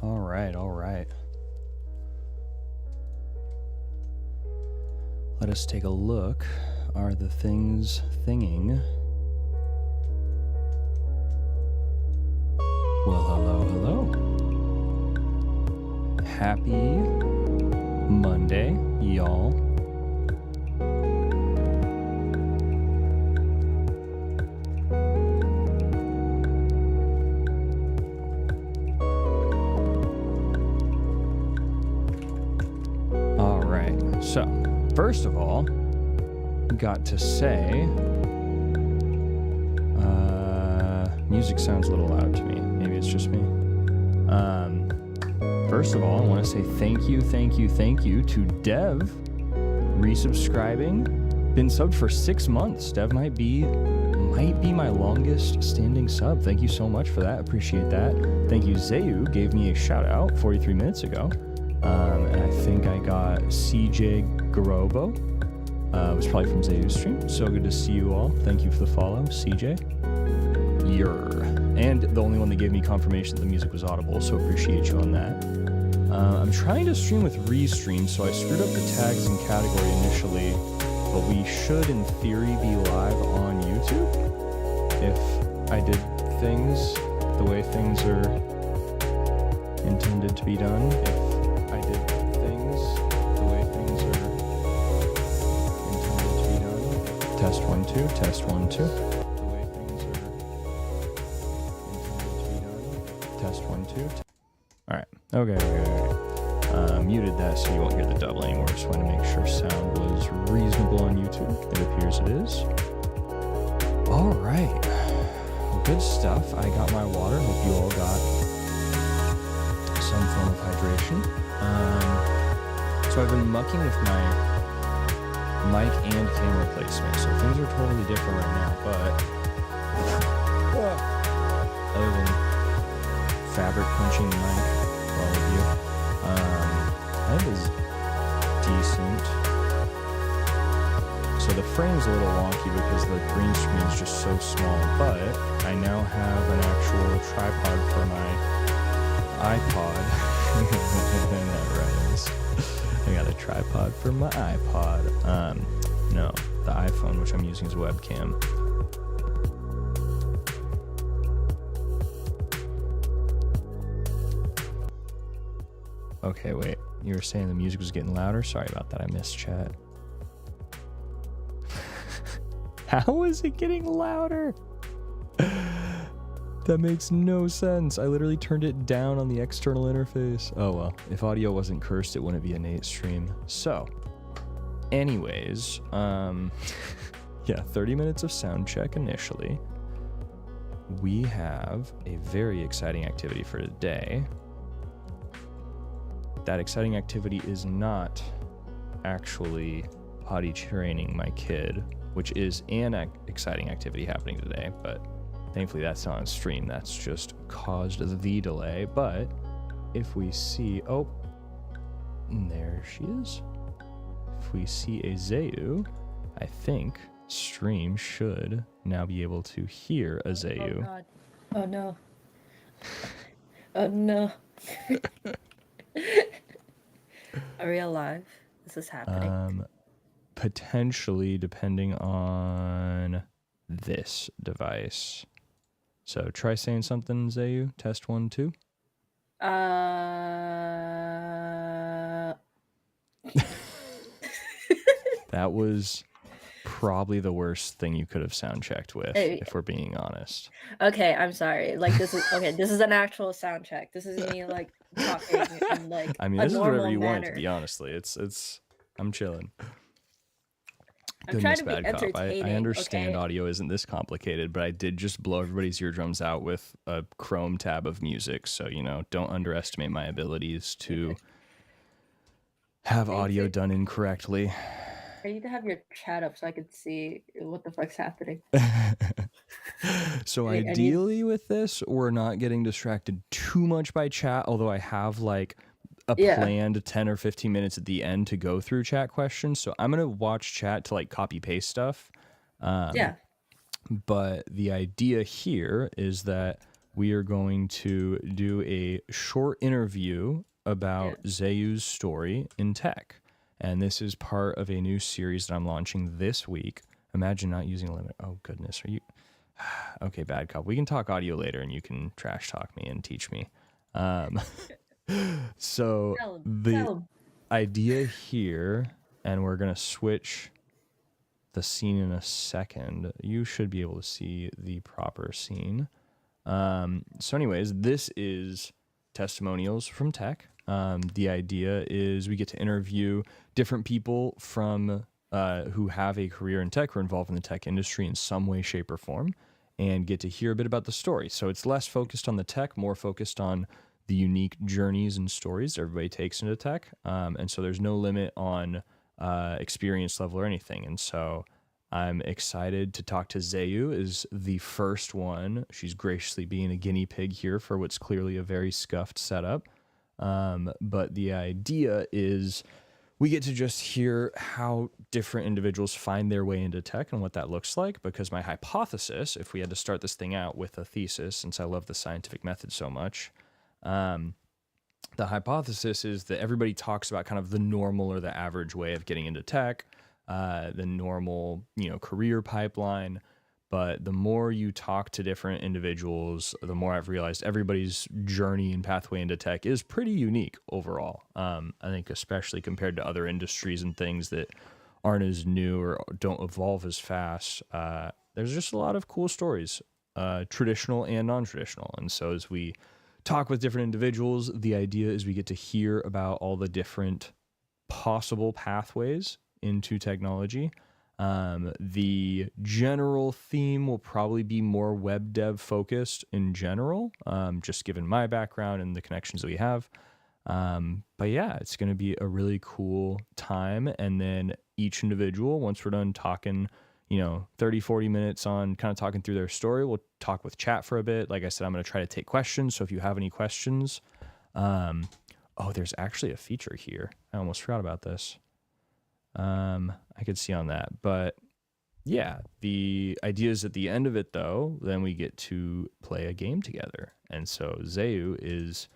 All right, all right. Let us take a look. Are the things thinging? Well, hello. Happy Monday, y'all. All right, so first of all, got to say, music sounds a little loud to me. Maybe it's just me. First of all, I want to say thank you to Dev, resubscribing. Been subbed for 6 months. Dev might be my longest standing sub. Thank you so much for that. Appreciate that. Thank you, Zayu, gave me a shout out 43 minutes ago. And I think I got CJ Garobo. It was probably from Zayu's stream. So good to see you all. Thank you for the follow, CJ. And the only one that gave me confirmation that the music was audible, so appreciate you on that. I'm trying to stream with Restream, so I screwed up the tags and category initially, but we should, in theory, be live on YouTube if I did things the way things are intended to be done. If I did things the way things are intended to be done. Test 1 2, test 1 2. Test 1 2. All right. Okay. Muted that so you won't hear the double anymore. Just want to make sure sound was reasonable on YouTube. It appears it is. All right. Well, good stuff. I got my water. Hope you all got some form of hydration. So I've been mucking with my mic and camera placement. So things are totally different right now, but other than fabric punching the mic for all of you. That is decent. So the frame's a little wonky because the green screen is just so small, but I now have an actual tripod for my iPod. That rhymes. I got a tripod for my iPod. No, the iPhone, which I'm using as a webcam. Okay, wait. You were saying the music was getting louder? Sorry about that. I missed chat. How is it getting louder? That makes no sense. I literally turned it down on the external interface. Oh well. If audio wasn't cursed, it wouldn't be a Nate stream. So, anyways, yeah, 30 minutes of sound check initially. We have a very exciting activity for today. That exciting activity is not actually potty training my kid, which is an exciting activity happening today, but thankfully that's not on stream. That's just caused the delay. But if we see, oh, there she is. If we see a Zayu, I think stream should now be able to hear a Zayu. Oh God. Oh no. Oh no. Are we alive? Is this happening? Potentially, depending on this device. So try saying something, Zayu. Test 1 2. That was probably the worst thing you could have sound checked with, if we're being honest. Okay, I'm sorry. Like this is okay. This is an actual sound check. This is me like talking in like I mean, a this is normal whatever you manner. want, to be honestly. It's I'm chilling. I'm trying Goodness, to be bad cop. entertaining. I understand okay? audio isn't this complicated, but I did just blow everybody's eardrums out with a Chrome tab of music. So, you know, don't underestimate my abilities to have audio done incorrectly. I need to have your chat up so I can see what the fuck's happening. So ideally with this, we're not getting distracted too much by chat, although I have like a planned 10 or 15 minutes at the end to go through chat questions. So I'm going to watch chat to like copy paste stuff. But the idea here is that we are going to do a short interview about Zayu's story in tech. And this is part of a new series that I'm launching this week. Imagine not using a limit. Oh, goodness. Are you... Okay, bad cop. We can talk audio later and you can trash talk me and teach me. So Tell him. the Tell him. idea here, and we're going to switch the scene in a second. You should be able to see the proper scene. So anyways, this is Testimonials from Tech. The idea is we get to interview different people from who have a career in tech or involved in the tech industry in some way, shape, or form, and get to hear a bit about the story. So it's less focused on the tech, more focused on the unique journeys and stories everybody takes into tech. And so there's no limit on experience level or anything. And so I'm excited to talk to Zayu, is the first one. She's graciously being a guinea pig here for what's clearly a very scuffed setup. But the idea is we get to just hear how different individuals find their way into tech and what that looks like. Because my hypothesis, if we had to start this thing out with a thesis, since I love the scientific method so much, the hypothesis is that everybody talks about kind of the normal or the average way of getting into tech, the normal, career pipeline. But the more you talk to different individuals, the more I've realized everybody's journey and pathway into tech is pretty unique overall. I think especially compared to other industries and things that aren't as new or don't evolve as fast, there's just a lot of cool stories, traditional and non-traditional. And so as we talk with different individuals, the idea is we get to hear about all the different possible pathways into technology. The general theme will probably be more web dev focused in general, just given my background and the connections that we have. But yeah, it's going to be a really cool time. And then each individual, once we're done talking, 30, 40 minutes on kind of talking through their story, we'll talk with chat for a bit. Like I said, I'm going to try to take questions. So if you have any questions, there's actually a feature here. I almost forgot about this. I could see on that, but yeah, the idea is at the end of it though, then we get to play a game together. And so Zayu is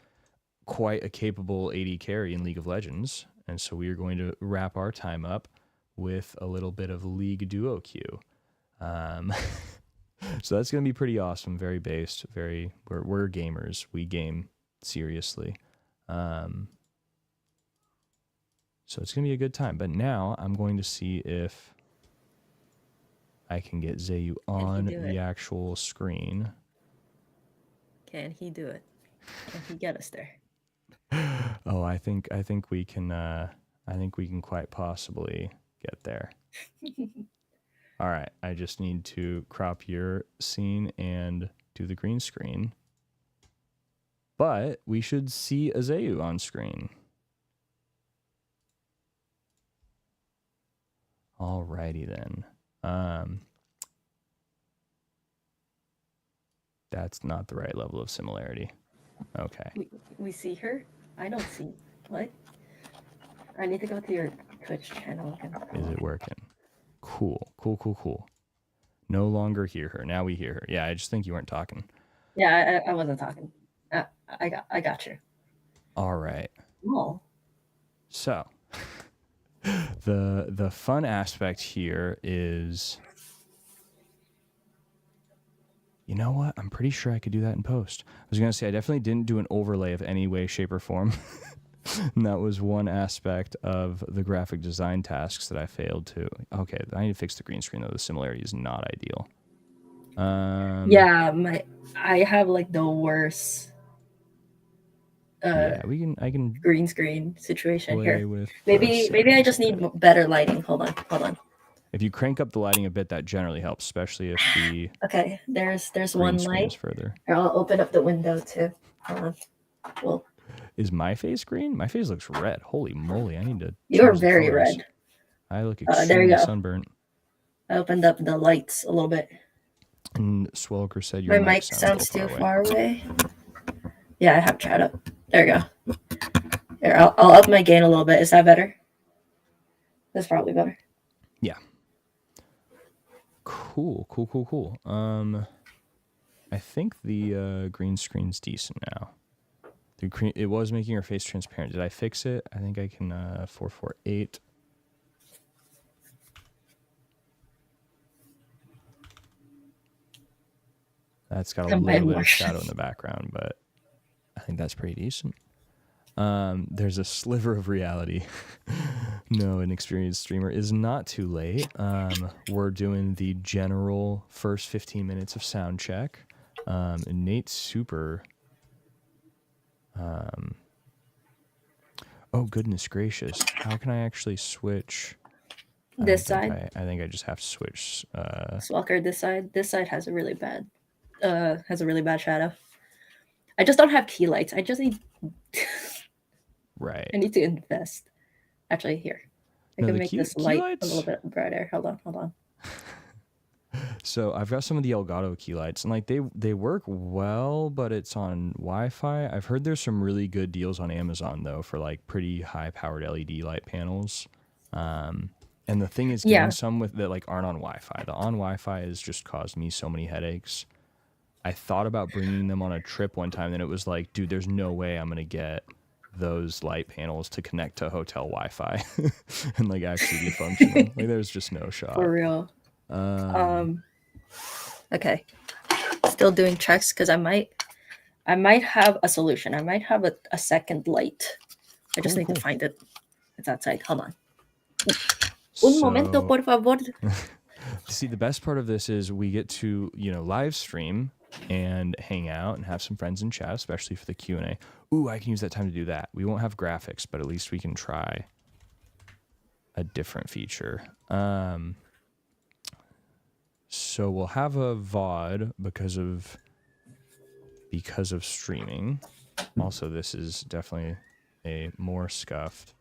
quite a capable AD carry in League of Legends. And so we are going to wrap our time up with a little bit of League duo queue. So that's going to be pretty awesome. Very based, we're gamers. We game seriously. So it's going to be a good time. But now I'm going to see if I can get Zayu on the actual screen. Can he do it? Can he get us there? Oh, I think we can. I think we can quite possibly get there. All right. I just need to crop your scene and do the green screen. But we should see a Zayu on screen. Alrighty then. That's not the right level of similarity. Okay. We see her? I don't see. What? I need to go to your Twitch channel again. Is it working? Cool. No longer hear her. Now we hear her. Yeah, I just think you weren't talking. Yeah, I wasn't talking. I got you. All right. Oh. So the fun aspect here is, you know what? I'm pretty sure I could do that in post. I was going to say, I definitely didn't do an overlay of any way, shape, or form. And that was one aspect of the graphic design tasks that I failed to. Okay, I need to fix the green screen, though. The similarity is not ideal. I have like the worst I can green screen situation here. With maybe I just need better lighting. Hold on. If you crank up the lighting a bit, that generally helps, especially if the okay, there's one light. Further. Here, I'll open up the window too. Hold on. Well, is my face green? My face looks red. Holy moly! I need to. You're very red. I look extremely sunburnt. I opened up the lights a little bit. And Swelker said your mic sounds too far away. Yeah, I have chat up. There you go. Here, I'll up my gain a little bit. Is that better? That's probably better. Yeah. Cool. I think the green screen's decent now. It was making your face transparent. Did I fix it? I think I can 448. That's got a Am I little bit of Martian? shadow in the background, but I think that's pretty decent. There's a sliver of reality. No, an experienced streamer is not too late. We're doing the general first 15 minutes of sound check. And Nate's super. Oh goodness gracious! How can I actually switch? This side, I think I just have to switch. Swalker. This side. This side has a really bad shadow. I just don't have key lights. I just need. Right. I need to invest. Actually, here. I No, can the make this key light lights? a little bit brighter. Hold on. So I've got some of the Elgato key lights, and like they work well, but it's on Wi-Fi. I've heard there's some really good deals on Amazon though for like pretty high-powered LED light panels. And the thing is, getting some with that like aren't on Wi-Fi. The on Wi-Fi has just caused me so many headaches. I thought about bringing them on a trip one time, and it was like, dude, there's no way I'm gonna get those light panels to connect to hotel Wi-Fi and like actually be functional. Like there's just no shot. For real. Okay. Still doing checks because I might have a solution. I might have a second light. I just need to find it. It's outside. Hold on. Un momento, por favor. See, the best part of this is we get to, live stream and hang out and have some friends in chat, especially for the Q&A. Ooh, I can use that time to do that. We won't have graphics, but at least we can try a different feature. So we'll have a VOD because of streaming. Also, this is definitely a more scuffed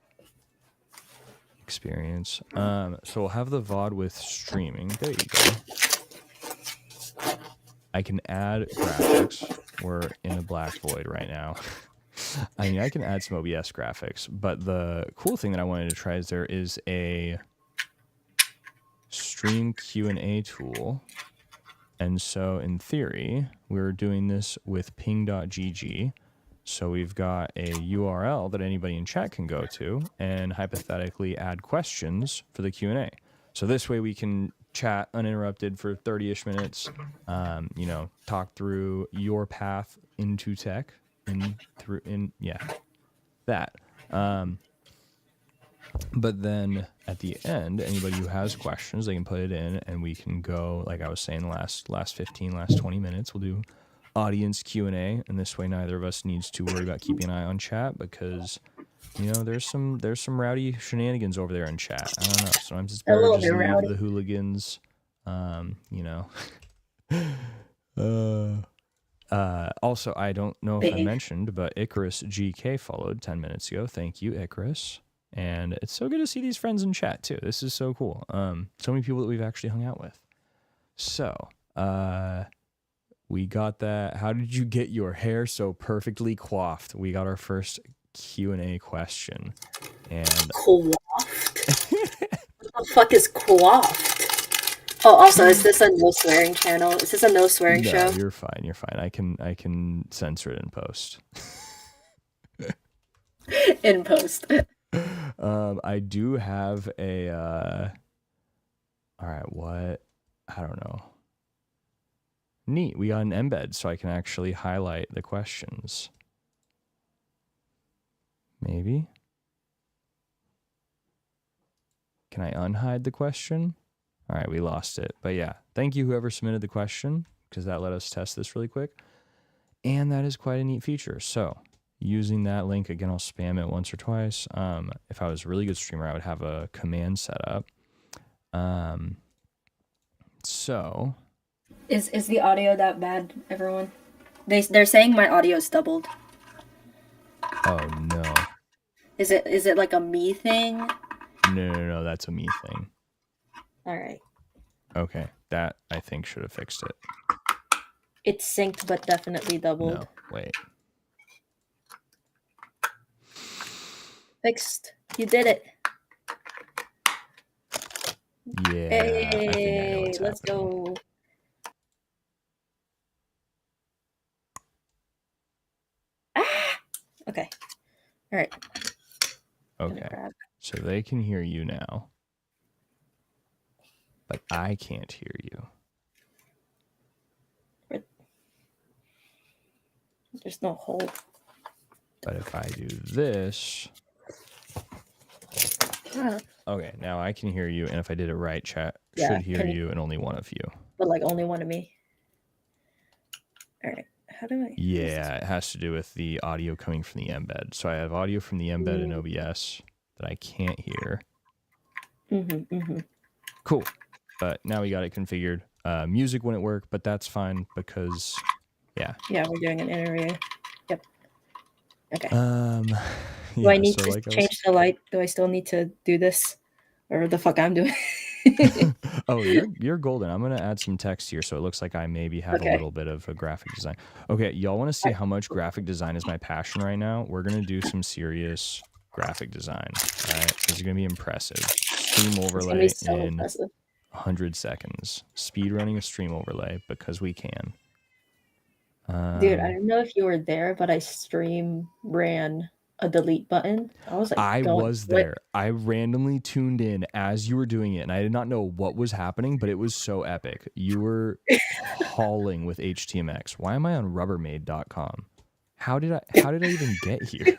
experience. So we'll have the VOD with streaming. There you go. I can add graphics. We're in a black void right now. I mean, I can add some OBS graphics, but the cool thing that I wanted to try is there is a stream Q&A tool. And so in theory, we're doing this with ping.gg. So we've got a URL that anybody in chat can go to and hypothetically add questions for the Q&A. So this way we can chat uninterrupted for 30-ish minutes, talk through your path into tech that. But then at the end, anybody who has questions, they can put it in and we can go, like I was saying, last 20 minutes, we'll do audience Q&A, and this way neither of us needs to worry about keeping an eye on chat because there's some rowdy shenanigans over there in chat. I don't know, sometimes it's better to just leave the hooligans. Also, I don't know if I mentioned, but Icarus GK followed 10 minutes ago. Thank you, Icarus. And it's so good to see these friends in chat too. This is so cool. So many people that we've actually hung out with. So we got that. How did you get your hair so perfectly coiffed? We got our first Q&A question. And coiffed? What the fuck is coiffed? Oh, also, is this a no swearing channel? Is this a no swearing show? No, you're fine. You're fine. I can censor it in post. In post. I do have a all right, what? I don't know. Neat. We got an embed so I can actually highlight the questions. Maybe. Can I unhide the question? All right, we lost it. But yeah, thank you whoever submitted the question because that let us test this really quick. And that is quite a neat feature. So using that link, again, I'll spam it once or twice. If I was a really good streamer, I would have a command set up. So... Is the audio that bad, everyone? They're saying my audio's doubled. Oh, no. Is it like a me thing? No, that's a me thing. All right. Okay, that I think should have fixed it. It's synced, but definitely doubled. No, wait. Fixed. You did it. Yeah. Hey, I think I know what's let's happening. go. Okay. All right. Okay. So they can hear you now. But I can't hear you. There's no hole. But if I do this, okay, now I can hear you, and if I did it right, chat should hear you, and only one of you. But like only one of me. All right. How do I? Yeah, it has to do with the audio coming from the embed. So I have audio from the embed in OBS that I can't hear. Cool. But now we got it configured. Music wouldn't work, but that's fine because, yeah. Yeah, we're doing an interview. Yep. Okay. Do I need to change the light? Do I still need to do this, or the fuck I'm doing? Oh, you're golden. I'm gonna add some text here so it looks like I maybe have a little bit of a graphic design. Okay, y'all want to see how much graphic design is my passion right now? We're gonna do some serious graphic design. All right, this is gonna be impressive. Stream overlay in 100 seconds. Speed running a stream overlay because we can. Dude, I don't know if you were there, but I stream ran a delete button. I was like, I was there. I randomly tuned in as you were doing it, and I did not know what was happening, but it was so epic. You were hauling with HTMX. Why am I on Rubbermaid.com? How did I even get here?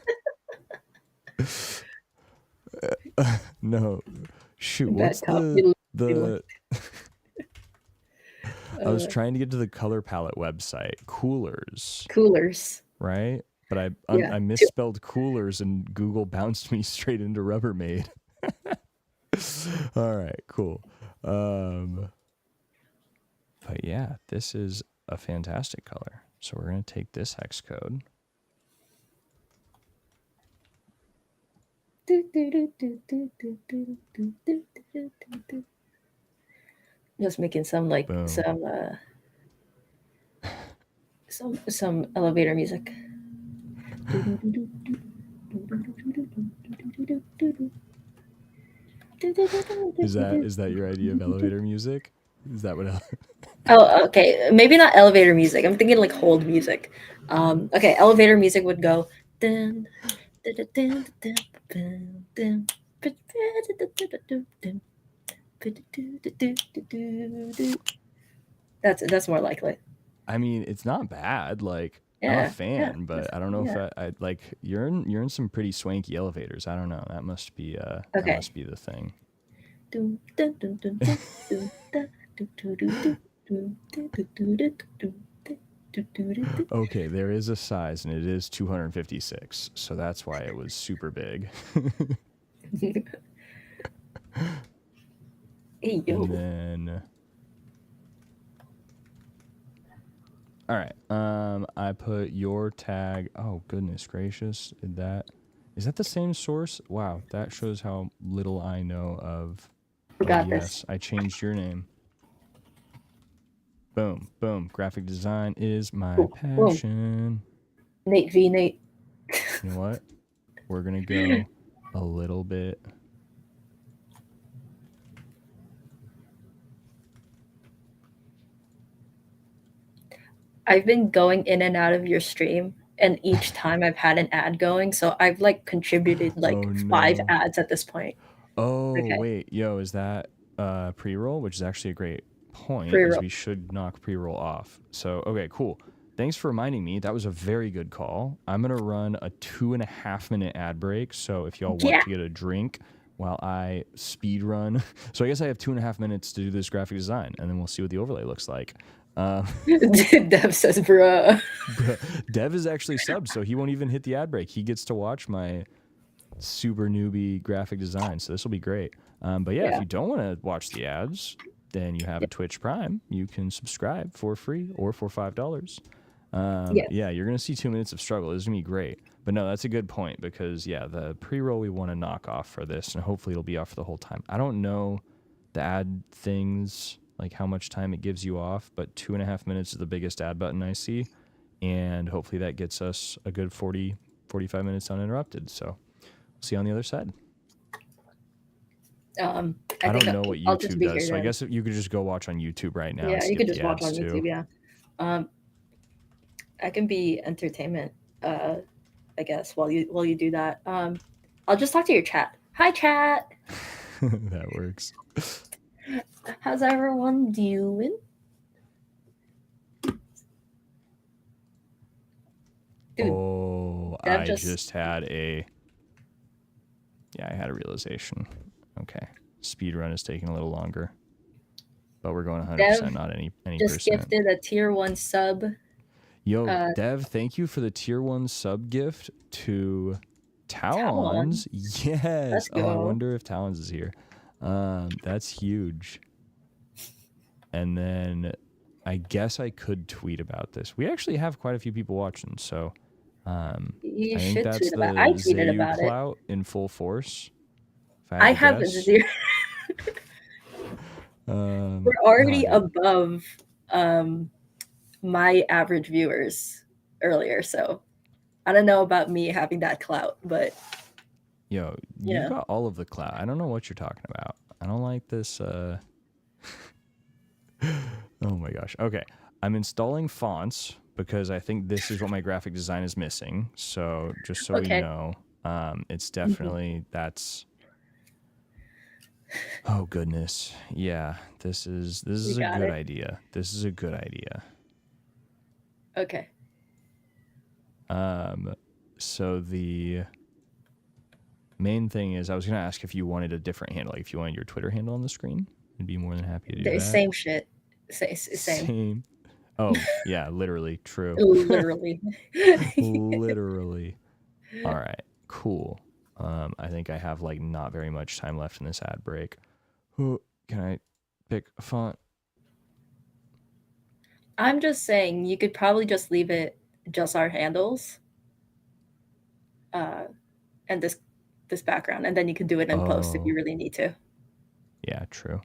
No, shoot. What's the I was trying to get to the color palette website. Coolers. Right? But I misspelled coolers and Google bounced me straight into Rubbermaid. All right, cool. But yeah, this is a fantastic color. So we're going to take this hex code. Just making some like some elevator music. Is that your idea of elevator music? Is that what? Oh, okay. Maybe not elevator music. I'm thinking like hold music. Okay, elevator music would go. Dun, dun, dun, dun, dun, dun, dun. That's more likely. I mean, it's not bad. Like I'm a fan, but I don't know if I like you're in some pretty swanky elevators. I don't know. That must be that must be the thing. Okay, there is a size, and it is 256, so that's why it was super big. Hey, yo. And then, all right, I put your tag. Oh goodness gracious, is that the same source? Wow, that shows how little I know of. Yes, I changed your name. Boom, boom. Graphic design is my passion. Nate v. Nate. You know what? We're going to go a little bit. I've been going in and out of your stream, and each time I've had an ad going, so I've like contributed like 5 ads at this point. Oh, wait. Yo, is that pre-roll? Which is actually a great point, is we should knock pre-roll off. So, okay, cool. Thanks for reminding me. That was a very good call. I'm going to run a 2.5-minute ad break. So if y'all want to get a drink while I speed run. So I guess I have 2.5 minutes to do this graphic design, and then we'll see what the overlay looks like. Dev says, bruh. Dev is actually subbed, so he won't even hit the ad break. He gets to watch my super newbie graphic design, so this will be great. But yeah, if you don't want to watch the ads, then you have a Twitch Prime. You can subscribe for free or for $5. Yeah, you're going to see 2 minutes of struggle. This is going to be great. But no, that's a good point because, yeah, the pre-roll we want to knock off for this, and hopefully it'll be off for the whole time. I don't know the ad things, like how much time it gives you off, but 2.5 minutes is the biggest ad button I see, and hopefully that gets us a good 40, 45 minutes uninterrupted. So we'll see you on the other side. I don't know what YouTube does, so I guess you could just go watch on YouTube right now. Yeah, you could just watch on YouTube, yeah. I can be entertainment, I guess, while you do that. I'll just talk to your chat. Hi, chat. That works. How's everyone doing? Dude, Oh, Dev I just just had a... Yeah, I had a realization. Okay. Speed run is taking a little longer. But we're going 100%, Dev not any just percent. gifted a tier 1 sub. Yo, Dev, thank you for the tier 1 sub gift to Talons. Yes. Let's Oh, I go. wonder if Talons is here. That's huge. And then I guess I could tweet about this. We actually have quite a few people watching, so You I think should that's tweet the about it. I tweeted Zayu about it. clout in full force. If I I had to have guess. 0. We're already above my average viewers earlier, so I don't know about me having that clout, but Yo, you've got all of the clout. I don't know what you're talking about. I don't like this. Oh my gosh. Okay. I'm installing fonts because I think this is what my graphic design is missing. So just so we know, it's definitely that's... Oh goodness. Yeah, this is a good idea. This is a good idea. Okay. So the main thing is I was going to ask if you wanted a different handle, like if you wanted your Twitter handle on the screen. I'd be more than happy to do that. Same shit. Same. Oh, yeah, literally. True. Literally. Literally. All right, cool. I think I have like not very much time left in this ad break. Can I pick a font? I'm just saying you could probably just leave it just our handles and this background, and then you can do it in post if you really need to. Yeah, true.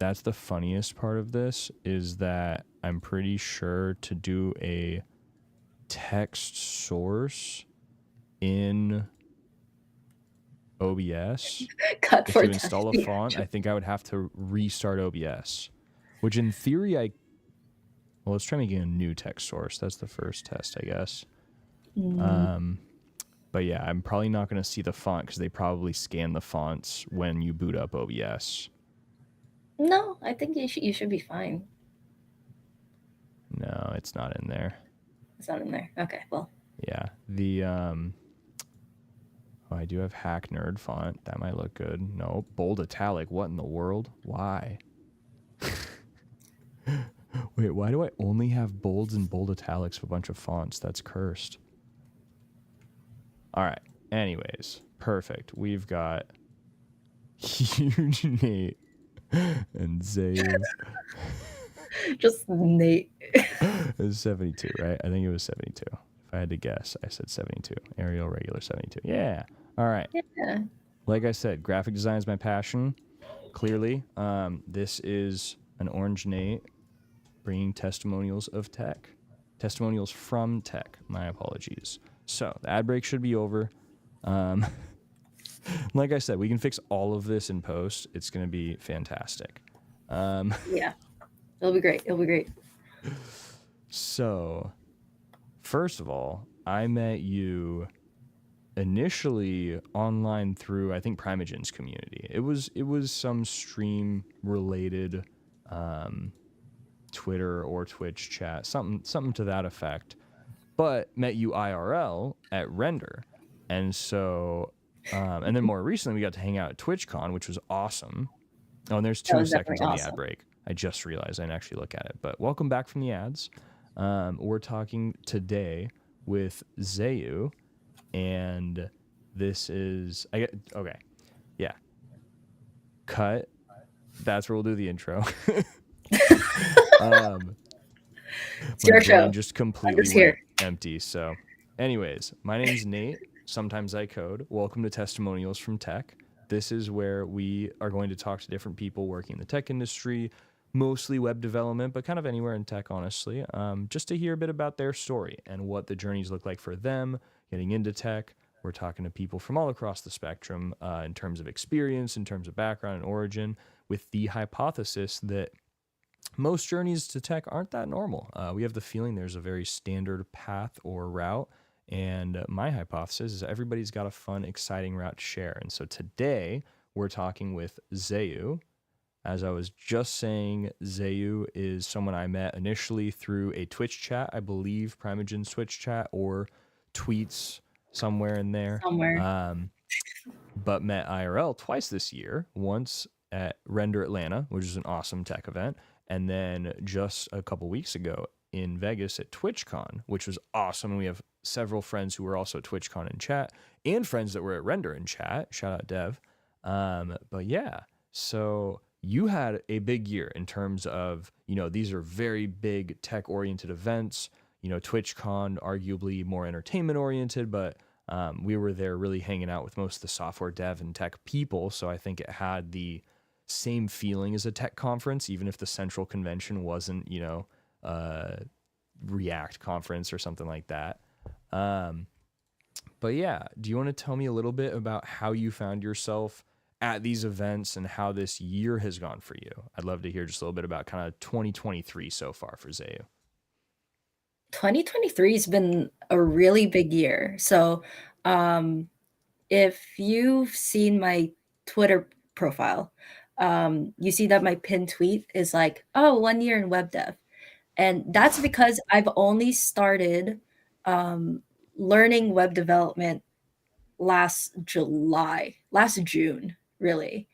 That's the funniest part of this is that I'm pretty sure to do a text source in OBS. If you install a font, I think I would have to restart OBS, which in theory well, let's try making a new text source. That's the first test, I guess. But yeah, I'm probably not going to see the font because they probably scan the fonts when you boot up OBS. No, I think you should be fine. No, it's not in there. It's not in there. Okay, well. Yeah, the oh, I do have hack nerd font. That might look good. No, bold italic. What in the world? Why? Wait, why do I only have bolds and bold italics for a bunch of fonts? That's cursed. All right. Anyways, perfect. We've got huge Nate and Zayu. Just Nate. It was 72, right? I think it was 72. If I had to guess, I said 72. Arial regular 72. Yeah. All right. Yeah. Like I said, graphic design is my passion. Clearly, this is an orange Nate bringing testimonials of tech. Testimonials from tech. My apologies. So the ad break should be over. Like I said, we can fix all of this in post. It's going to be fantastic. Yeah. It'll be great. It'll be great. So, first of all, I met you initially online through, I think, Primogen's community. It was some stream related Twitter or Twitch chat, something to that effect. But met you IRL at Render. And so and then more recently we got to hang out at TwitchCon, which was awesome. Oh, and there's 2 seconds on the ad break. I just realized I didn't actually look at it. But welcome back from the ads. We're talking today with Zayu, and this is okay. Yeah. Cut. That's where we'll do the intro. It's your show. Just completely went empty. So, anyways, my name's Nate. Sometimes I code. Welcome to Testimonials from Tech. This is where we are going to talk to different people working in the tech industry, mostly web development, but kind of anywhere in tech, honestly, just to hear a bit about their story and what the journeys look like for them getting into tech. We're talking to people from all across the spectrum in terms of experience, in terms of background and origin, with the hypothesis that most journeys to tech aren't that normal. We have the feeling there's a very standard path or route. And my hypothesis is everybody's got a fun, exciting route to share. And so today we're talking with Zayu. As I was just saying, Zayu is someone I met initially through a Twitch chat, I believe Primogen's Twitch chat or tweets somewhere in there. Somewhere. But met IRL twice this year, once at Render Atlanta, which is an awesome tech event, and then just a couple weeks ago in Vegas at TwitchCon, which was awesome. And we have several friends who were also at TwitchCon in chat and friends that were at Render in chat. Shout out Dev. But yeah, so you had a big year in terms of, these are very big tech oriented events. TwitchCon, arguably more entertainment oriented, but we were there really hanging out with most of the software dev and tech people. So I think it had the same feeling as a tech conference, even if the central convention wasn't, React conference or something like that. But yeah, do you want to tell me a little bit about how you found yourself at these events and how this year has gone for you? I'd love to hear just a little bit about kind of 2023 so far for Zayu. 2023 has been a really big year. So, if you've seen my Twitter profile, you see that my pinned tweet is like, "Oh, 1 year in web dev." And that's because I've only started learning web development last June, really.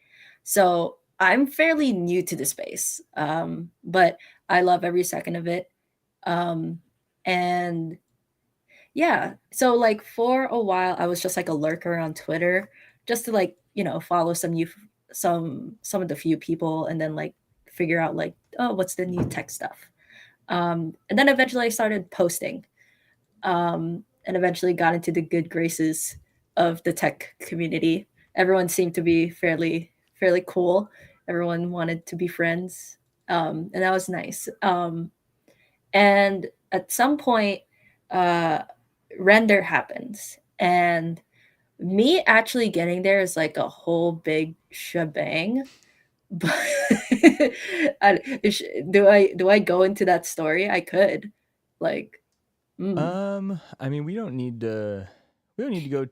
So I'm fairly new to the space, but I love every second of it. And yeah, so like for a while, I was just like a lurker on Twitter, just to like follow some of the few people, and then like figure out like, oh, what's the new tech stuff. And then eventually I started posting, and eventually got into the good graces of the tech community. Everyone seemed to be fairly cool. Everyone wanted to be friends, and that was nice. And at some point, uh, render happens, and me actually getting there is like a whole big shebang. But do I go into that story? I could, like, mm, I mean, we don't need to go.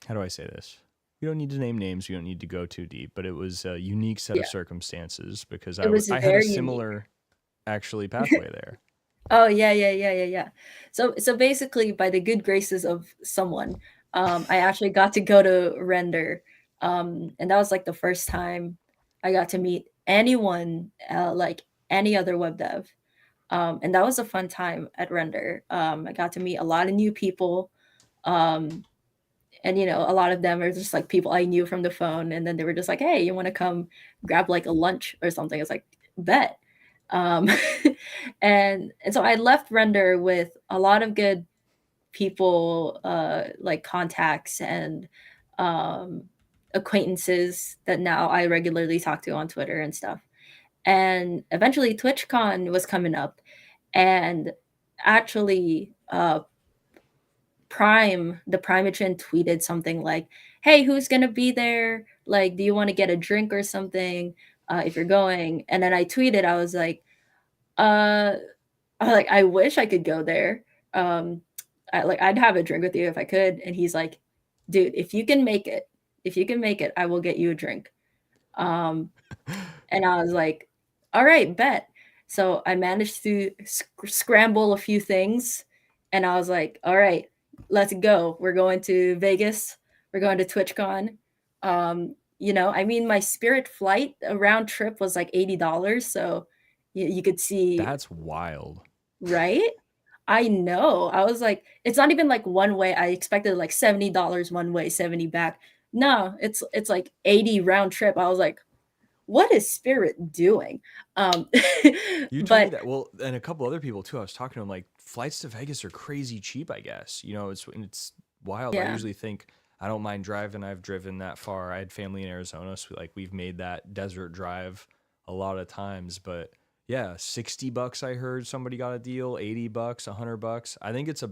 How do I say this? We don't need to name names. We don't need to go too deep, but it was a unique set of yeah, circumstances because it was I had a very unique. similar actually pathway there. Oh yeah, yeah, yeah, yeah, yeah. So basically, by the good graces of someone, I actually got to go to Render, and that was like the first time I got to meet anyone, like any other web dev, and that was a fun time at Render. I got to meet a lot of new people, um, and a lot of them are just like people I knew from the phone, and then they were just like, "Hey, you want to come grab like a lunch or something?" It's like, bet. um, and so I left Render with a lot of good people, like contacts and um, acquaintances that now I regularly talk to on Twitter and stuff. And eventually, TwitchCon was coming up, and actually, the Primogen tweeted something like, "Hey, who's gonna be there? Like, do you want to get a drink or something if you're going?" And then I tweeted, uh, I wish I could go there. Um, I'd have a drink with you if I could. And he's like, "Dude, if you can make it, I will get you a drink." Um, and I was like, "All right, bet." So I managed to scramble a few things, and I was like, "All right, let's go. We're going to Vegas. We're going to TwitchCon." I mean, my Spirit flight round trip was like $80, so you could see, That's wild. right? I know. I was like, it's not even like one way. I expected like $70 one way, 70 back. No, it's like 80 round trip. I was like, what is Spirit doing? Um, You told me but that. Well, and a couple other people too. I was talking to them like flights to Vegas are crazy cheap, I guess. It's wild. I yeah, usually think I don't mind driving. I've driven that far. I had family in Arizona, so like we've made that desert drive a lot of times, but yeah, $60 I heard somebody got a deal, $80, $100. I think it's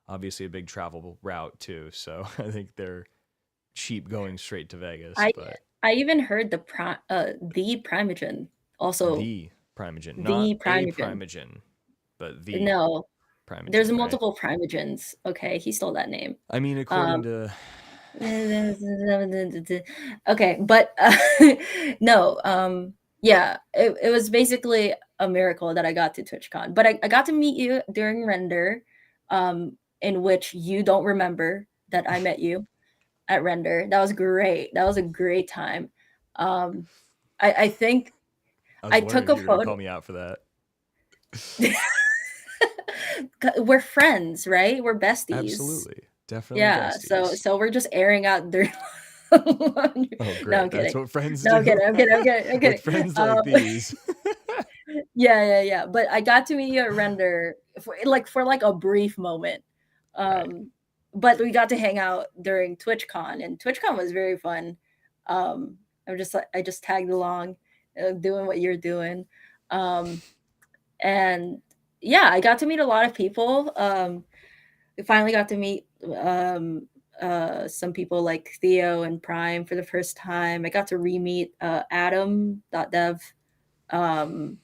obviously a big travel route too. So I think they're cheap going straight to Vegas, I but I even heard the Primogen, also the Primogen, not the a Primogen. Primogen, but the No, there's Primogen, right? multiple Primogens. Okay, he stole that name. I mean, according Um, to Okay, but no, yeah, it was basically a miracle that I got to TwitchCon. But I got to meet you during Render, in which you don't remember that I met you at Render. That was great. That was a great time. Um, I think I was I wondering took if a you were going to photo. call me out for that. We're friends, right? We're besties. Absolutely. Definitely Yeah, besties. so we're just airing out their Oh, No, I'm great. That's kidding. what friends No, I'm do. kidding. I'm kidding. I'm kidding. I'm With kidding. friends like these. Yeah. But I got to meet you at Render for like a brief moment. Right. Um, but we got to hang out during TwitchCon, and TwitchCon was very fun. I just tagged along, doing what you're doing, um, and yeah, I got to meet a lot of people. We finally got to meet some people like Theo and Prime for the first time. I got to re-meet Adam.dev. Um,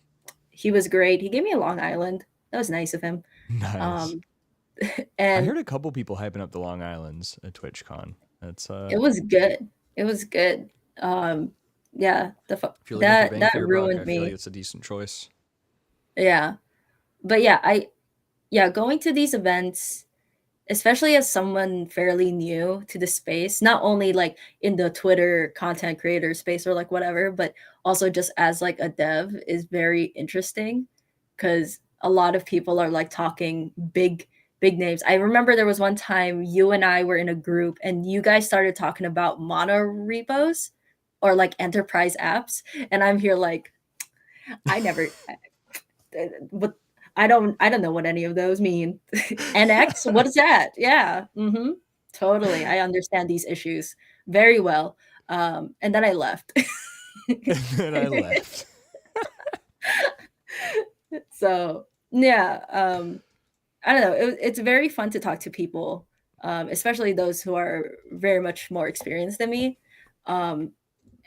he was great. He gave me a Long Island. That was nice of him. Nice. Um, I and heard a couple people hyping up the Long Islands at TwitchCon. That's it was good. It was good. Yeah, if you're looking for bang that for your buck, ruined I feel like me. it's a decent choice. Yeah, but yeah, yeah, going to these events, especially as someone fairly new to the space, not only like in the Twitter content creator space or like whatever, but also just as like a dev, is very interesting because a lot of people are like talking big names. I remember there was one time you and I were in a group and you guys started talking about mono repos or like enterprise apps, and I'm here like I never what I don't know what any of those mean. NX, what is that? Yeah, totally. I understand these issues very well. And then I left. And then I left. So yeah, I don't know. It's very fun to talk to people, especially those who are very much more experienced than me, um,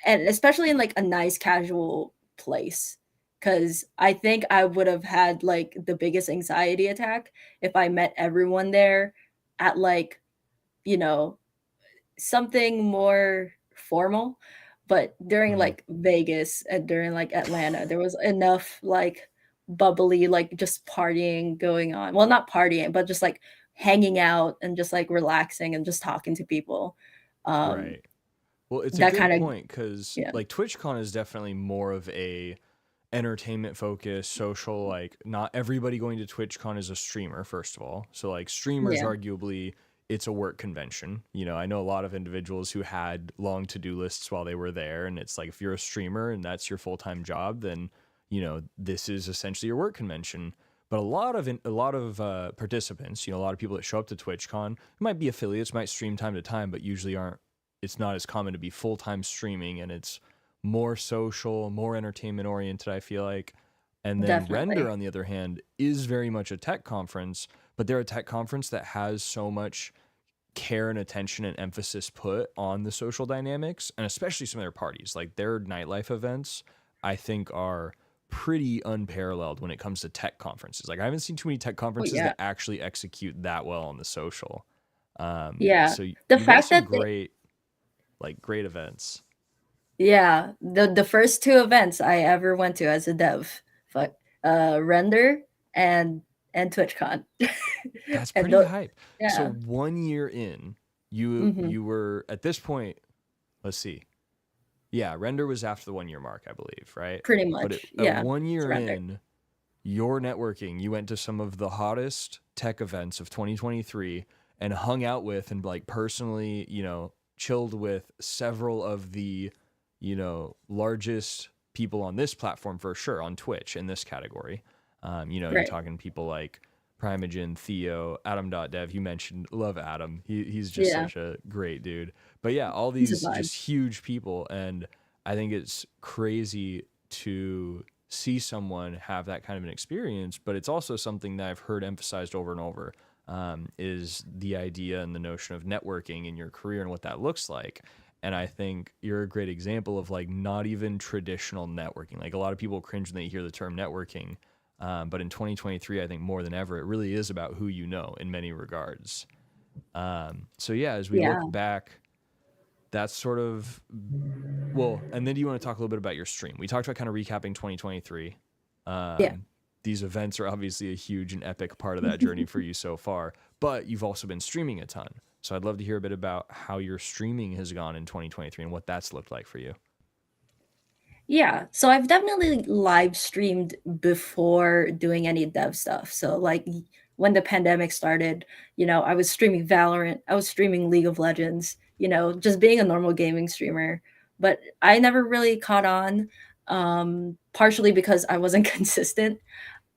and especially in like a nice casual place. Because I think I would have had like the biggest anxiety attack if I met everyone there at like, you know, something more formal. But during Hmm. like Vegas and during like Atlanta, there was enough like bubbly, like just partying going on. Well, not partying, but just like hanging out and just like relaxing and just talking to people. Um, Right. Well, it's a that good kind of, point because yeah, like TwitchCon is definitely more of a entertainment focused social, like not everybody going to TwitchCon is a streamer, first of all. So like streamers yeah, arguably it's a work convention. You know, I know a lot of individuals who had long to-do lists while they were there, and it's like if you're a streamer and that's your full-time job, then you know, this is essentially your work convention. But a lot of participants, you know, a lot of people that show up to TwitchCon might be affiliates, might stream time to time, but usually aren't. It's not as common to be full-time streaming, and it's more social, more entertainment oriented, I feel like. And then Render, definitely. on the other hand, is very much a tech conference, but they're a tech conference that has so much care and attention and emphasis put on the social dynamics, and especially some of their parties. Like their nightlife events, I think are pretty unparalleled when it comes to tech conferences. Like I haven't seen too many tech Oh conferences yeah, that actually execute that well on the social. yeah. So The you got fact some that they, great, like great events. yeah, the first two events I ever went to as a dev, but Render and TwitchCon, That's and pretty hype. So yeah, 1 year in, you hmm you were at this point. Let's see. Yeah, Render was after the 1 year mark, I believe, right? pretty But much, at yeah, one it's year Render. in, your networking, you went to some of the hottest tech events of 2023 and hung out with and like personally, you know, chilled with several of the, you know, largest people on this platform for sure on Twitch in this category. You know, you're Right. talking people like Primogen, Theo, Adam.dev. You mentioned, love Adam. He's just Yeah, such a great dude. But yeah, all he's a these vibe. just huge people. And I think it's crazy to see someone have that kind of an experience, but it's also something that I've heard emphasized over and over, is the idea and the notion of networking in your career and what that looks like. And I think you're a great example of like not even traditional networking. Like a lot of people cringe when they hear the term networking. But in 2023, I think more than ever, it really is about who you know in many regards. So yeah, as we look Yeah. back that's sort of, well, and then do you want to talk a little bit about your stream? We talked about kind of recapping 2023. Yeah. These events are obviously a huge and epic part of that journey for you so far, but you've also been streaming a ton. So I'd love to hear a bit about how your streaming has gone in 2023 and what that's looked like for you. Yeah, so I've definitely live streamed before doing any dev stuff. So like when the pandemic started, I was streaming Valorant, I was streaming League of Legends, just being a normal gaming streamer. But I never really caught on, partially because I wasn't consistent.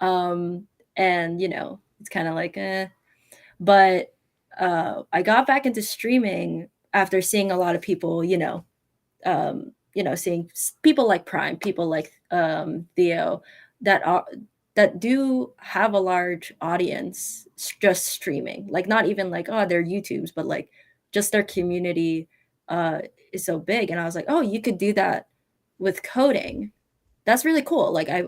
Um, and it's kind of like But I got back into streaming after seeing a lot of people, seeing people like Prime, people like Theo, that are that do have a large audience just streaming. Like not even like they're YouTubes, but like just their community uh, is so big. And I was like, oh, you could do that with coding. That's really cool. Like I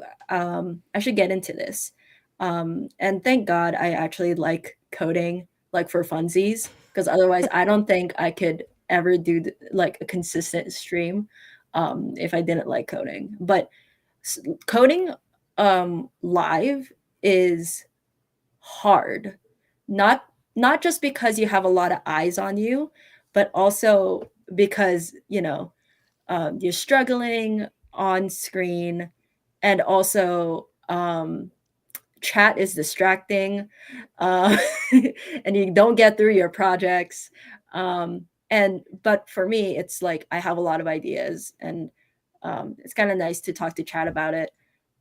should get into this. And thank God I actually like coding like for funsies because otherwise I don't think I could ever do like a consistent stream if I didn't like coding. But coding live is hard. Not just because you have a lot of eyes on you, but also because, you're struggling on screen, and also chat is distracting, uh, and you don't get through your projects. And but for me, it's like I have a lot of ideas, and it's kind of nice to talk to chat about it.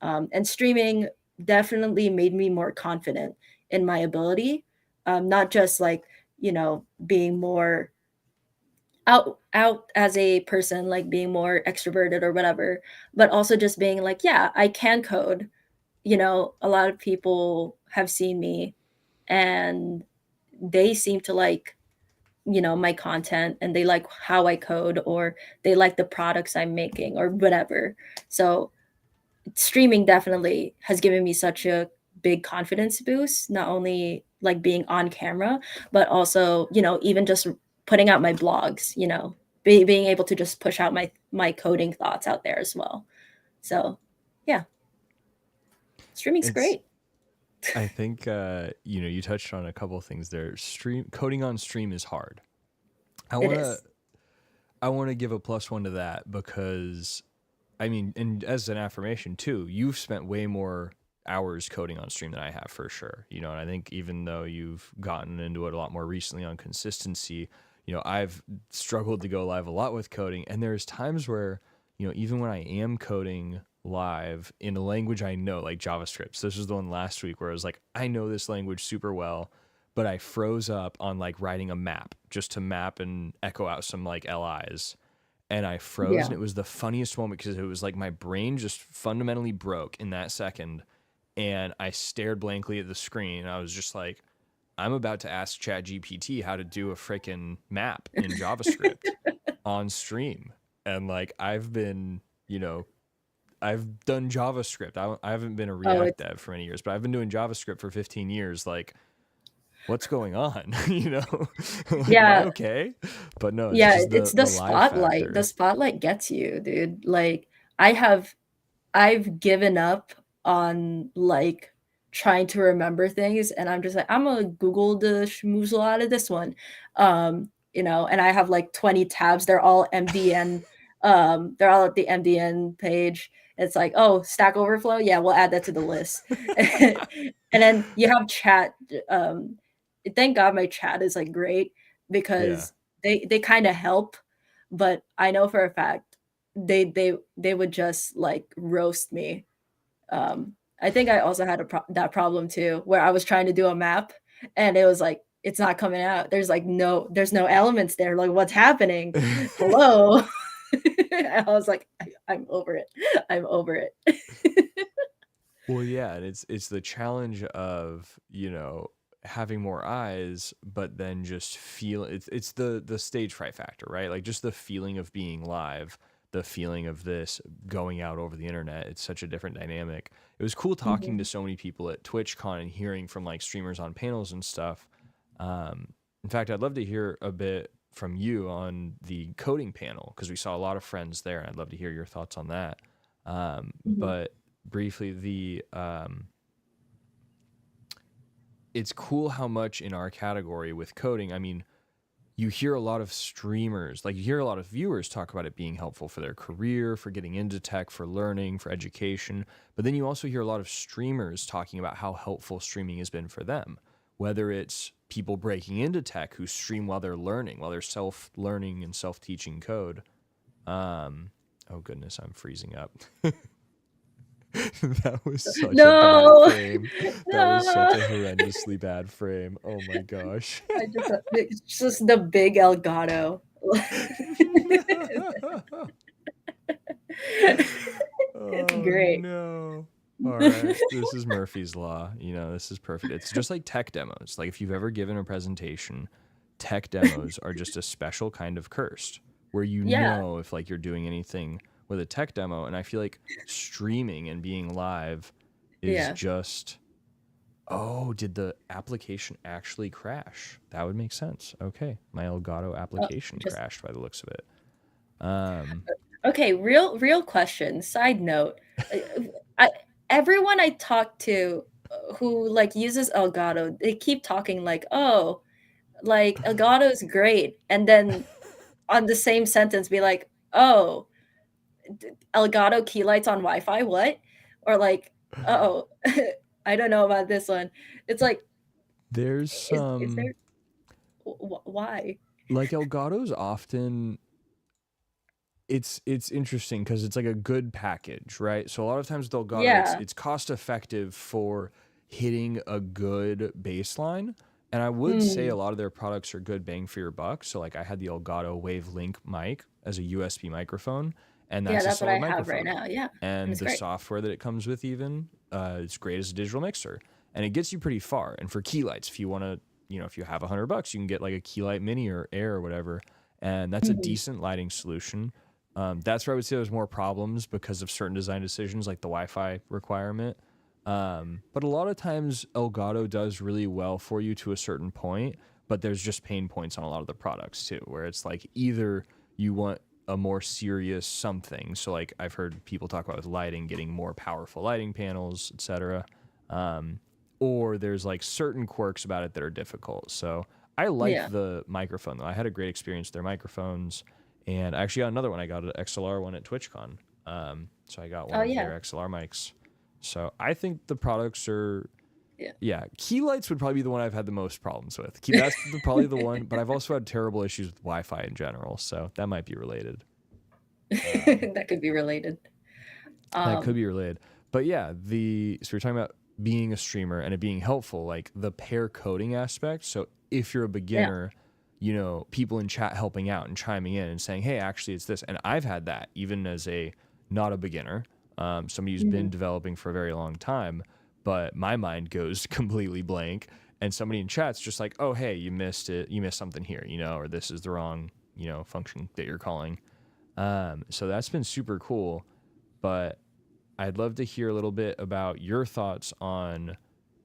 And streaming definitely made me more confident in my ability, not just like being more out as a person, like being more extroverted or whatever, but also just being like, yeah, I can code. A lot of people have seen me, and they seem to like my content, and they like how I code, or they like the products I'm making or whatever. So streaming definitely has given me such a big confidence boost, not only like being on camera, but also even just putting out my blogs, being able to just push out my coding thoughts out there as well. So yeah, streaming's It's, great. I think, you touched on a couple of things there. Coding on stream is hard. I It want to, is. I want to give a plus one to that because I mean, and as an affirmation too, you've spent way more hours coding on stream than I have for sure. And I think even though you've gotten into it a lot more recently on consistency, I've struggled to go live a lot with coding. And there's times where, even when I am coding live in a language I know, like JavaScript. So this was the one last week where I was like, I know this language super well, but I froze up on like writing a map just to map and echo out some like LIs, and I froze. Yeah. And it was the funniest moment because it was like my brain just fundamentally broke in that second. And I stared blankly at the screen. And I was just like, I'm about to ask ChatGPT how to do a freaking map in JavaScript on stream. And like, I've done JavaScript. I haven't been a Oh, React it's dev for many years, but I've been doing JavaScript for 15 years. Like, what's going on? Like, am I yeah. okay? But no, it's Yeah, just it's the the live spotlight. The factor. spotlight gets you, dude. Like I have I've given up on like trying to remember things, and I'm just like, I'm gonna Google the schmoozle out of this one. And I have like 20 tabs. They're all MDN. They're all at the MDN page. It's like, oh, Stack Overflow. Yeah, we'll add that to the list. And then you have chat. Thank God my chat is like great Yeah. because they kind of help, but I know for a fact they would just like roast me. I think I also had that problem too, where I was trying to do a map and it was like it's not coming out. There's no elements there. Like what's happening? Hello. I was like, I'm over it. I'm over it. Well, yeah, and it's the challenge of, having more eyes, but then just feel it's the stage fright factor, right? Like just the feeling of being live, the feeling of this going out over the internet. It's such a different dynamic. It was cool talking to Mhm. so many people at TwitchCon and hearing from like streamers on panels and stuff. In fact, I'd love to hear a bit from you on the coding panel, because we saw a lot of friends there, and I'd love to hear your thoughts on that. Mhm. But briefly, it's cool how much in our category with coding, I mean, you hear a lot of streamers, like you hear a lot of viewers talk about it being helpful for their career, for getting into tech, for learning, for education. But then you also hear a lot of streamers talking about how helpful streaming has been for them, whether it's people breaking into tech who stream while they're learning, while they're self-learning and self-teaching code. Oh goodness, I'm freezing up. That was such a bad No, frame. That was such no. a horrendously bad frame. Oh my gosh. It's just the big Elgato. It's Oh great. no. All right. This is Murphy's Law. You know, this is perfect. It's just like tech demos. Like if you've ever given a presentation, tech demos are just a special kind of cursed where you Yeah, know if like you're doing anything with a tech demo. And I feel like streaming and being live is yeah. just, oh, did the application actually crash? That would make sense. Okay. My Elgato application Just crashed by the looks of it. Um, okay. Real question. Side note. Uh, I everyone I talk to who like uses Elgato, they keep talking like, oh, like Elgato is great, and then on the same sentence be like, oh, Elgato key lights on Wi-Fi, what? Or like, oh, I don't know about this one. It's like, there's is some there why? like Elgato's often it's interesting because it's like a good package, right? So a lot of times with Elgato, Yeah. it's cost effective for hitting a good baseline. And I would say a Mm. lot of their products are good bang for your buck. So like I had the Elgato Wavelink mic as a USB microphone, and Yeah, that's a that's what solid I have right microphone. now. Yeah. And And it's the great. software that it comes with even it's great as a digital mixer, and it gets you pretty far. And for key lights, if you want to, you know, if you have $100, you can get like a key light mini or air or whatever, and that's a Mhm. decent lighting solution. That's where I would say there's more problems because of certain design decisions like the Wi-Fi requirement. But a lot of times Elgato does really well for you to a certain point, but there's just pain points on a lot of the products too, where it's like either you want a more serious something. So like I've heard people talk about with lighting, getting more powerful lighting panels, etc. Um, or there's like certain quirks about it that are difficult. So I like Yeah. the microphone though. I had a great experience with their microphones, and I actually got another one. I got an XLR one at TwitchCon. So I got one Oh of yeah. their XLR mics. So I think the products are, Yeah. yeah. Key lights would probably be the one I've had the most problems with. That's probably the one, but I've also had terrible issues with Wi-Fi in general, so that might be related. Um, That could be related. that could Um, be related. But yeah, so we're talking about being a streamer and it being helpful, like the pair coding aspect. So if you're a yeah. beginner, you know, people in chat helping out and chiming in and saying, hey, actually it's this. And I've had that even as a not a beginner, somebody who's been Mhm. developing for a very long time, but my mind goes completely blank. And somebody in chat's just like, oh, hey, you missed it. You missed something here, you know, or this is the wrong, you know, function that you're calling. So that's been super cool. But I'd love to hear a little bit about your thoughts on,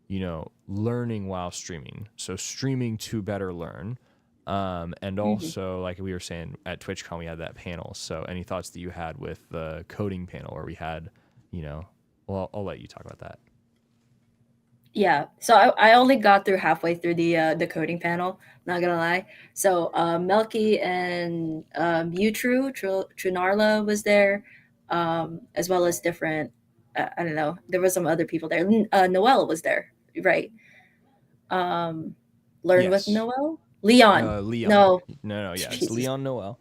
you know, learning while streaming. So streaming to better learn. And Mhm. also, like we were saying at TwitchCon, we had that panel. So any thoughts that you had with the coding panel where we had, you know, well, I'll let you talk about that. Yeah. So I only got through halfway through the coding panel, not gonna lie. So Melky and Trunarla was there, as well as different I don't know, there was some other people there. Noelle was there, right? Um Learn with Yes. Noelle? Leon. Leon. No. No, yeah, it's Jesus. Leon Noel.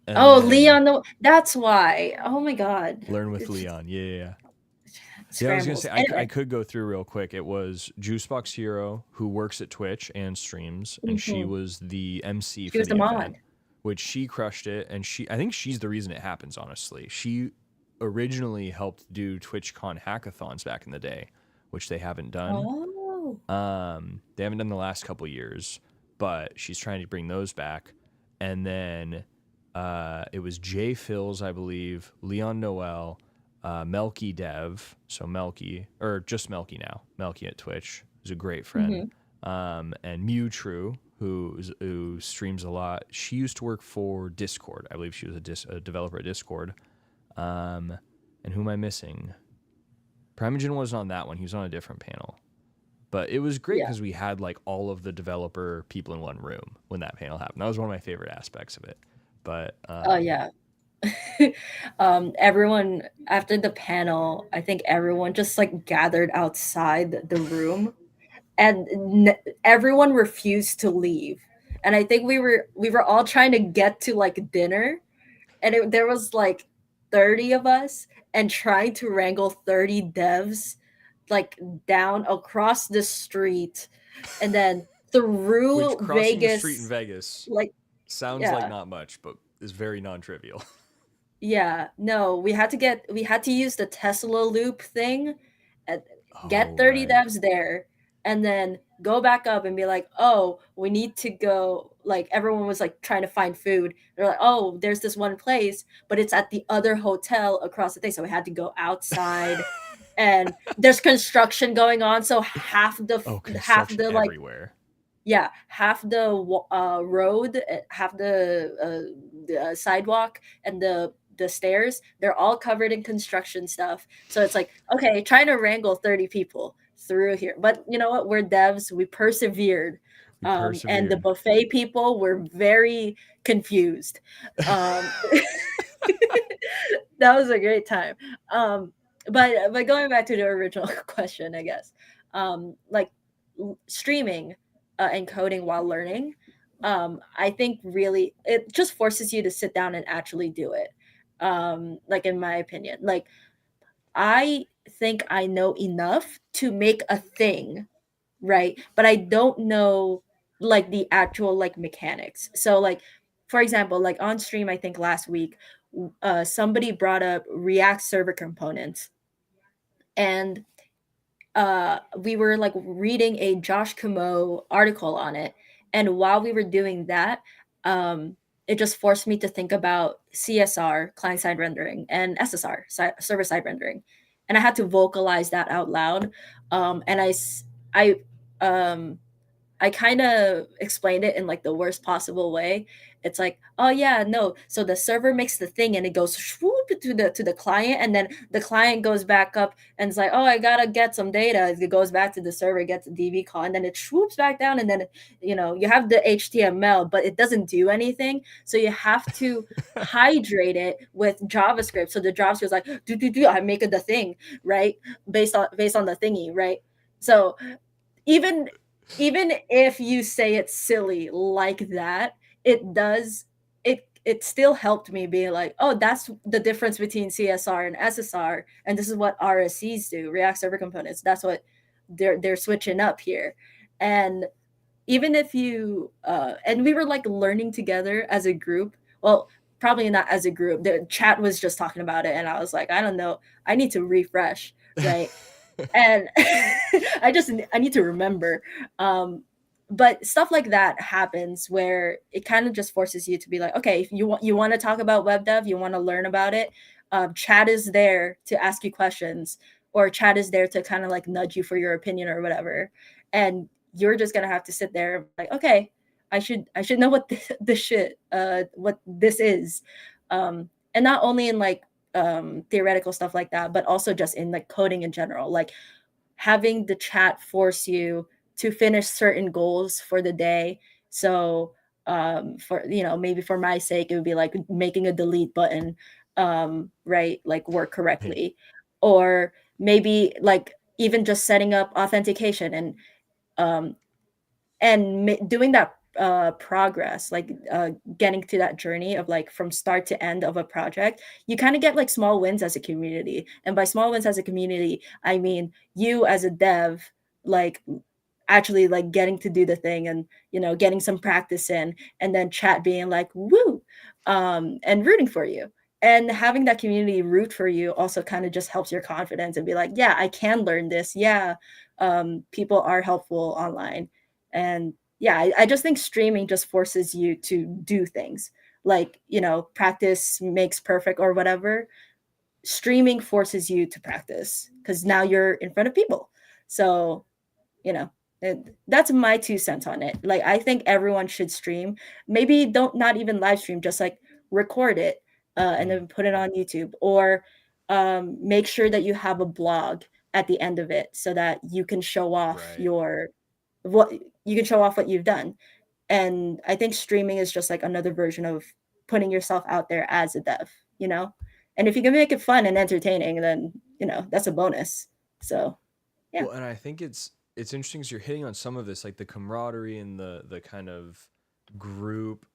And Oh, then Leon, no, that's why. Oh my god. Learn with It's just Leon. Yeah, yeah, yeah. Yeah, I was gonna scrambles. say I Anyway. could go through real quick. It was Juicebox Hero who works at Twitch and streams, and she Mhm. was the MC She for was the the event, mod. which she crushed it. And I think she's the reason it happens. Honestly, she originally helped do TwitchCon hackathons back in the day, which they haven't done. Oh. They haven't done the last couple years, but she's trying to bring those back. And then it was Jay Fills, I believe, Leon Noel, Melky Dev, so Melky, or just Melky now, Melky at Twitch, who's a great friend, Mhm. and Mew True, who streams a lot. She used to work for Discord. I believe she was a developer at Discord. And who am I missing? Primogen wasn't on that one. He was on a different panel. But it was great Yeah. because we had like all of the developer people in one room when that panel happened. That was one of my favorite aspects of it. But Oh yeah. Everyone after the panel, I think everyone just like gathered outside the room, and everyone refused to leave. And I think we were all trying to get to like dinner, and there was like 30 of us, and trying to wrangle 30 devs like down across the street, and then which through crossing the street in Vegas, Vegas like sounds like yeah. not much, but is very non-trivial. Yeah, no, we had to use the Tesla loop thing, and Oh get 30 right. devs there, and then go back up and be like, "Oh, we need to go." Like everyone was like trying to find food. They're like, "Oh, there's this one place, but it's at the other hotel across the thing." So we had to go outside, and there's construction going on, so Oh, half construction the like everywhere. yeah, half the road, half the sidewalk, and the stairs, they're all covered in construction stuff. So it's like, okay, trying to wrangle 30 people through here. But you know what? We're devs. We persevered. We And the persevered. buffet people were very confused. Um, that was a great time. But going back to the original question, I guess, like streaming and coding while learning, I think really it just forces you to sit down and actually do it. Like in my opinion, like I think I know enough to make a thing, right? But I don't know like the actual like mechanics. So like for example, like on stream, I think last week, somebody brought up React server components, and we were like reading a Josh Camo article on it, and while we were doing that, um, it just forced me to think about CSR, client side rendering, and SSR, server side rendering, and I had to vocalize that out loud. And I um, I kind of explained it in like the worst possible way. It's like, oh yeah, no. So the server makes the thing and it goes swoop to the client, and then the client goes back up and it's like, oh, I gotta get some data. It goes back to the server, gets a DB call, and then it swoops back down, and then you have the HTML, but it doesn't do anything. So you have to hydrate it with JavaScript. So the JavaScript is like, do I make it the thing, right? Based on the thingy, right? So even even if you say it's silly like that, it does it still helped me be like, oh, that's the difference between CSR and SSR, and this is what RSCs do, React Server Components. That's what they're switching up here. And even if you and we were like learning together as a group. Well, probably not as a group. The chat was just talking about it, and I was like, I don't know, I need to refresh, right? And I need to remember. But stuff like that happens where it kind of just forces you to be like, okay, if you want to talk about web dev, you want to learn about it, chat is there to ask you questions, or chat is there to kind of like nudge you for your opinion or whatever, and you're just gonna have to sit there like, okay, I should know what this shit what this is. And not only in like theoretical stuff like that, but also just in like coding in general, like having the chat force you to finish certain goals for the day. So for maybe for my sake, it would be like making a delete button, right, like work Hey, correctly, or maybe like even just setting up authentication, um, doing that progress, like getting to that journey of like from start to end of a project. You kind of get like small wins as a community, and by small wins as a community, I mean you as a dev, like actually like getting to do the thing, and getting some practice in, and then chat being like woo, and rooting for you. And having that community root for you also kind of just helps your confidence and be like, yeah, I can learn this. Yeah, people are helpful online. And yeah, I just think streaming just forces you to do things like, practice makes perfect or whatever. Streaming forces you to practice because now you're in front of people. So, you know. That's my 2 cents on it. Like, I think everyone should stream. Maybe don't not even live stream, just like record it and Mm, then put it on YouTube, or make sure that you have a blog at the end of it so that you can show off right. your what you can show off what you've done. And I think streaming is just like another version of putting yourself out there as a dev, you know? And if you can make it fun and entertaining, then, that's a bonus. So, yeah. Well, and I think it's interesting because you're hitting on some of this, like the camaraderie and the kind of group,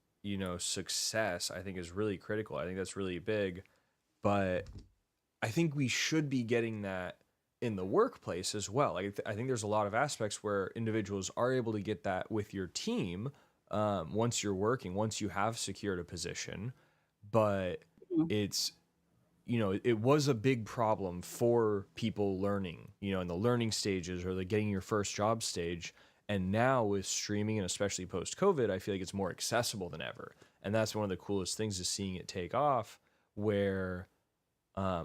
success. I think is really critical. I think that's really big, but I think we should be getting that in the workplace as well. Like I think there's a lot of aspects where individuals are able to get that with your team once you're working, once you have secured a position, but Mhm. it's it was a big problem for people learning, in the learning stages or the getting your first job stage. And now with streaming and especially post COVID, I feel like it's more accessible than ever. And that's one of the coolest things is seeing it take off where,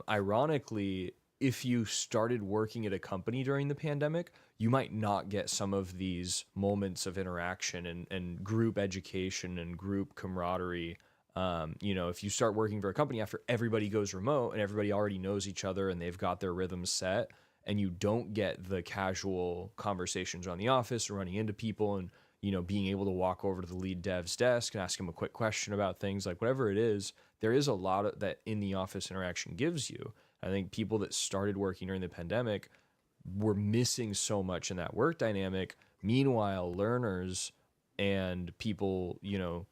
ironically, if you started working at a company during the pandemic, you might not get some of these moments of interaction and group education and group camaraderie. If you start working for a company after everybody goes remote and everybody already knows each other and they've got their rhythms set, and you don't get the casual conversations around the office or running into people and being able to walk over to the lead dev's desk and ask him a quick question about things, like whatever it is, there is a lot of that in the office interaction gives you. I think people that started working during the pandemic were missing so much in that work dynamic. Meanwhile, learners and people,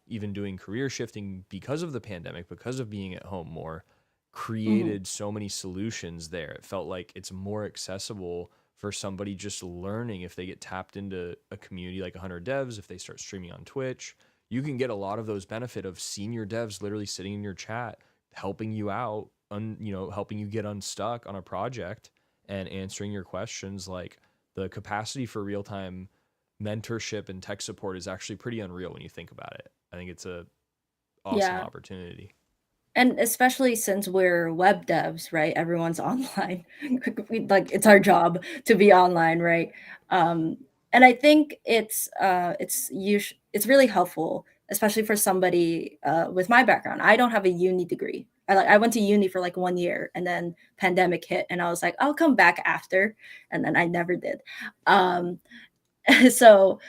even doing career shifting because of the pandemic, because of being at home more, Mhm. created so many solutions there. It felt like it's more accessible for somebody just learning if they get tapped into a community like 100 devs, if they start streaming on Twitch. You can get a lot of those benefit of senior devs literally sitting in your chat, helping you out, helping you get unstuck on a project and answering your questions. Like the capacity for real time mentorship and tech support is actually pretty unreal when you think about it. I think it's a awesome Yeah. opportunity. And especially since we're web devs, right? Everyone's online. Like, it's our job to be online, right? Um, and I think it's really helpful, especially for somebody with my background. I don't have a uni degree. I went to uni for like 1 year, and then pandemic hit, and I was like, I'll come back after, and then I never did. Um, so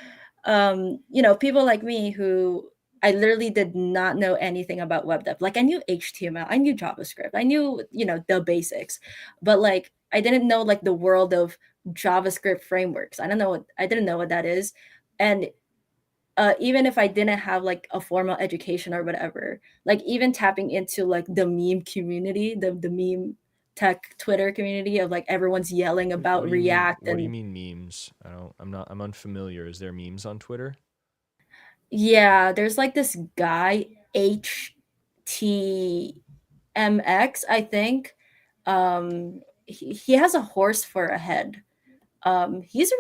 people like me who I literally did not know anything about web dev. Like, I knew HTML, I knew JavaScript, I knew, the basics, but like I didn't know like the world of JavaScript frameworks. I didn't know what that is. And even if I didn't have like a formal education or whatever, like even tapping into like the meme community, the meme tech Twitter community of like everyone's yelling What about do you mean? React. What do you And mean memes? I'm unfamiliar. Is there memes on Twitter? yeah, there's like this guy, HTMX, I think. He has a horse for a head. Okay. He's a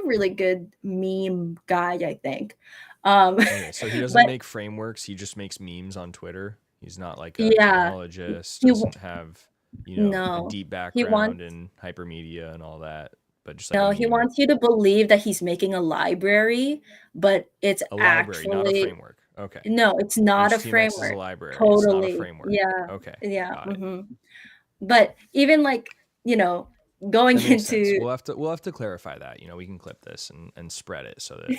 really good meme guy, I think. Um, Okay. So he doesn't but make frameworks. He just makes memes on Twitter. He's not like a yeah, technologist, he doesn't have, a no, deep he wants background in hypermedia and all that, but just like a no, he meme, wants you to believe that he's making a library, but it's a library, not a actually framework. Okay. no, it's not a HTMX is a framework. library. It's not a Totally. framework. Yeah. Okay. Yeah. Got it. Mhm. But even like, you know, going That makes sense. into We'll have to clarify that. We can clip this and spread it so that,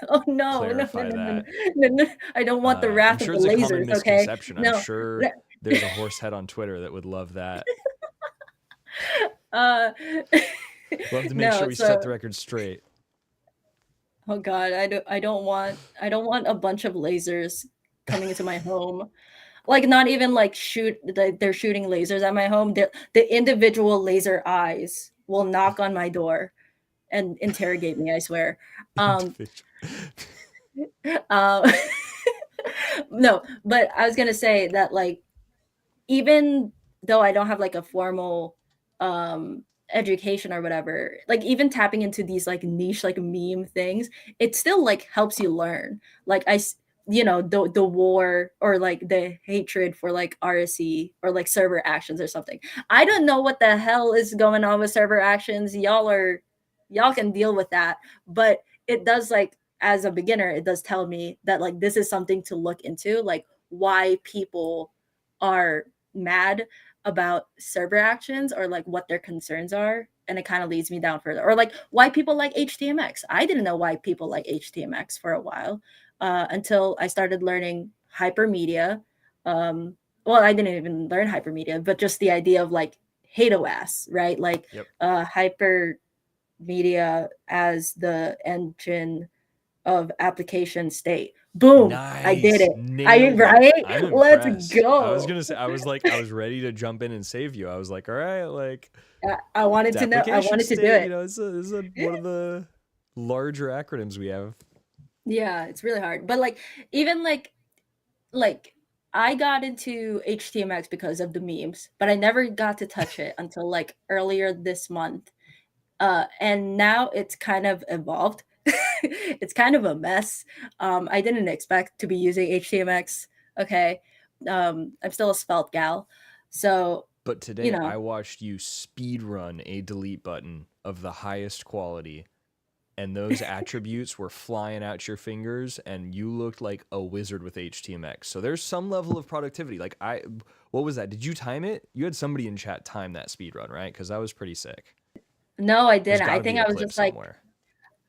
oh no, no, no, clarify no, no, that. no, no. I don't want the I'm wrath of sure the it's a common lasers, okay? misconception. I'm No. sure No. there's a horse head on Twitter that would love that. Uh Love to make no, sure we set the so record straight. oh god, I don't want a bunch of lasers coming into my home. Like, not even like they're shooting lasers at my home. The individual laser eyes will knock on my door and interrogate me, I swear. Um Individual. um no, but I was gonna say that, like, even though I don't have like a formal education or whatever, like even tapping into these like niche like meme things, it still like helps you learn. Like the war or like the hatred for like RSC or like server actions or something. I don't know what the hell is going on with server actions. Y'all are y'all can deal with that. But it does, like, as a beginner, it does tell me that, like, this is something to look into, like why people are mad about server actions, or like what their concerns are. And it kind of leads me down further. Or like why people like HTMX. I didn't know why people like HTMX for a while, until I started learning hypermedia. Well, I didn't even learn hypermedia, but just the idea of like HATOAS, right? Like Yep. hypermedia as the engine of application state. Boom! I did Nice. it. I Nailed it. right. I'm Let's impressed. I was go. gonna say, I was ready to jump in and save you. I was like, all right, like I wanted it's to know. I application wanted to do state, you it. know, it's a one of the larger acronyms we have. Yeah, it's really hard. But like, even like I got into HTMX because of the memes, but I never got to touch it until like earlier this month. And now it's kind of evolved. It's kind of a mess. I didn't expect to be using HTMX. Okay. I'm still a svelte gal. So, But you today know, I watched you speed run a delete button of the highest quality, and those attributes were flying out your fingers, and you looked like a wizard with HTMX. So there's some level of productivity. Like what was that? Did you time it? You had somebody in chat time that speed run, right? Because that was pretty sick. no, I There's didn't. got I to be think a I was clip just like, somewhere.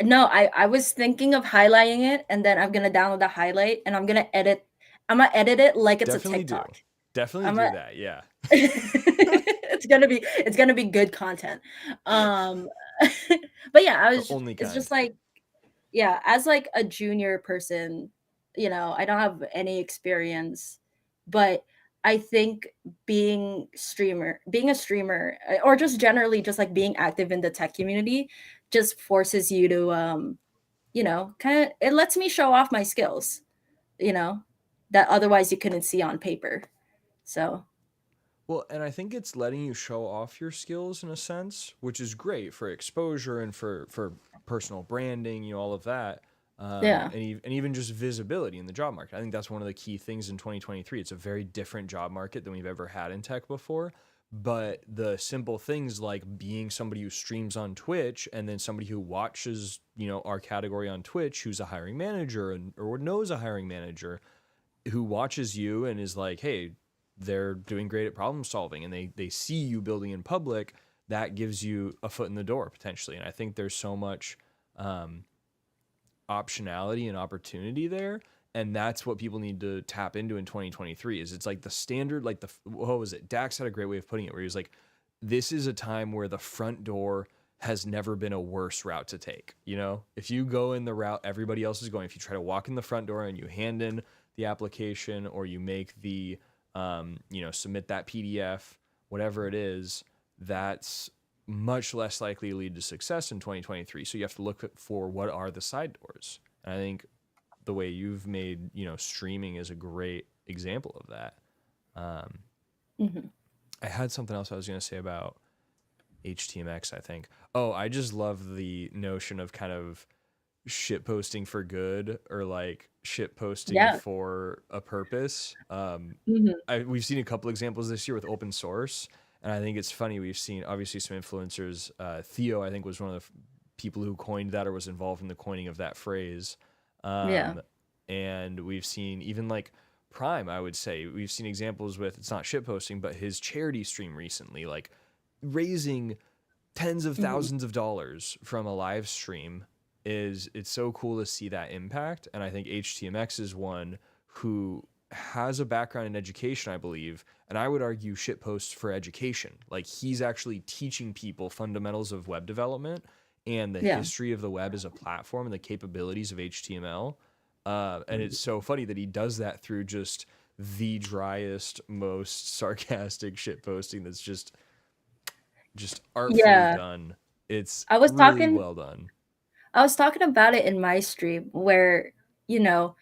no, I was thinking of highlighting it, and then I'm gonna download the highlight, and I'm gonna edit it like it's a Definitely do. TikTok. Definitely I'm do gonna that. Yeah. it's gonna be good content. Um but yeah, The only it's kind. just like, yeah, as like a junior person, I don't have any experience, but I think being a streamer, or just generally just like being active in the tech community, just forces you to kind of, it lets me show off my skills, you know, that otherwise you couldn't see on paper. So, Well, and I think it's letting you show off your skills in a sense, which is great for exposure and for personal branding, you know, all of that. yeah. And even just visibility in the job market. I think that's one of the key things in 2023. It's a very different job market than we've ever had in tech before. But the simple things like being somebody who streams on Twitch and then somebody who watches, you know, our category on Twitch, who's a hiring manager or knows a hiring manager, who watches you and is like, hey, they're doing great at problem solving, and they see you building in public, that gives you a foot in the door potentially. And I think there's so much optionality and opportunity there, and that's what people need to tap into in 2023. Is it's like the standard, like what was it, Dax had a great way of putting it, where he was like, this is a time where the front door has never been a worse route to take. You know, if you go in the route everybody else is going, if you try to walk in the front door and you hand in the application, or you make the submit that PDF, whatever it is, that's much less likely to lead to success in 2023. So you have to look for what are the side doors. And I think the way you've made, you know, streaming is a great example of that. Hmm. I had something else I was going to say about HTMX, I think. Oh, I just love the notion of kind of shit posting for good, or like shit posting Yeah. for a purpose. Hmm. We've seen a couple examples this year with open source, and I think it's funny. We've seen obviously some influencers. Theo, I think, was one of the people who coined that, or was involved in the coining of that phrase. Yeah. And we've seen even like Prime. I would say we've seen examples with, it's not shit posting, but his charity stream recently, like raising tens of Hmm. thousands of dollars from a live stream. It's so cool to see that impact. And I think HTMX is one who has a background in education, I believe, and I would argue shit posts for education. Like, he's actually teaching people fundamentals of web development and the Yeah. history of the web as a platform and the capabilities of HTML. And it's so funny that he does that through just the driest, most sarcastic shit posting that's just artfully Yeah. done. It's I was really talking well done. I was talking about it in my stream where, you know,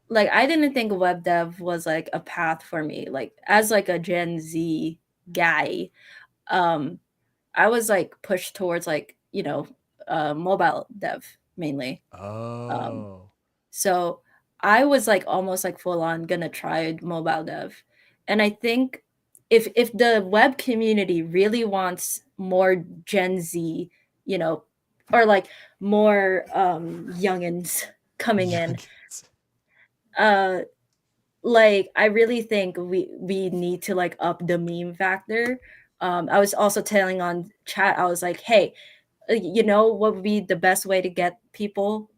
like I didn't think web dev was like a path for me. Like as like a Gen Z guy, um I was like pushed towards like, mobile dev mainly. Um Oh, so I was like almost like full on gonna try mobile dev. And I think if the web community really wants more Gen Z you know, or like more youngins coming in. Youngins. Uh, like I really think we need to like up the meme factor. I was also telling on chat, I was like, hey, you know what would be the best way to get the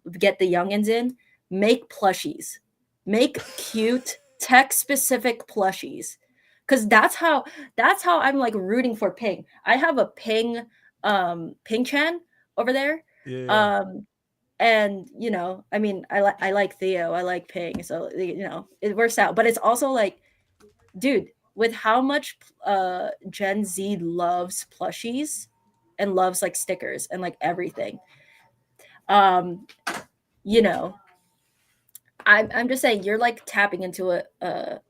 youngins in? Make plushies. Make cute tech specific plushies. Cause that's how I'm like rooting for Ping. I have a Ping Chan over there. Yeah, yeah. Um and I mean I like Theo, I like Ping, so it works out. But it's also like, dude, with how much Gen Z loves plushies and loves like stickers and like everything. Um, you know, I'm just saying you're like tapping into a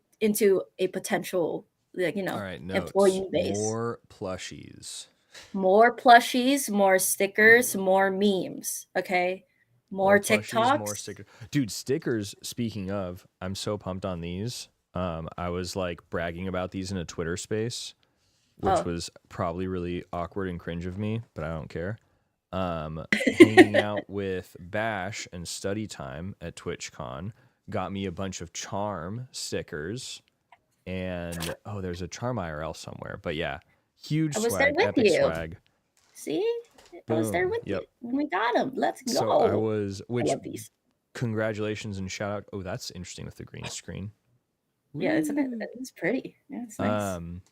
potential like All right, notes. employee base. More plushies. More plushies, more stickers, more memes. Okay, More more plushies, more TikToks. stickers. Dude, stickers, speaking of, I'm so pumped on these. I was like bragging about these in a Twitter space, which Oh, was probably really awkward and cringe of me, but I don't care. Hanging out with Bash and study time at TwitchCon got me a bunch of Charm stickers, and oh, there's a Charm IRL somewhere. But yeah, huge I was there swag, with epic you. swag. See, I was there Boom. with you. Yep. We got him. Let's So I go. was, I which love these. congratulations and shout out. Oh, that's interesting with the green screen. Yeah, Woo. it's pretty. Yeah, it's nice. Um,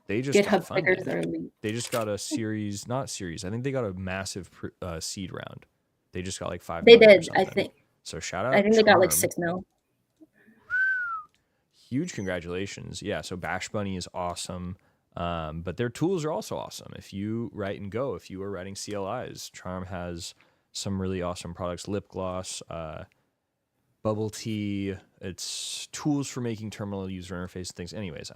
they just got GitHub stickers funded. are elite. They just got a series, not series. I think they got a massive seed round. They just got like 5 million or They did. I something. think. So shout I out think they got like Charm. 6 mil. Huge congratulations. Yeah, so Bash Bunny is awesome. But their tools are also awesome. If you write and go, if you are writing CLIs, Charm has some really awesome products. Lip gloss, bubble tea. It's tools for making terminal user interface things. Anyways,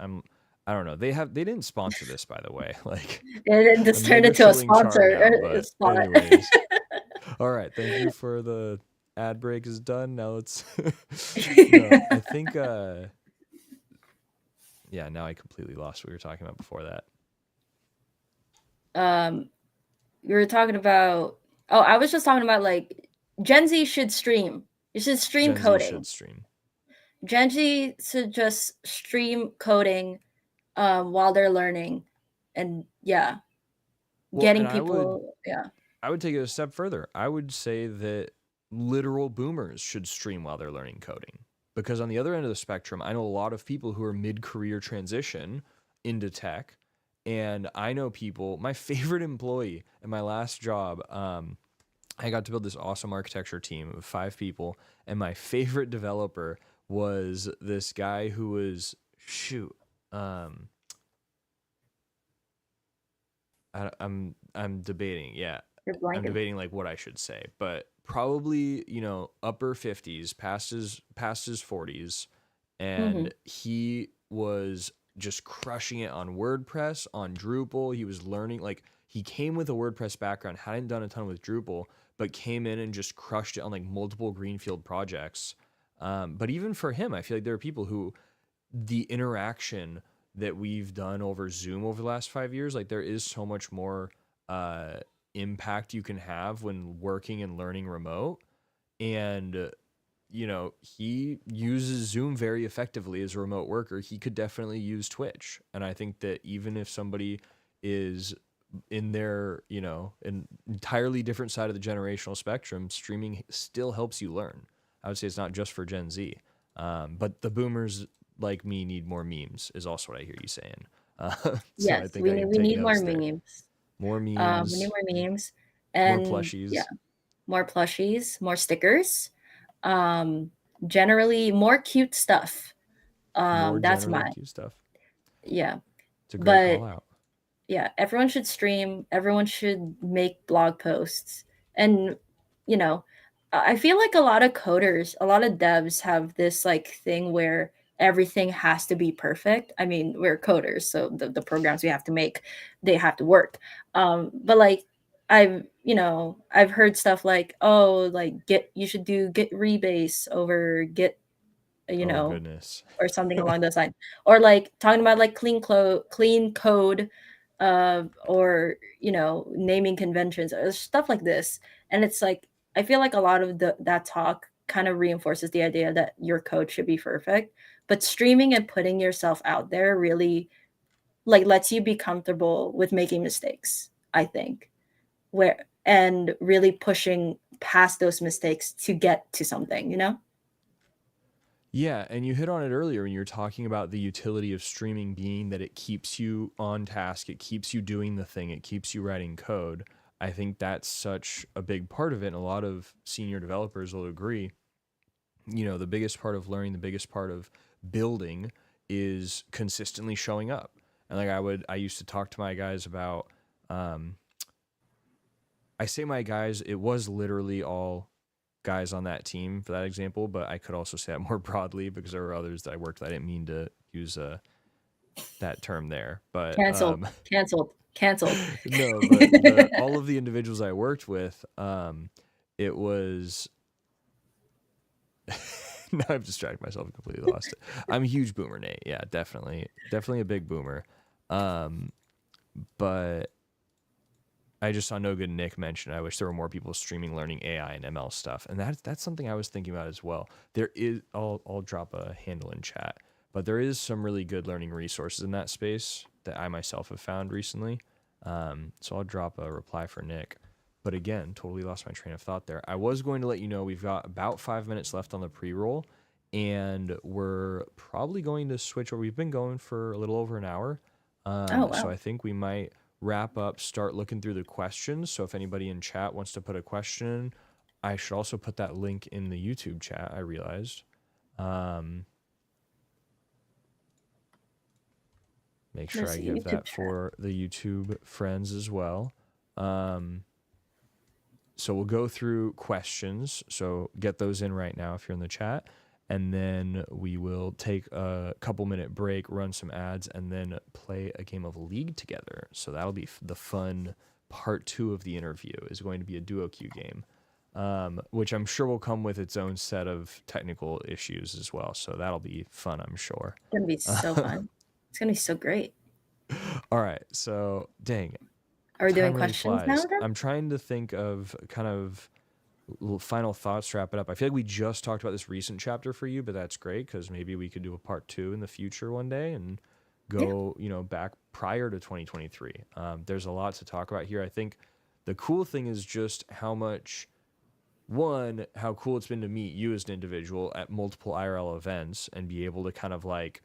I don't know. They didn't sponsor this, by the way. Like, And this I'm turned never into a shilling Charm sponsor now, a but spot. anyways. All right, thank you for the ad break is done. Now let's no, I think yeah, now I completely lost what we were talking about before that. um, we were talking about. Oh, I was just talking about like Gen Z should stream. You should stream Gen Z coding. should stream. Gen Z should just stream coding while they're learning, and yeah, Well, and getting people. Yeah. I would take it a step further. I would say that literal boomers should stream while they're learning coding. Because on the other end of the spectrum, I know a lot of people who are mid-career transition into tech, and I know people. My favorite employee at my last job, I got to build this awesome architecture team of 5 people, and my favorite developer was this guy who was shoot. Um, I'm debating. Yeah, You're I'm blanking. debating like what I should say, but probably upper 50s, past his 40s, Mm-hmm. and he was just crushing it on WordPress, on Drupal. He was learning like he came with a WordPress background, hadn't done a ton with Drupal, but came in and just crushed it on like multiple greenfield projects. But even for him, I feel like there are people who the interaction that we've done over Zoom over the last 5 years, like there is so much more uh, impact you can have when working and learning remote. And, he uses Zoom very effectively as a remote worker. He could definitely use Twitch. And I think that even if somebody is in their, an entirely different side of the generational spectrum, streaming still helps you learn. I would say it's not just for Gen Z. But the boomers like me need more memes is also what I hear you saying. So I Yes, think I can we take need more notes there. memes. More We need memes, more memes, more and yeah, plushies, more plushies, more stickers. Um, Generally, more cute stuff. more That's generally my cute stuff. yeah. It's a great call But out. yeah, everyone should stream. Everyone should make blog posts, and you know, I feel like a lot of coders, a lot of devs have this like thing where everything has to be perfect. I mean, we're coders, so the programs we have to make, they have to work. But like I've heard stuff like, oh, like get you should do git rebase over git, you Oh know, goodness. or something along those lines, or like talking about like clean code or naming conventions or stuff like this. And it's like I feel like a lot of that talk kind of reinforces the idea that your code should be perfect, but streaming and putting yourself out there really like lets you be comfortable with making mistakes, I think, where and really pushing past those mistakes to get to something. Yeah, and you hit on it earlier when you were talking about the utility of streaming being that it keeps you on task, it keeps you doing the thing, it keeps you writing code. I think that's such a big part of it, and a lot of senior developers will agree. The biggest part of learning, the biggest part of building is consistently showing up. And like I used to talk to my guys about, I say my guys, it was literally all guys on that team for that example, but I could also say that more broadly because there were others that I worked with. I didn't mean to use that term there, but Canceled, canceled, canceled. no, but all of the individuals I worked with, it was. Now I've distracted myself and completely lost it. I'm a huge boomer, Nate. Yeah, definitely a big boomer. But I just saw No Good Nick mention, I wish there were more people streaming learning AI and ML stuff. And that's something I was thinking about as well. There is, I'll drop a handle in chat, but there is some really good learning resources in that space that I myself have found recently. So I'll drop a reply for Nick. But again, totally lost my train of thought there. I was going to let you know we've got about 5 minutes left on the pre-roll, and we're probably going to switch, or we've been going for a little over an hour. Oh, So wow. I think we might wrap up, start looking through the questions. So if anybody in chat wants to put a question, I should also put that link in the YouTube chat, I realized. Make sure I give that for the YouTube friends as well. So we'll go through questions. So get those in right now if you're in the chat. And then we will take a couple minute break, run some ads, and then play a game of League together. So that'll be the fun part 2 of the interview, is going to be a duo queue game, which I'm sure will come with its own set of technical issues as well. So that'll be fun, I'm sure. It's going to be so fun. It's going to be so great. All right. So, dang. Are we doing questions now then? I'm trying to think of kind of final thoughts to wrap it up. I feel like we just talked about this recent chapter for you, but that's great because maybe we could do a part 2 in the future one day and go, back prior to 2023. There's a lot to talk about here. I think the cool thing is just how cool it's been to meet you as an individual at multiple IRL events and be able to kind of like,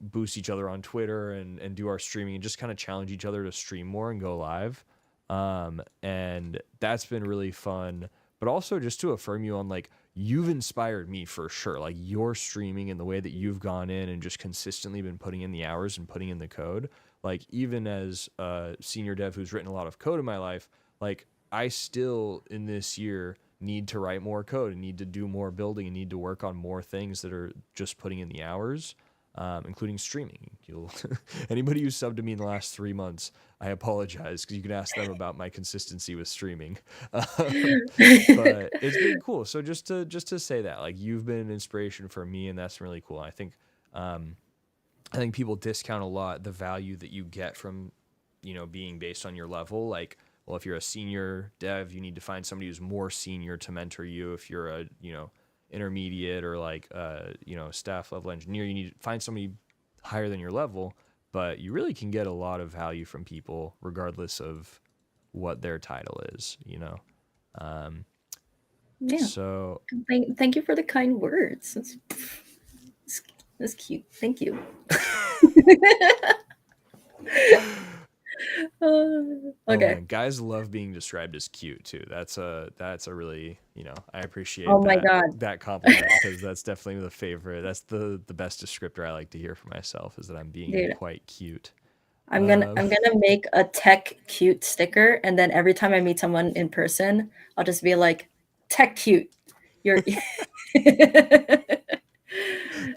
boost each other on Twitter and do our streaming and just kind of challenge each other to stream more and go live. And that's been really fun, but also just to affirm you on like, you've inspired me for sure. Like your streaming and the way that you've gone in and just consistently been putting in the hours and putting in the code. Like even as a senior dev who's written a lot of code in my life, like I still in this year need to write more code and need to do more building and need to work on more things that are just putting in the hours. Including streaming. Anybody who subbed to me in the last 3 months, I apologize because you can ask them about my consistency with streaming. But it's been cool. So just to say that, like you've been an inspiration for me, and that's really cool. I think people discount a lot the value that you get from being based on your level. Like, well, if you're a senior dev, you need to find somebody who's more senior to mentor you. If you're a intermediate or like staff level engineer, you need to find somebody higher than your level, but you really can get a lot of value from people regardless of what their title is. Yeah. So thank you for the kind words. That's cute. Thank you. Okay. Oh man, guys love being described as cute too. That's a really, I appreciate that compliment because that's definitely the favorite. That's the best descriptor I like to hear for myself, is that I'm being quite cute. I'm gonna make a tech cute sticker, and then every time I meet someone in person, I'll just be like, tech cute. You're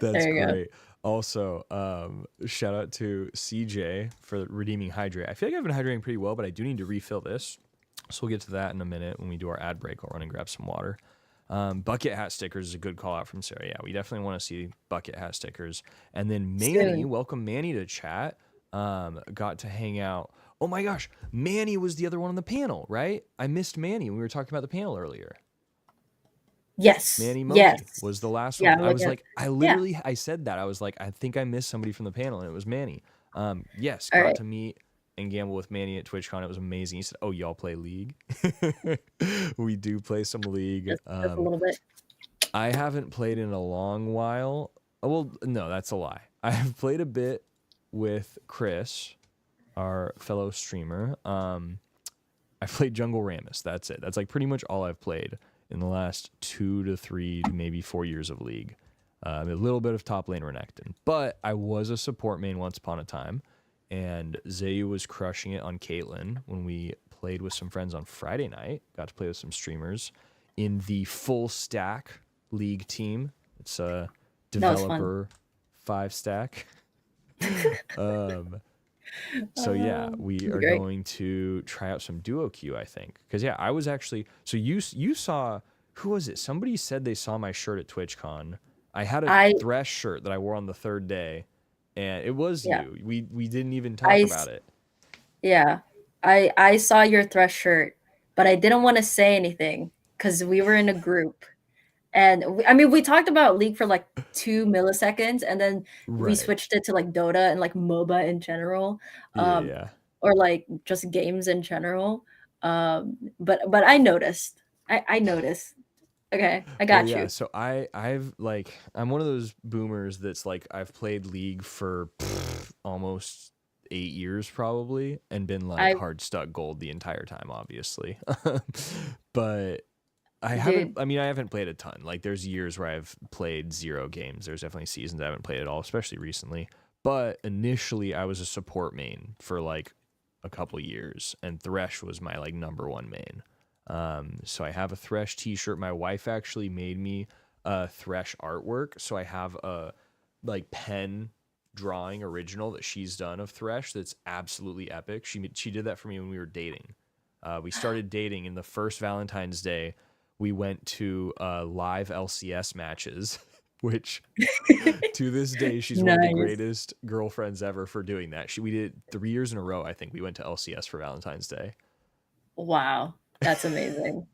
That's great. Go. Also, shout out to CJ for redeeming hydrate. I feel like I've been hydrating pretty well, but I do need to refill this. So we'll get to that in a minute when we do our ad break. I'll run and grab some water. Bucket hat stickers is a good call out from Sarah. Yeah, we definitely want to see bucket hat stickers. And then Manny, welcome Manny to chat. Got to hang out. Oh my gosh, Manny was the other one on the panel, right? I missed Manny when we were talking about the panel earlier. Yes. Manny Moki Yes. was the last Yeah, one. I'm I looking was at. like, Yeah. I said that. I was like, I think I missed somebody from the panel, and it was Manny. Yes, All got right. to meet and gamble with Manny at TwitchCon. It was amazing. He said, "Oh, y'all play League?" We do play some League. Just a little bit. I haven't played in a long while. Well, no, that's a lie. I have played a bit with Chris, our fellow streamer. I played Jungle Ramus. That's it. That's like pretty much all I've played in the last 2 to 3 to maybe 4 years of League. A little bit of top lane Renekton, but I was a support main once upon a time, and Zayu was crushing it on Caitlyn when we played with some friends on Friday night. Got to play with some streamers in the full stack League team. It's a That was fun. developer 5-stack. So yeah, we are Great. going to try out some duo queue, I think. Because yeah, I was actually so you saw, who was it? Somebody said they saw my shirt at TwitchCon. I had a I Thresh shirt that I wore on the third day, and it was yeah. you. We didn't even I talk s- about it. yeah. I saw your Thresh shirt, but I didn't want to say anything because we were in a group. And I mean, we talked about League for like 2 milliseconds, and then we Right. switched it to like Dota and like MOBA in general, Yeah, um, yeah. or like just games in general. But I noticed. I noticed. Okay, I Well, got yeah. you. So I've like I'm one of those boomers that's like I've played League for almost 8 years probably, and been like I hard stuck gold the entire time, obviously. But I haven't. dude, I mean, I haven't played a ton. Like, there's years where I've played 0 games. There's definitely seasons I haven't played at all, especially recently. But initially, I was a support main for like a couple years, and Thresh was my like number one main. So I have a Thresh T-shirt. My wife actually made me a Thresh artwork, so I have a like pen drawing original that she's done of Thresh that's absolutely epic. She did that for me when we were dating. We started dating in the first Valentine's Day. We went to live LCS matches, which to this day she's one of the nice. greatest girlfriends ever for doing that. We did it 3 years in a row. I think we went to LCS for Valentine's Day. Wow, that's amazing.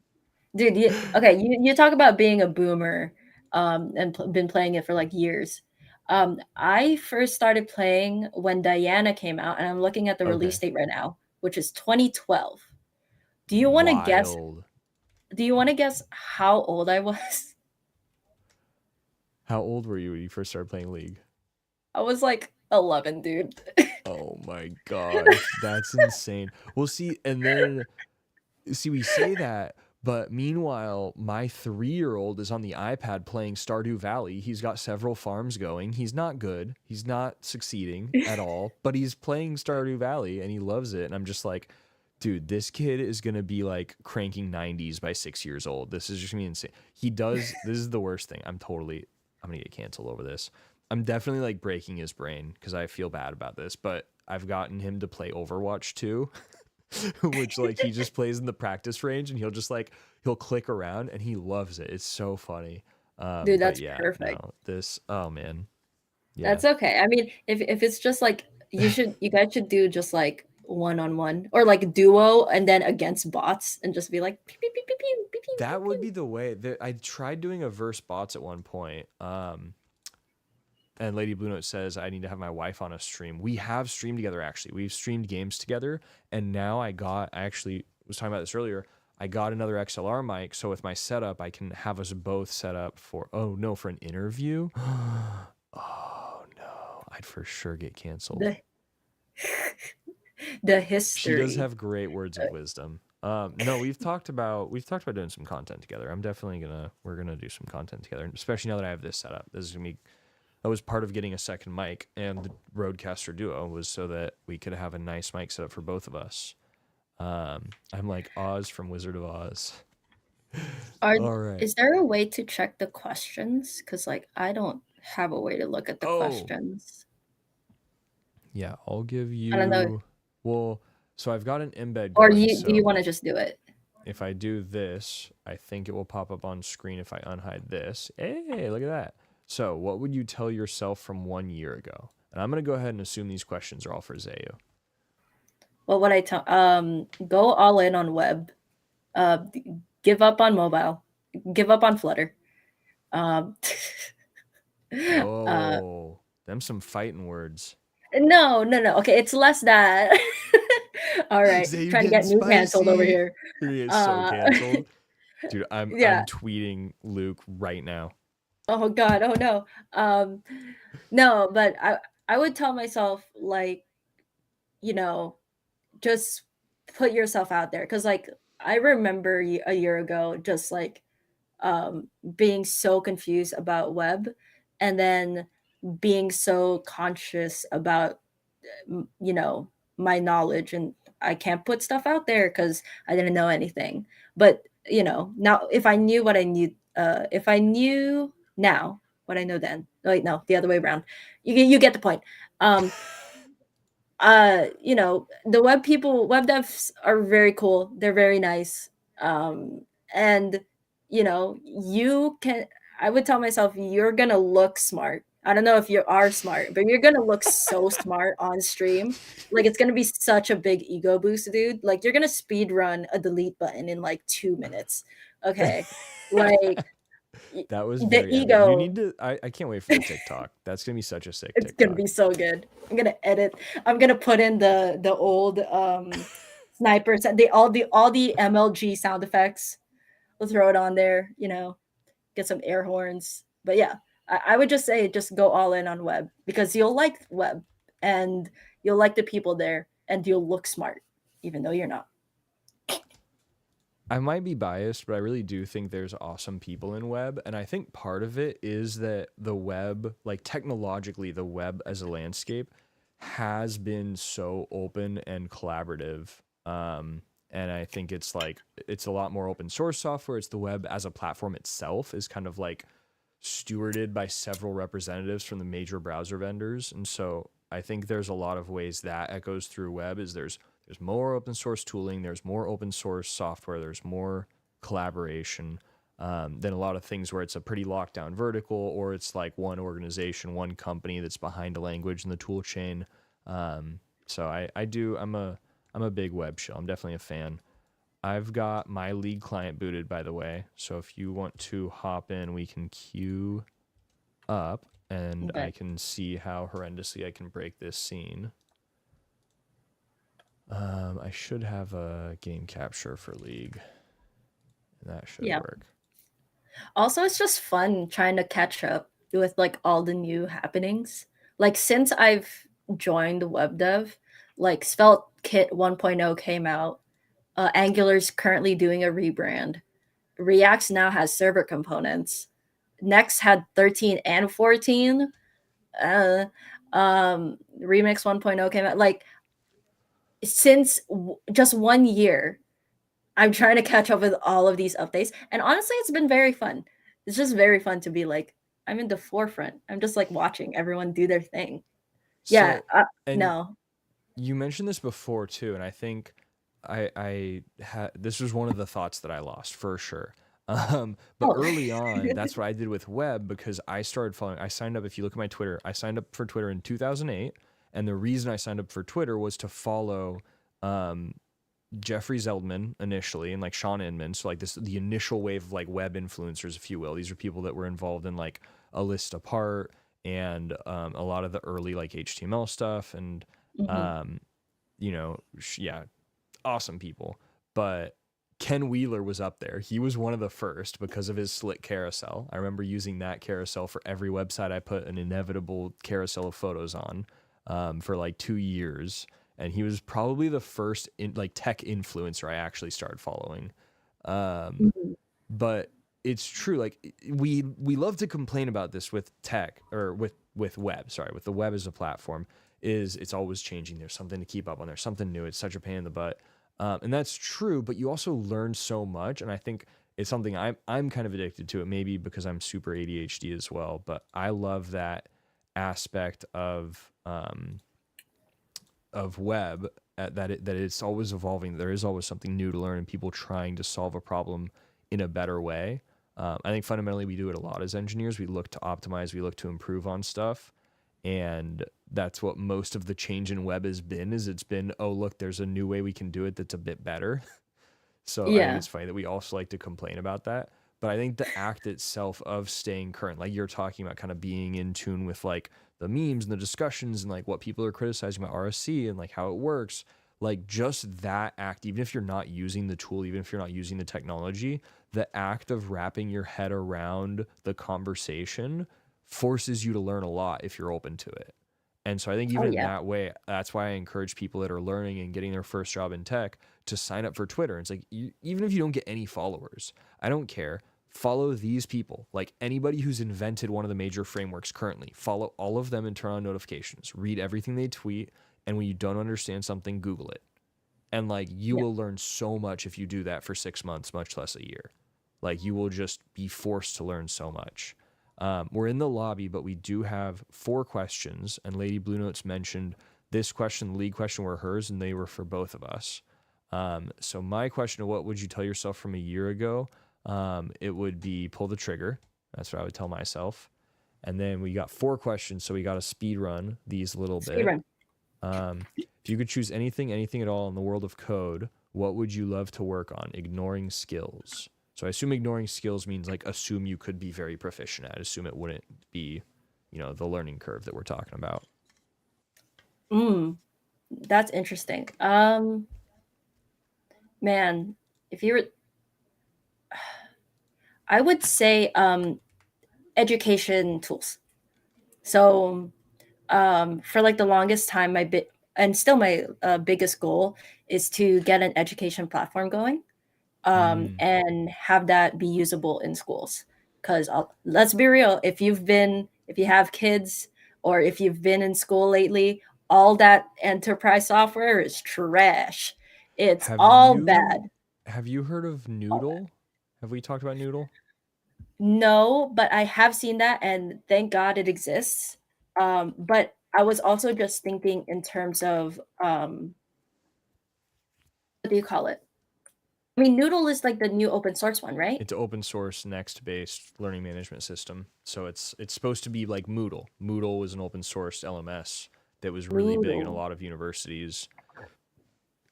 Dude, you talk about being a boomer, and been playing it for like years. I first started playing when Diana came out, and I'm looking at the release Okay, date right now, which is 2012. Do you want to guess? wild. Do you want to guess how old I was? How old were you when you first started playing League? I was like 11, dude. Oh my gosh, that's insane. Well, see, and then see, we say that, but meanwhile, my 3-year-old is on the iPad playing Stardew Valley. He's got several farms going. He's not good. He's not succeeding at all, but he's playing Stardew Valley and he loves it. And I'm just like, dude, this kid is gonna be like cranking 90s by 6 years old. This is just gonna be insane. He does. This is the worst thing. I'm gonna get canceled over this. I'm definitely like breaking his brain because I feel bad about this, but I've gotten him to play Overwatch too. Which like he just plays in the practice range and he'll click around and he loves it. It's so funny. Dude, But that's yeah, perfect. no, this, oh man, yeah. That's okay. I mean, if it's just like you guys should do just like one-on-one or like duo and then against bots and just be like pew, pew, pew, pew, pew, pew, pew, pew, That would pew. be the way that I tried doing a verse bots at one point. And Lady Blue Note says I need to have my wife on a stream. We have streamed together actually. We've streamed games together, and now I actually was talking about this earlier. I got another XLR mic, so with my setup, I can have us both set up for for an interview. Oh no, I'd for sure get canceled. The the She does history. have great words of wisdom. No, we've talked about doing some content together. We're gonna do some content together, especially now that I have this set up. This is gonna be That was part of getting a second mic and the Rodecaster Duo was so that we could have a nice mic set up for both of us. I'm like Oz from Wizard of Oz. Are All right. is there a way to check the questions? Because like I don't have a way to look at the Oh, questions. yeah, I'll give I don't know. you. Well, so I've got an embed Or going. you do you So want to just do it? if I do this, I think it will pop up on screen if I unhide this. Hey, look at that. So, what would you tell yourself from 1 year ago? And I'm going to go ahead and assume these questions are all for Zayu. What would I tell? Go all in on web. Uh, give up on mobile. Give up on Flutter. Um, uh, Oh, them some fighting words. no, no, no. Okay, it's less that. All right, Zayu trying to getting get me canceled over spicy. here. You're gonna get so Uh, canceled. Dude, I'm yeah. tweeting Luke right now. Oh God. Oh no. Um, no, but I would tell myself like, you know, just put yourself out there because like I remember a year ago just like being so confused about web and then being so conscious about my knowledge, and I can't put stuff out there because I didn't know anything. But now if I knew what I knew, if I knew now what I know then, like no, the other way around. You get the point. um the web devs are very cool, they're very nice. And you can I would tell myself you're gonna look smart. I don't know if you are smart, but you're gonna look so smart on stream. Like it's gonna be such a big ego boost, dude. Like you're gonna speed run a delete button in like 2 minutes. Okay. Like That was the very epic. You ego. need to. I can't wait for the TikTok. That's gonna be such a sick It's gonna TikTok. be so good. I'm gonna put in the old snipers, the MLG sound effects. We'll throw it on there, get some air horns. But yeah, I would just say just go all in on web because you'll like web and you'll like the people there and you'll look smart, even though you're not. I might be biased, but I really do think there's awesome people in web. And I think part of it is that the web, like technologically, the web as a landscape has been so open and collaborative. And I think it's like, it's a lot more open source software. It's the web as a platform itself is kind of like stewarded by several representatives from the major browser vendors. And so I think there's a lot of ways that echoes through web is there's more open source tooling, there's more open source software, there's more collaboration than a lot of things where it's a pretty locked down vertical or it's like one organization, one company that's behind a language in the tool chain. So I'm a big web shell. I'm definitely a fan. I've got my league client booted, by the way. So if you want to hop in, we can queue up and I Okay. can see how horrendously I can break this scene. I should have a game capture for league. And that should Yeah. work. Also, it's just fun trying to catch up with like all the new happenings. Like since I've joined web dev, like Svelte Kit 1.0 came out. Angular's currently doing a rebrand. React now has server components. Next had 13 and 14. Uh, Remix 1.0 came out. Like since just 1 year, I'm trying to catch up with all of these updates. And honestly, it's been very fun. It's just very fun to be like, I'm in the forefront. I'm just like watching everyone do their thing. Yeah. So, and No. you mentioned this before too, and I think this was one of the thoughts that I lost for sure. But Oh. early on, that's what I did with web because I started following. I signed up. If you look at my Twitter, I signed up for Twitter in 2008, and the reason I signed up for Twitter was to follow Jeffrey Zeldman initially and like Sean Inman. So like the initial wave of like web influencers, if you will. These are people that were involved in like a list apart and a lot of the early like HTML stuff and Mhm. um, yeah, awesome people. But Ken Wheeler was up there. He was one of the first because of his slick carousel. I remember using that carousel for every website I put an inevitable carousel of photos on for like 2 years. And he was probably the first like tech influencer I actually started following. Um, Mhm. but it's true. Like we love to complain about this with tech or with web. Sorry, with the web as a platform is it's always changing. There's something to keep up on. There's something new. It's such a pain in the butt, and that's true. But you also learn so much, and I think it's something I'm kind of addicted to it. Maybe because I'm super ADHD as well. But I love that aspect of web that it's always evolving. There is always something new to learn, and people trying to solve a problem in a better way. I think fundamentally we do it a lot as engineers. We look to optimize, we look to improve on stuff, And that's what most of the change in web has been, is it's been, oh, look, there's a new way we can do it that's a bit better. So I think Yeah. it's funny that we also like to complain about that. But I think the act itself of staying current, like you're talking about, kind of being in tune with like the memes and the discussions and like what people are criticizing about RSC and like how it works, like just that act, even if you're not using the tool, even if you're not using the technology, the act of wrapping your head around the conversation forces you to learn a lot if you're open to it. And so I think Oh even in yeah. that way, that's why I encourage people that are learning and getting their first job in tech to sign up for Twitter. It's like, even if you don't get any followers, I don't care. Follow these people. Like anybody who's invented one of the major frameworks currently, follow all of them and turn on notifications. Read everything they tweet. And when you don't understand something, Google it. And like you Yeah. will learn so much if you do that for 6 months, much less a year. Like you will just be forced to learn so much. We're in the lobby, but we do have 4 questions. And Lady Blue Notes mentioned this question, the league question, were hers, and they were for both of us. So my question, what would you tell yourself from a year ago? It would be pull the trigger. That's what I would tell myself. And then we got 4 questions, so we got to speed run these a little Speed bit. run. If you could choose anything at all in the world of code, what would you love to work on? Ignoring skills. So I assume ignoring skills means like assume you could be very proficient at. Assume it wouldn't be, the learning curve that we're talking about. That's interesting. Man, if you were, I would say education tools. So for like the longest time, and still my biggest goal is to get an education platform going, Mm. and have that be usable in schools. Because let's be real, if you have kids or if you've been in school lately, all that enterprise software is trash. It's Have all you bad. have you heard of All bad. Noodle? Have we talked about Noodle? No, but I have seen that, and thank God it exists. But I was also just thinking in terms of what do you call it? I mean, Noodle is like the new open source one, right? It's open source Next based learning management system. So it's supposed to be like Moodle. Moodle was an open source LMS that was really big in a Noodle. lot of universities,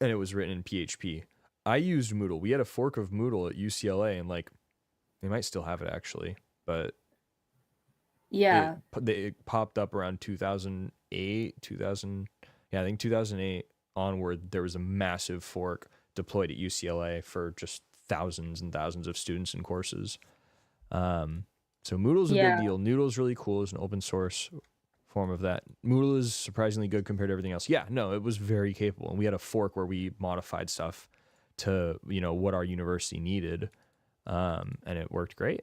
and it was written in PHP. I used Moodle. We had a fork of Moodle at UCLA, and like they might still have it actually, but it Yeah. it popped up around 2008, 2000. Yeah, I think 2008 onward. There was a massive fork deployed at UCLA for just thousands and thousands of students and courses. So Moodle's a big Yeah. deal. Noodle's really cool as an open source form of that. Moodle is surprisingly good compared to everything else. Yeah, no, it was very capable. And we had a fork where we modified stuff to, what our university needed. And it worked great.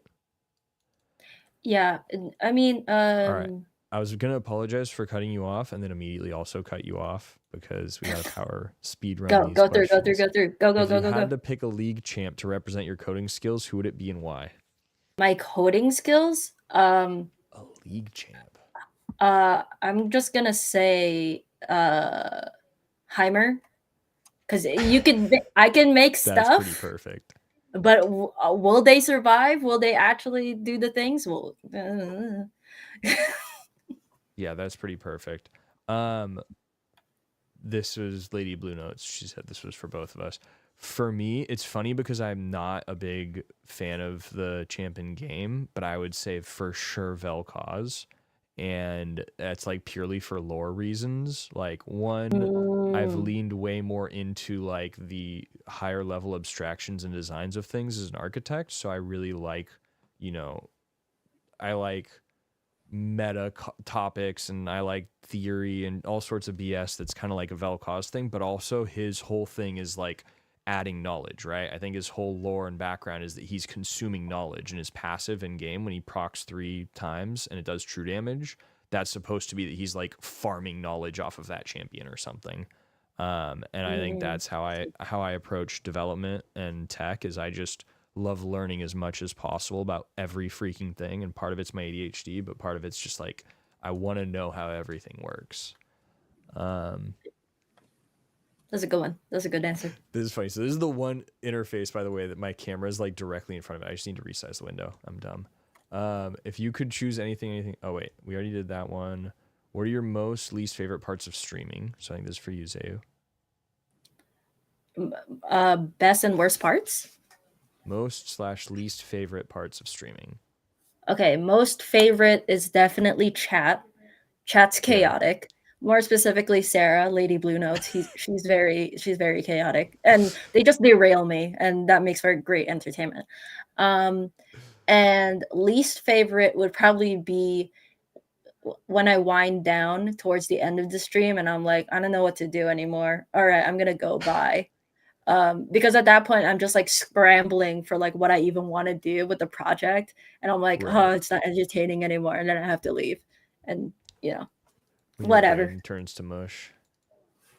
Yeah. I mean, All right. I was going to apologize for cutting you off and then immediately also cut you off because we got to power speed run these go through, go through, questions. go through. Go, go, If go, you go, had go. to pick a league champ to represent your coding skills, who would it be and why? My coding skills. A league champ. I'm just gonna say Heimer, because I can make That's pretty stuff, perfect. but will they survive? Will they actually do the things? Well, Yeah, that's pretty perfect. Um, this was Lady Blue Notes. She said this was for both of us. For me, it's funny because I'm not a big fan of the champion game, but I would say for sure Vel'Koz. And that's like purely for lore reasons. Like one, I've mm, leaned way more into like the higher level abstractions and designs of things as an architect. So I really like, you know, I like topics and I like theory and all sorts of BS that's kind of like a Vel'Koz thing, but also his whole thing is like adding knowledge, right? I think his whole lore and background is that he's consuming knowledge and his passive in game when he procs 3 times and it does true damage. That's supposed to be that he's like farming knowledge off of that champion or something. And I think mm. that's how I approach development and tech is I just love learning as much as possible about every freaking thing. And part of it's my ADHD, but part of it's just like I want to know how everything works. Um, That's a good one. That's a good answer. this is funny. So this is the one interface, by the way, that my camera is like directly in front of it. I just need to resize the window. I'm dumb. If you could choose anything. Oh wait, we already did that one. What are your most least favorite parts of streaming? So I think this is for you, Zayu. Best and worst parts. Most/least favorite parts of streaming. Okay, most favorite is definitely chat. Chat's chaotic. More specifically, Sarah, Lady Blue Notes. She's very chaotic, and they just derail me, and that makes for great entertainment. And least favorite would probably be when I wind down towards the end of the stream, and I'm like, I don't know what to do anymore. All right, I'm gonna go bye. Because at that point I'm just like scrambling for like what I even want to do with the project, and I'm like, Right. oh, it's not entertaining anymore, and then I have to leave, and When your whatever. brain turns to mush.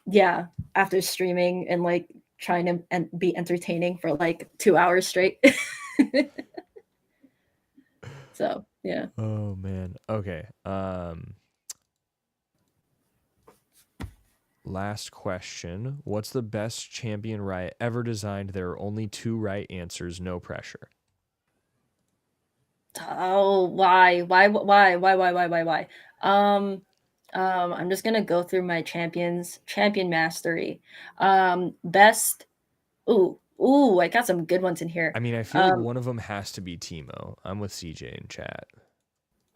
Yeah, after streaming and like trying to be entertaining for like 2 hours straight. So yeah. Oh man. Okay. Last question. What's the best champion riot ever designed? There are only 2 right answers, no pressure. Oh, why? I'm just gonna go through my champion mastery. Best. Ooh, I got some good ones in here. I mean, I feel like one of them has to be Timo. I'm with CJ in chat.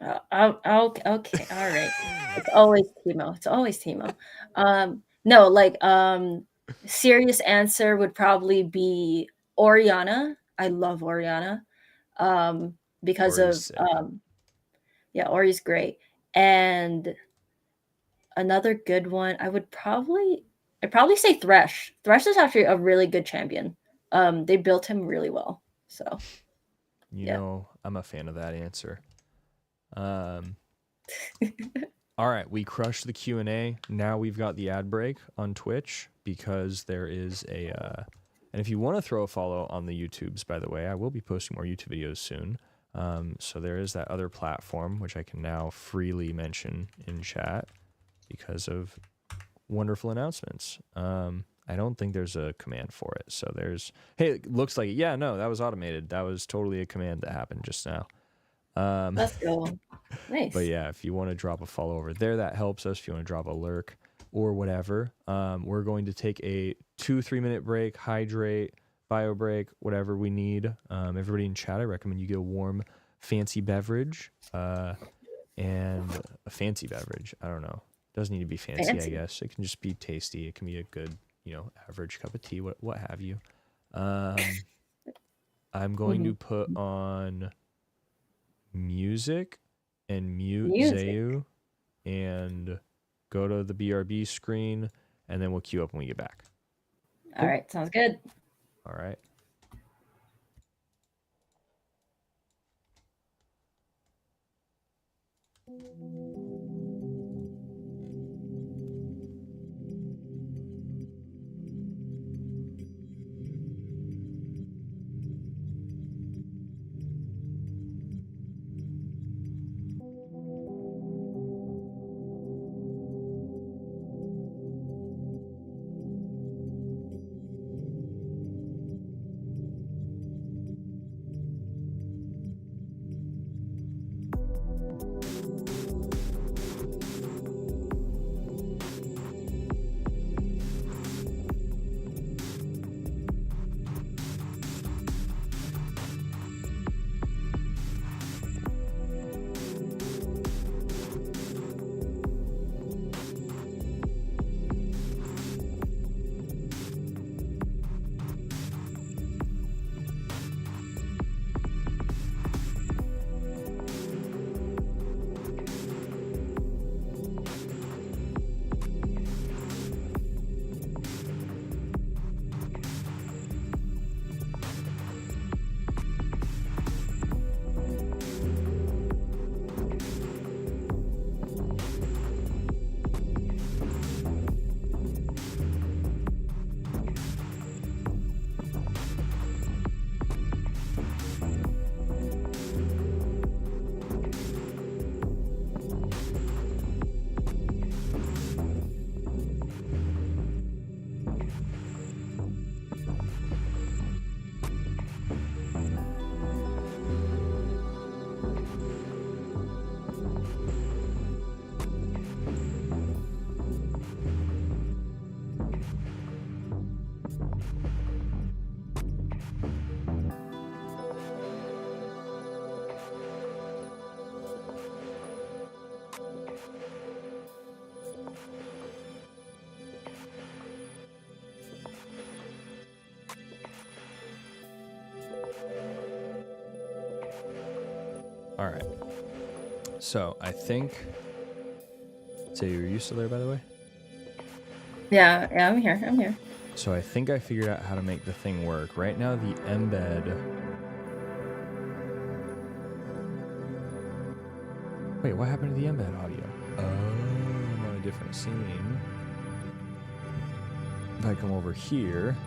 Okay, all right. It's always Timo. It's always Timo. No, like serious answer would probably be Oriana. I love Oriana. Because Ori's of sick. yeah, Ori's great. And another good one, I'd probably say Thresh. Thresh is actually a really good champion. They built him really well. So You yeah. know, I'm a fan of that answer. All right, we crushed the Q&A. Now we've got the ad break on Twitch because there is a and if you want to throw a follow on the YouTubes, by the way, I will be posting more YouTube videos soon. So there is that other platform which I can now freely mention in chat because of wonderful announcements. I don't think there's a command for it. So there's, hey, it looks like it. Yeah, no, that was automated. That was totally a command that happened just now. Let's go. Nice. But yeah, if you want to drop a follow over there, that helps us. If you want to drop a lurk or whatever, we're going to take a 2-3 minute break, hydrate, bio break, whatever we need. Everybody in chat, I recommend you get a warm, fancy beverage and a fancy beverage. I don't know. Doesn't need to be fancy, I guess. It can just be tasty. It can be a good, average cup of tea, what have you. I'm going to put on music and mute Zayu and go to the BRB screen, and then we'll queue up when we get back. Cool? All right, sounds good. All right. All right. So I think. Say, are you still there, by the way? Yeah, I'm here. I'm here. So I think I figured out how to make the thing work. Right now, the embed. Wait, what happened to the embed audio? Oh, I'm on a different scene. If I come over here.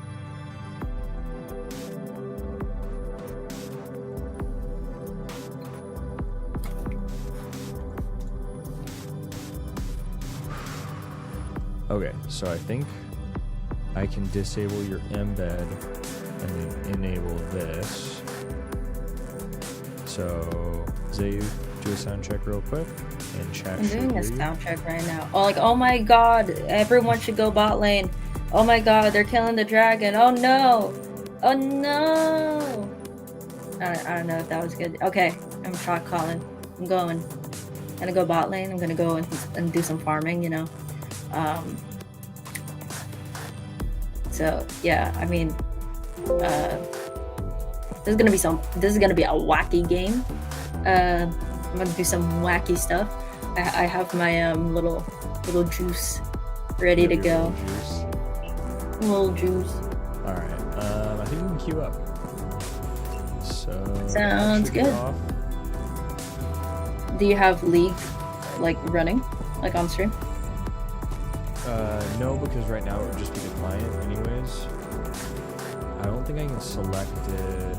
Okay, so I think I can disable your embed and then enable this. So, Zayu, do a sound check real quick and chat. I'm doing a sound check right now. Oh, like, oh my god, everyone should go bot lane. Oh my god, they're killing the dragon. Oh no. Oh no. I don't know if that was good. Okay, I'm shot calling. I'm going. I'm gonna go bot lane. I'm gonna go and do some farming, you know. So yeah, I mean, this is gonna be a wacky game. I'm gonna do some wacky stuff. I have my little juice ready to go. Little juice. All right. I think we can queue up. So sounds good. Do you have League like running, like on stream? No, because right now it would just be the client anyways. I don't think I can select it.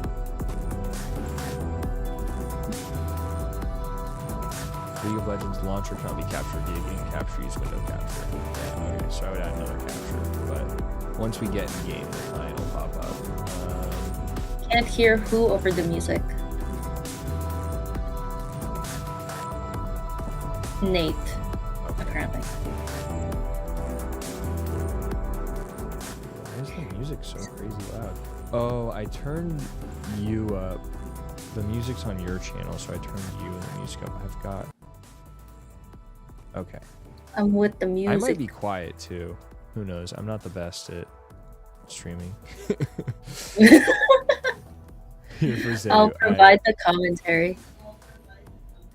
League of Legends launcher cannot be captured via game capture, use window capture. Yeah, okay, so I would add another capture, but once we get in game, the client will pop up. Can't hear who over the music. Nate, Okay. apparently. Why is the music so crazy loud? Oh, I turned you up. The music's on your channel, so I turned you and the music up. I've got. Okay. I'm with the music. I might be quiet too. Who knows? I'm not the best at streaming. Here for Zayu, I'll provide the commentary.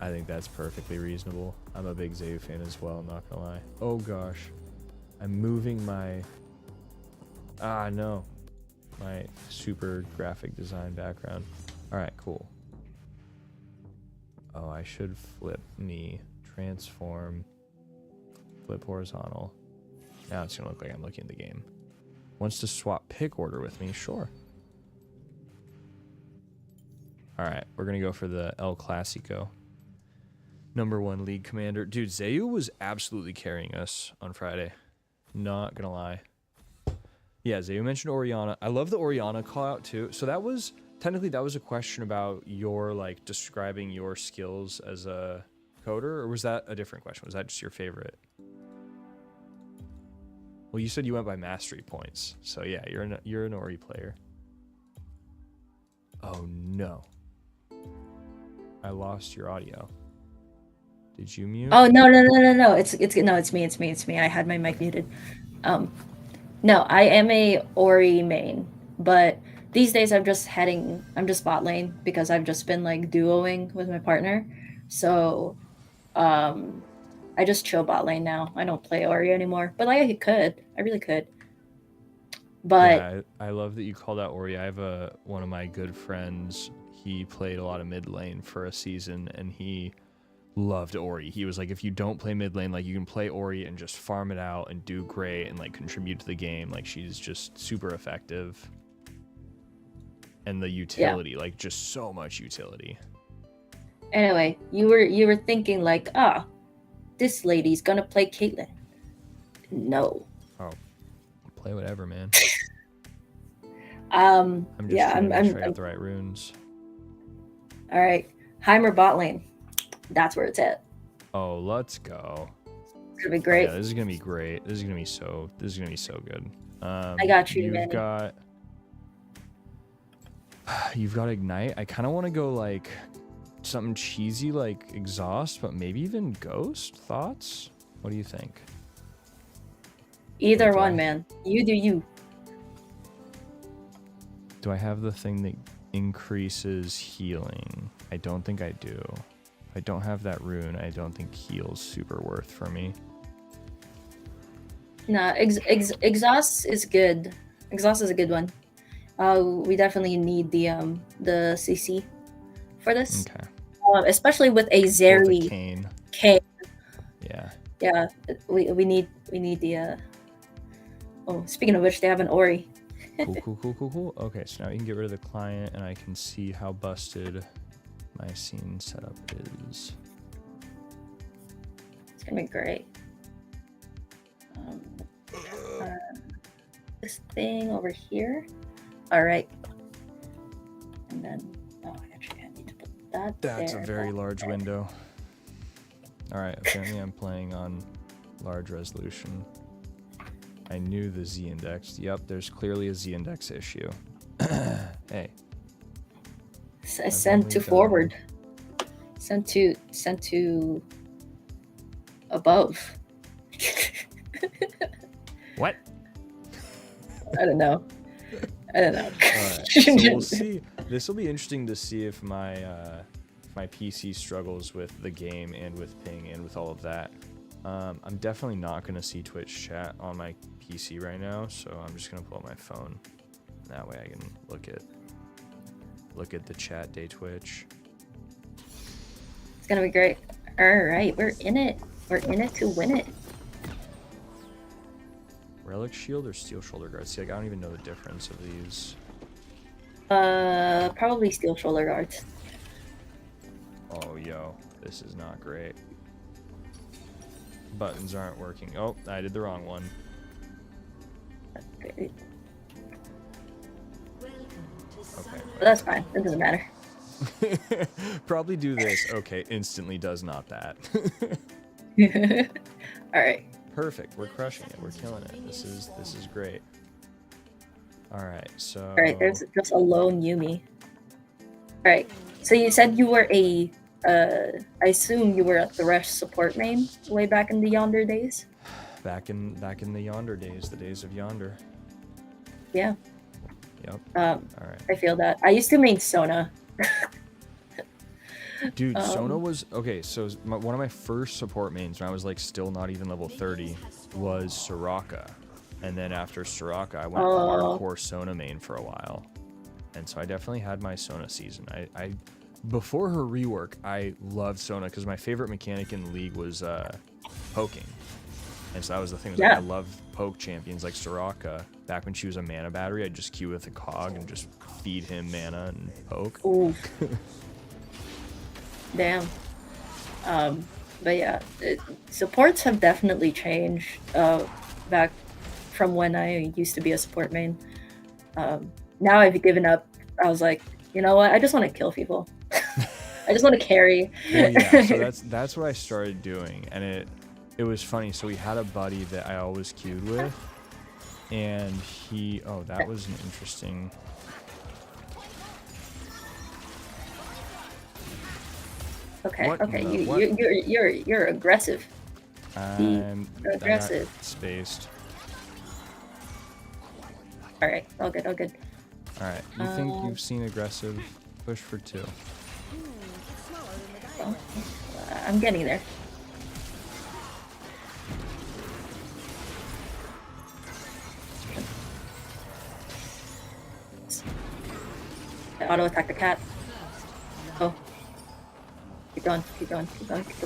I think that's perfectly reasonable. I'm a big Zayu fan as well, not gonna lie. Oh gosh. I'm moving my... no. My super graphic design background. Alright, cool. Oh, I should flip knee, transform, flip horizontal. Now it's gonna look like I'm looking at the game. Wants to swap pick order with me? Sure. Alright, we're gonna go for the El Clasico. #1 league commander. Dude, Zayu was absolutely carrying us on Friday. Not gonna lie. Yeah, Zayu mentioned Oriana. I love the Oriana call out too. So that was, technically that was a question about your, like, describing your skills as a coder, or was that a different question? Was that just your favorite? Well, you said you went by mastery points. So yeah, you're an Ori player. Oh no. I lost your audio. Did you mute? Oh no. It's me. I had my mic muted. No, I am a Ori main, but these days I'm just bot lane because I've just been like duoing with my partner. So I just chill bot lane now. I don't play Ori anymore. But like I really could. But yeah, I love that you called out Ori. I have one of my good friends. He played a lot of mid lane for a season, and he loved Ori. He was like, if you don't play mid lane, like, you can play Ori and just farm it out and do great and like contribute to the game. Like, she's just super effective. And the utility, like, just so much utility. Anyway, you were thinking like, this lady's gonna play Caitlyn. No. Oh, play whatever, man. I'm just trying to make sure I got the right runes. All right, Heimer bot lane. That's where it's at. Oh, let's go. It's gonna be great. Yeah, this is gonna be great. This is gonna be so good. I got you, You've got Ignite. I kind of want to go like something cheesy like Exhaust, but maybe even Ghost. Thoughts? What do you think? Either one, man. You do you. Do I have the thing that increases healing? I don't think I do. If I don't have that rune, I don't think heal's super worth for me. Nah, exhaust is good. Exhaust is a good one. We definitely need the CC for this. Okay. Especially with a Or the Zeri cane. cane. Yeah. Yeah, we need the. Oh, speaking of which, they have an Ori. Cool. Okay, so now you can get rid of the client, and I can see how busted my scene setup is. It's gonna be great. This thing over here. All right. And then, oh, actually, I need to put that That's there. a very large window. All right, apparently I'm playing on large resolution. I knew the Z index. Yep, there's clearly a Z index issue. Hey. Send to forward. Send to above. What? I don't know. All right, so we'll see. This will be interesting to see if my PC struggles with the game and with ping and with all of that. I'm definitely not going to see Twitch chat on my PC right now, so I'm just going to pull up my phone. That way I can look at the chat day Twitch. It's gonna be great. All right, we're in it. We're in it to win it. Relic shield or steel shoulder guard? See, like, I don't even know the difference of these. Probably steel shoulder guards. Oh, yo, this is not great. Buttons aren't working. Oh, I did the wrong one. Okay. Okay. But that's fine. It doesn't matter. Probably do this. Okay, instantly does not that. All right. Perfect. We're crushing it. We're killing it. This is great. All right. So. All right. There's just a lone Yumi. All right. So you said you were a. I assume you were a Thresh support main way back in the Yonder days. Back in the Yonder days, the days of Yonder. Yeah. Yep. All right. I feel that. I used to main Sona. Dude, Sona was okay. So one of my first support mains when I was like still not even level 30 was Soraka, and then after Soraka, I went hardcore Sona main for a while, and so I definitely had my Sona season. I before her rework, I loved Sona because my favorite mechanic in the league was poking, and so that was the thing. Like, I love poke champions like Soraka. Back when she was a mana battery, I'd just queue with a cog and just feed him mana and poke. Ooh. Damn. But yeah, supports have definitely changed back from when I used to be a support main. Now I've given up. I was like, you know what? I just want to kill people. I just want to carry. Well, yeah, so that's what I started doing, and it was funny. So we had a buddy that I always queued with, and that was an interesting. Okay, what okay, you're aggressive. You're aggressive. I got spaced. All right, all good. All right, you think you've seen aggressive? Push for 2. Well, I'm getting there. I auto attack the cat. Oh. Keep going.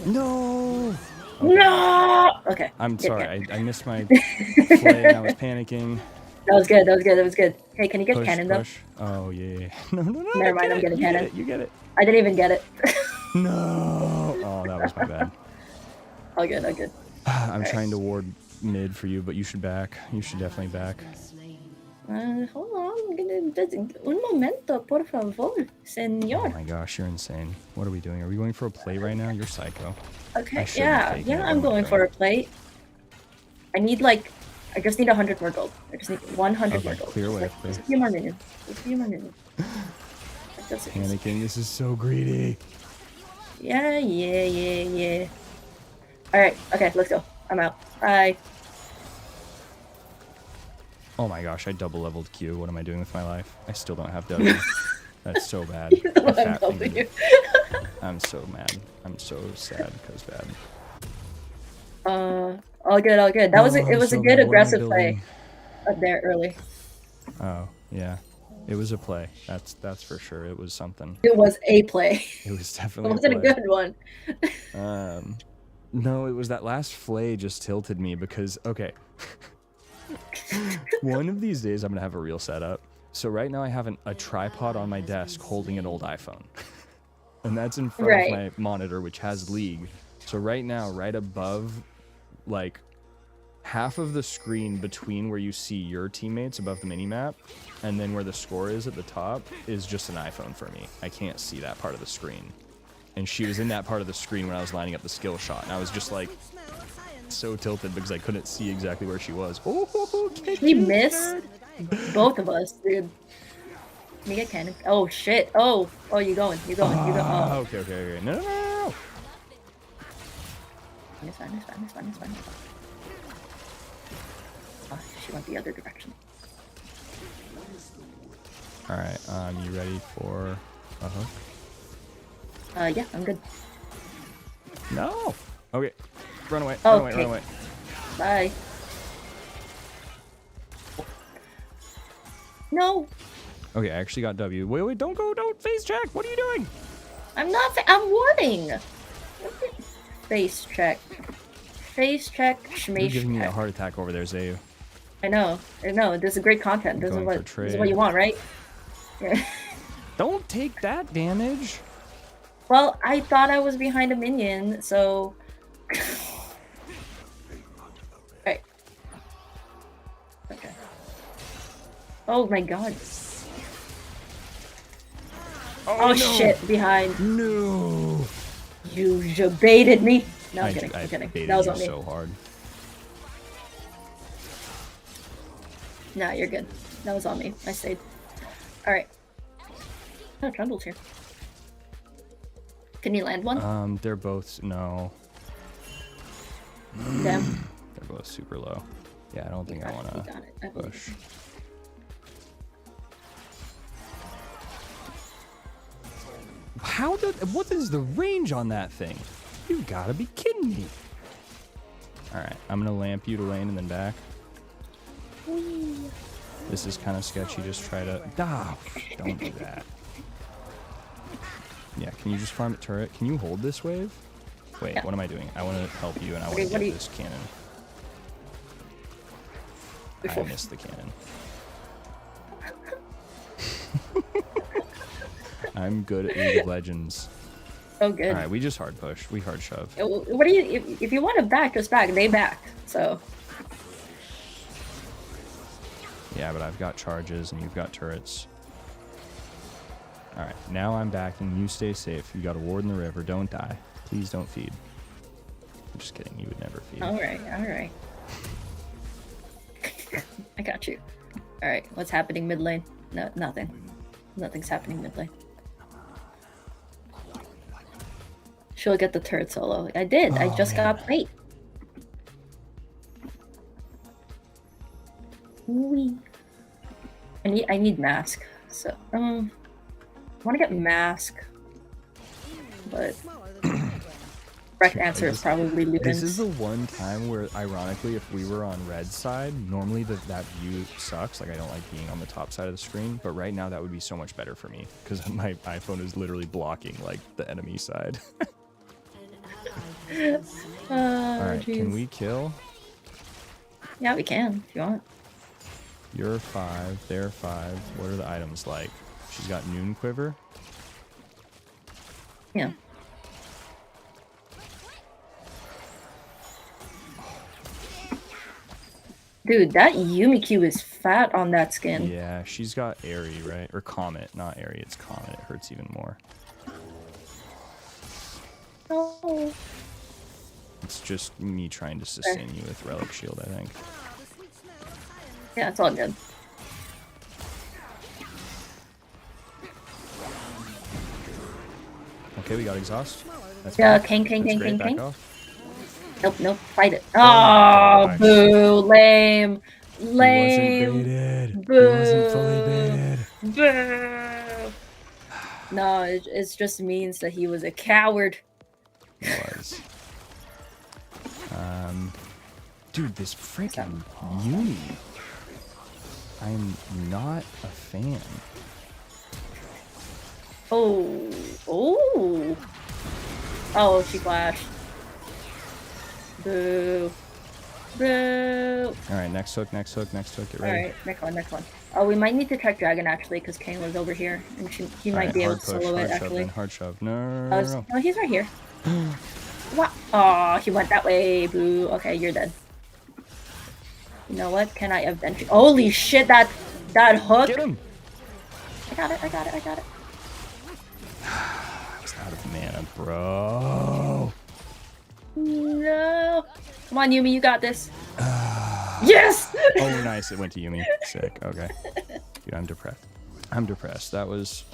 No! Okay. No! Okay. I'm sorry, I missed my play and I was panicking. That was good. Hey, can you get cannon though? Oh, yeah. No. Never mind, I'm getting cannon. You get it. I didn't even get it. No! Oh, that was my bad. All good. I'm trying to ward mid for you, but you should back. You should definitely back. Hold on. Un momento, por favor, señor. Oh my gosh, you're insane. What are we doing? Are we going for a play right now? You're psycho. Okay, yeah, I'm going for a plate. I just need 100 more gold. I just need 100 more gold. Clear away, Just a few more minions. Panicking, this is so greedy. Yeah. Alright, okay, let's go. I'm out. Bye. Oh my gosh, I double leveled Q. What am I doing with my life? I still don't have W. That's so bad. I'm so mad. I'm so sad because bad. All good, all good. That was Oh, it was a good aggressive play up there early. Oh, yeah. It was a play. That's for sure. It was something. It was a play. It was It definitely wasn't a a play. good one. No, it was that last flay just tilted me because, okay. One of these days I'm going to have a real setup. So right now I have a tripod on my desk holding an old iPhone. And that's in front of my monitor, which has League. So right now, right above, like, half of the screen between where you see your teammates above the mini-map and then where the score is at the top is just an iPhone for me. I can't see that part of the screen. And she was in that part of the screen when I was lining up the skill shot. And I was just, like, so tilted because I couldn't see exactly where she was. Oh, He missed both of us, dude. Let me get cannon. Oh, shit. Oh, you going. You go. Oh. Okay. No. It's fine. Oh, she went the other direction. Alright, you ready for a hook? Yeah, I'm good. No! Okay. Run away. Bye. No! Okay, I actually got W. Wait, don't go, don't face check! What are you doing? I'm not, I'm warning! Face check. Face check, You're schmace giving me a check. heart attack over there, Zayu. I know, this is great content. This is what you want, right? Yeah. Don't take that damage! Well, I thought I was behind a minion, so... Right. Okay. Oh my god. Oh no. Shit, behind. No! You baited me. No, I'm kidding. That was on me. So hard. Nah, you're good. That was on me. I stayed. Alright. Oh, Trundle's here. Can you land one? They're both... No. Damn. They're both super low. Yeah, I don't think I want to push. What is the range on that thing? You gotta be kidding me. Alright, I'm gonna lamp you to lane and then back. Whee. This is kind of sketchy, just try to... don't do that. Yeah, can you just farm it turret? Can you hold this wave? Wait, What am I doing? I want to help you and I want to get this cannon. I missed the cannon. I'm good at League of Legends. Oh, good. Alright, we just hard push. We hard shove. What do you... If you want to back, just back. They back, so... Yeah, but I've got charges and you've got turrets. Alright, now I'm backing. You stay safe. You got a ward in the river. Don't die. Please don't feed. I'm just kidding. You would never feed. Alright. I got you. Alright, what's happening mid lane? No, nothing. Nothing's happening mid lane. She'll get the turret solo. I did. I just got bait. Wee. I need mask. So I want to get mask, but correct answer is probably Lupin. This is the one time where, ironically, if we were on red side, normally that view sucks. Like, I don't like being on the top side of the screen, but right now that would be so much better for me because my iPhone is literally blocking like the enemy side. All right, can we kill? Yeah, we can if you want. You're 5, they're 5. What are the items like? She's got Noon Quiver. Yeah. Dude, that Yumikyu is fat on that skin. Yeah, she's got Airy, right? Or Comet, not Airy, it's Comet. It hurts even more. Oh. It's just me trying to sustain you with Relic Shield, I think. Yeah, it's all good. Okay, we got exhaust. That's Yeah, fine. king. Off. Nope, fight it. Oh, boo, lame. He wasn't baited. Boo. He wasn't fully baited. Boo. No, it just means that he was a coward. He was. Dude, this freaking Yumi. I'm not a fan. Oh. Oh. Oh, she flashed. Boo. Boo. Alright, next hook, get ready. Alright, next one. Oh, we might need to check Dragon actually, because Kane was over here. And he might be able to solo it actually. Hard shove. No. Oh, he's right here. What? Oh, he went that way. Boo. Okay, you're dead. You know what? Can I eventually? Holy shit! That hook. Get him! I got it. I was out of mana, bro. No. Come on, Yumi, you got this. Yes! Oh, nice. It went to Yumi. Sick. Okay. Dude, I'm depressed. That was,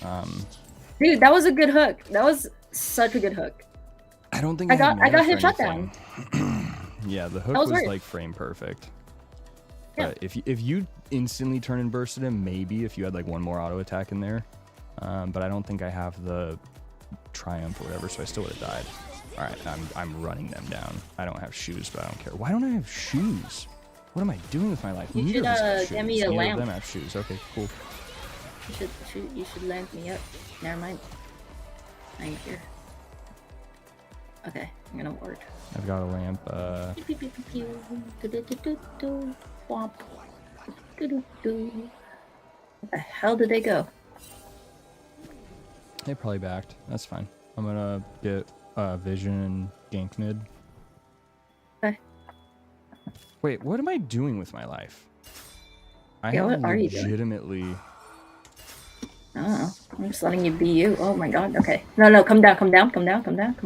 Dude, that was a good hook. That was such a good hook. I don't think I got his shutdown. Yeah, the hook was like frame perfect. Yeah. But if you instantly turn and bursted him, maybe if you had like one more auto attack in there. But I don't think I have the triumph or whatever, so I still would have died. All right, I'm running them down. I don't have shoes, but I don't care. Why don't I have shoes? What am I doing with my life? You should get me a lamp. Them have shoes. Okay, cool. You should lamp me up. Never mind. I'm here. Okay, I'm gonna ward. I've got a lamp. Womp. Where the hell did they go? They probably backed. That's fine. I'm gonna get vision and gank mid. Okay. Wait, what am I doing with my life? I Yeah, have what are you doing? legitimately. I don't know. I'm just letting you be you. Oh my god. Okay. No, come down. Come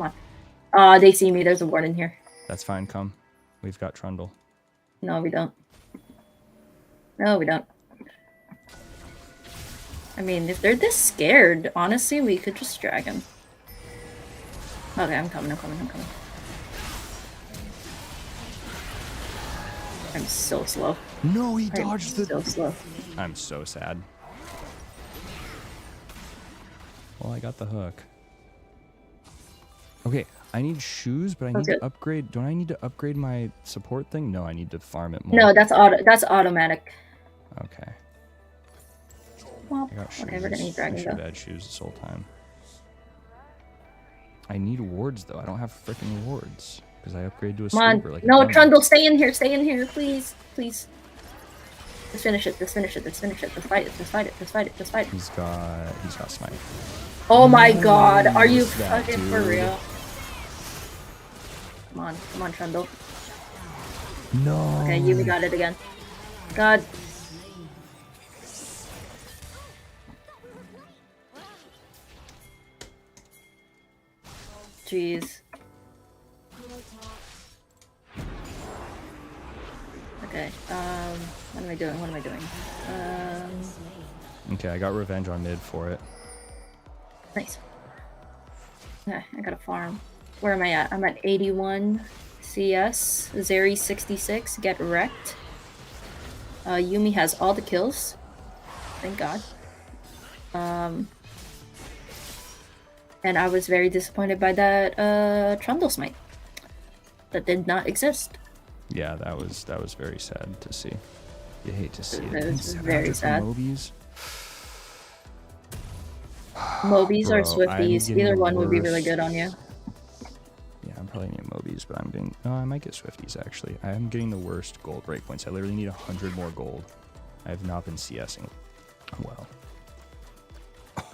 on. They see me. There's a ward in here. That's fine. Come. We've got Trundle. No, we don't. I mean, if they're this scared, honestly, we could just drag him. Okay, I'm coming. I'm so slow. No, he dodged the. So slow. I'm so sad. Well, I got the hook. Okay, I need shoes, but I need to upgrade. Don't I need to upgrade my support thing? No, I need to farm it more. No, that's automatic. Okay. Well, I got shoes. okay, we're gonna need dragon I should have though. had shoes this whole time. I need wards though. I don't have freaking wards because I upgraded to a Come on. sweeper. Like No, Trundle, stay in here, please. Let's finish it. Let's fight it. He's got smite. Oh my god, are you Missed that, fucking for dude. real? Come on, Trundle. No. Okay, Yumi got it again. God. Jeez. Okay, what am I doing? Okay, I got revenge on mid for it. Nice. Okay, I got a farm. Where am I at? I'm at 81 CS. Zeri 66. Get wrecked. Yumi has all the kills. Thank God. And I was very disappointed by that Trundle smite. That did not exist. Yeah, that was very sad to see. You hate to see it. It was 700 very for sad. Mobies? Mobies or Bro, Swifties, I'm either getting one would be really worse. good on you. Yeah, I'm probably getting Mobies, but I'm getting. No, I might get Swifties actually. I am getting the worst gold breakpoints. I literally need 100 more gold. I have not been CSing well.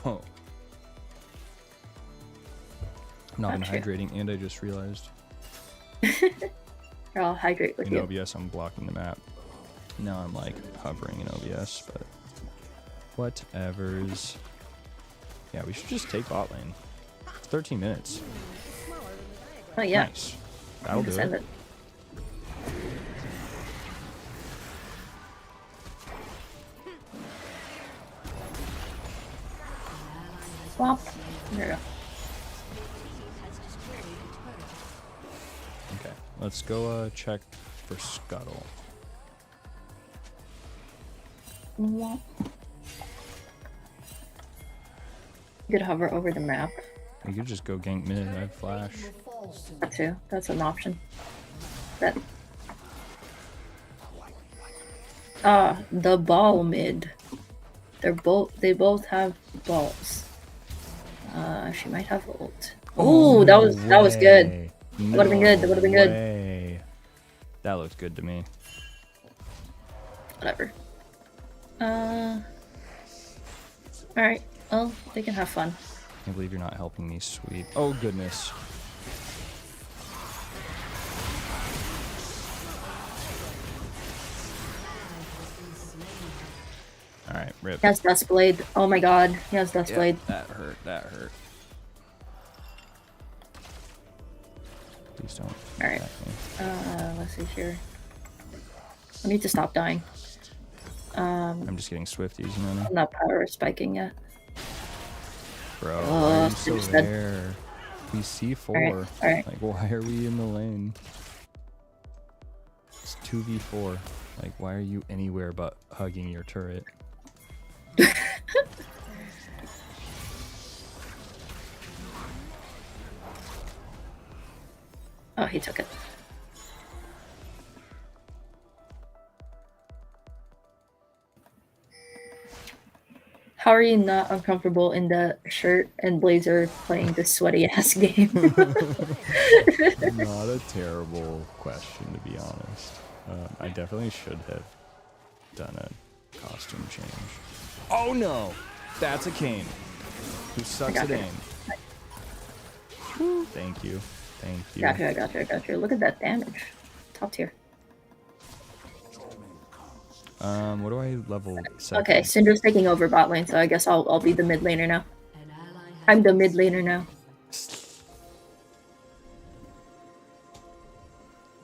Oh. I'm not been Gotcha. hydrating, and I just realized. I'll hydrate with In you. OBS, I'm blocking the map. Now I'm like hovering in OBS, but whatevers. Yeah, we should just take bot lane. It's 13 minutes. Oh yeah. Nice. That'll do Send it. Swap. There we go. Okay, let's go check for Scuttle. Swap. You could hover over the map. You could just go gank mid. I have flash. That too. That's an option. That. The ball mid. They both have balls. She might have ult. Oh, that was good. That would have been good. That would have been good. That looks good to me. Whatever. Alright. Well, they can have fun. I can't believe you're not helping me sweep. Oh goodness. Alright, rip. He has Duskblade. Oh my god. He has Duskblade. That hurt. That hurt. Please don't. Alright. Let's see here. I need to stop dying. I'm just getting Swifties, you know? I'm not power spiking yet. Bro, why are you so there? We C4. Alright. Like, why are we in the lane? It's 2v4. Like, why are you anywhere but hugging your turret? Oh, he took it. How are you not uncomfortable in the shirt and blazer playing this sweaty ass game? Not a terrible question, to be honest. I definitely should have done a costume change. Oh no! That's a Kane. Who sucks at aim. Thank you. Thank you. I got you. Look at that damage. Top tier. What do I level second? Okay, Syndra's taking over bot lane, so I guess I'll be the mid laner now. I'm the mid laner now.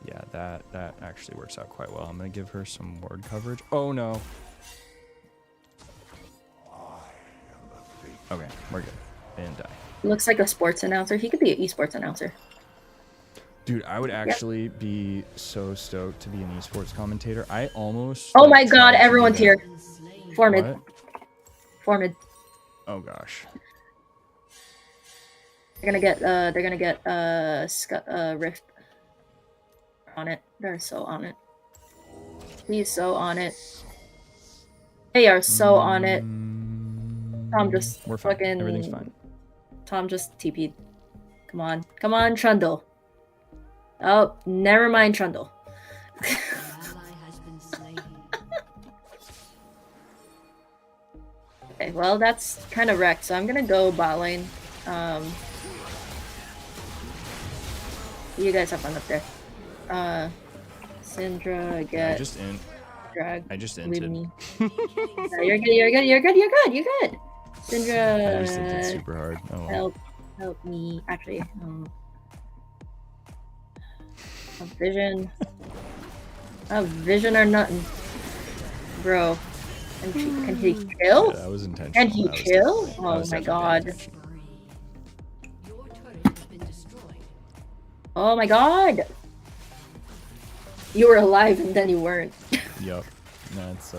Yeah, that actually works out quite well. I'm gonna give her some ward coverage. Oh no. Okay, we're good. And die. Looks like a sports announcer. He could be an esports announcer. Dude, I would actually be so stoked to be an esports commentator. I almost. Oh my god, everyone's here. Formid. Formid. Oh gosh. They're gonna get Rift on it. They're so on it. He's so on it. They are so on it. Tom just We're fine. fucking. Everything's fine. Tom just TP'd. Come on. Come on, Trundle. Oh, never mind, Trundle. Okay, well, that's kind of wrecked, so I'm gonna go bot lane. You guys have fun up there. Syndra, get. I just in. Drag. I just Leave entered. me. No, you're good. You're good. Syndra. I just entered super hard. Oh. Well. Help me. Actually, a vision. A vision or nothing, bro. Can he kill? Yeah, that was intentional. Can he kill? Oh my god. Oh my god. You were alive and then you weren't. Yup. That's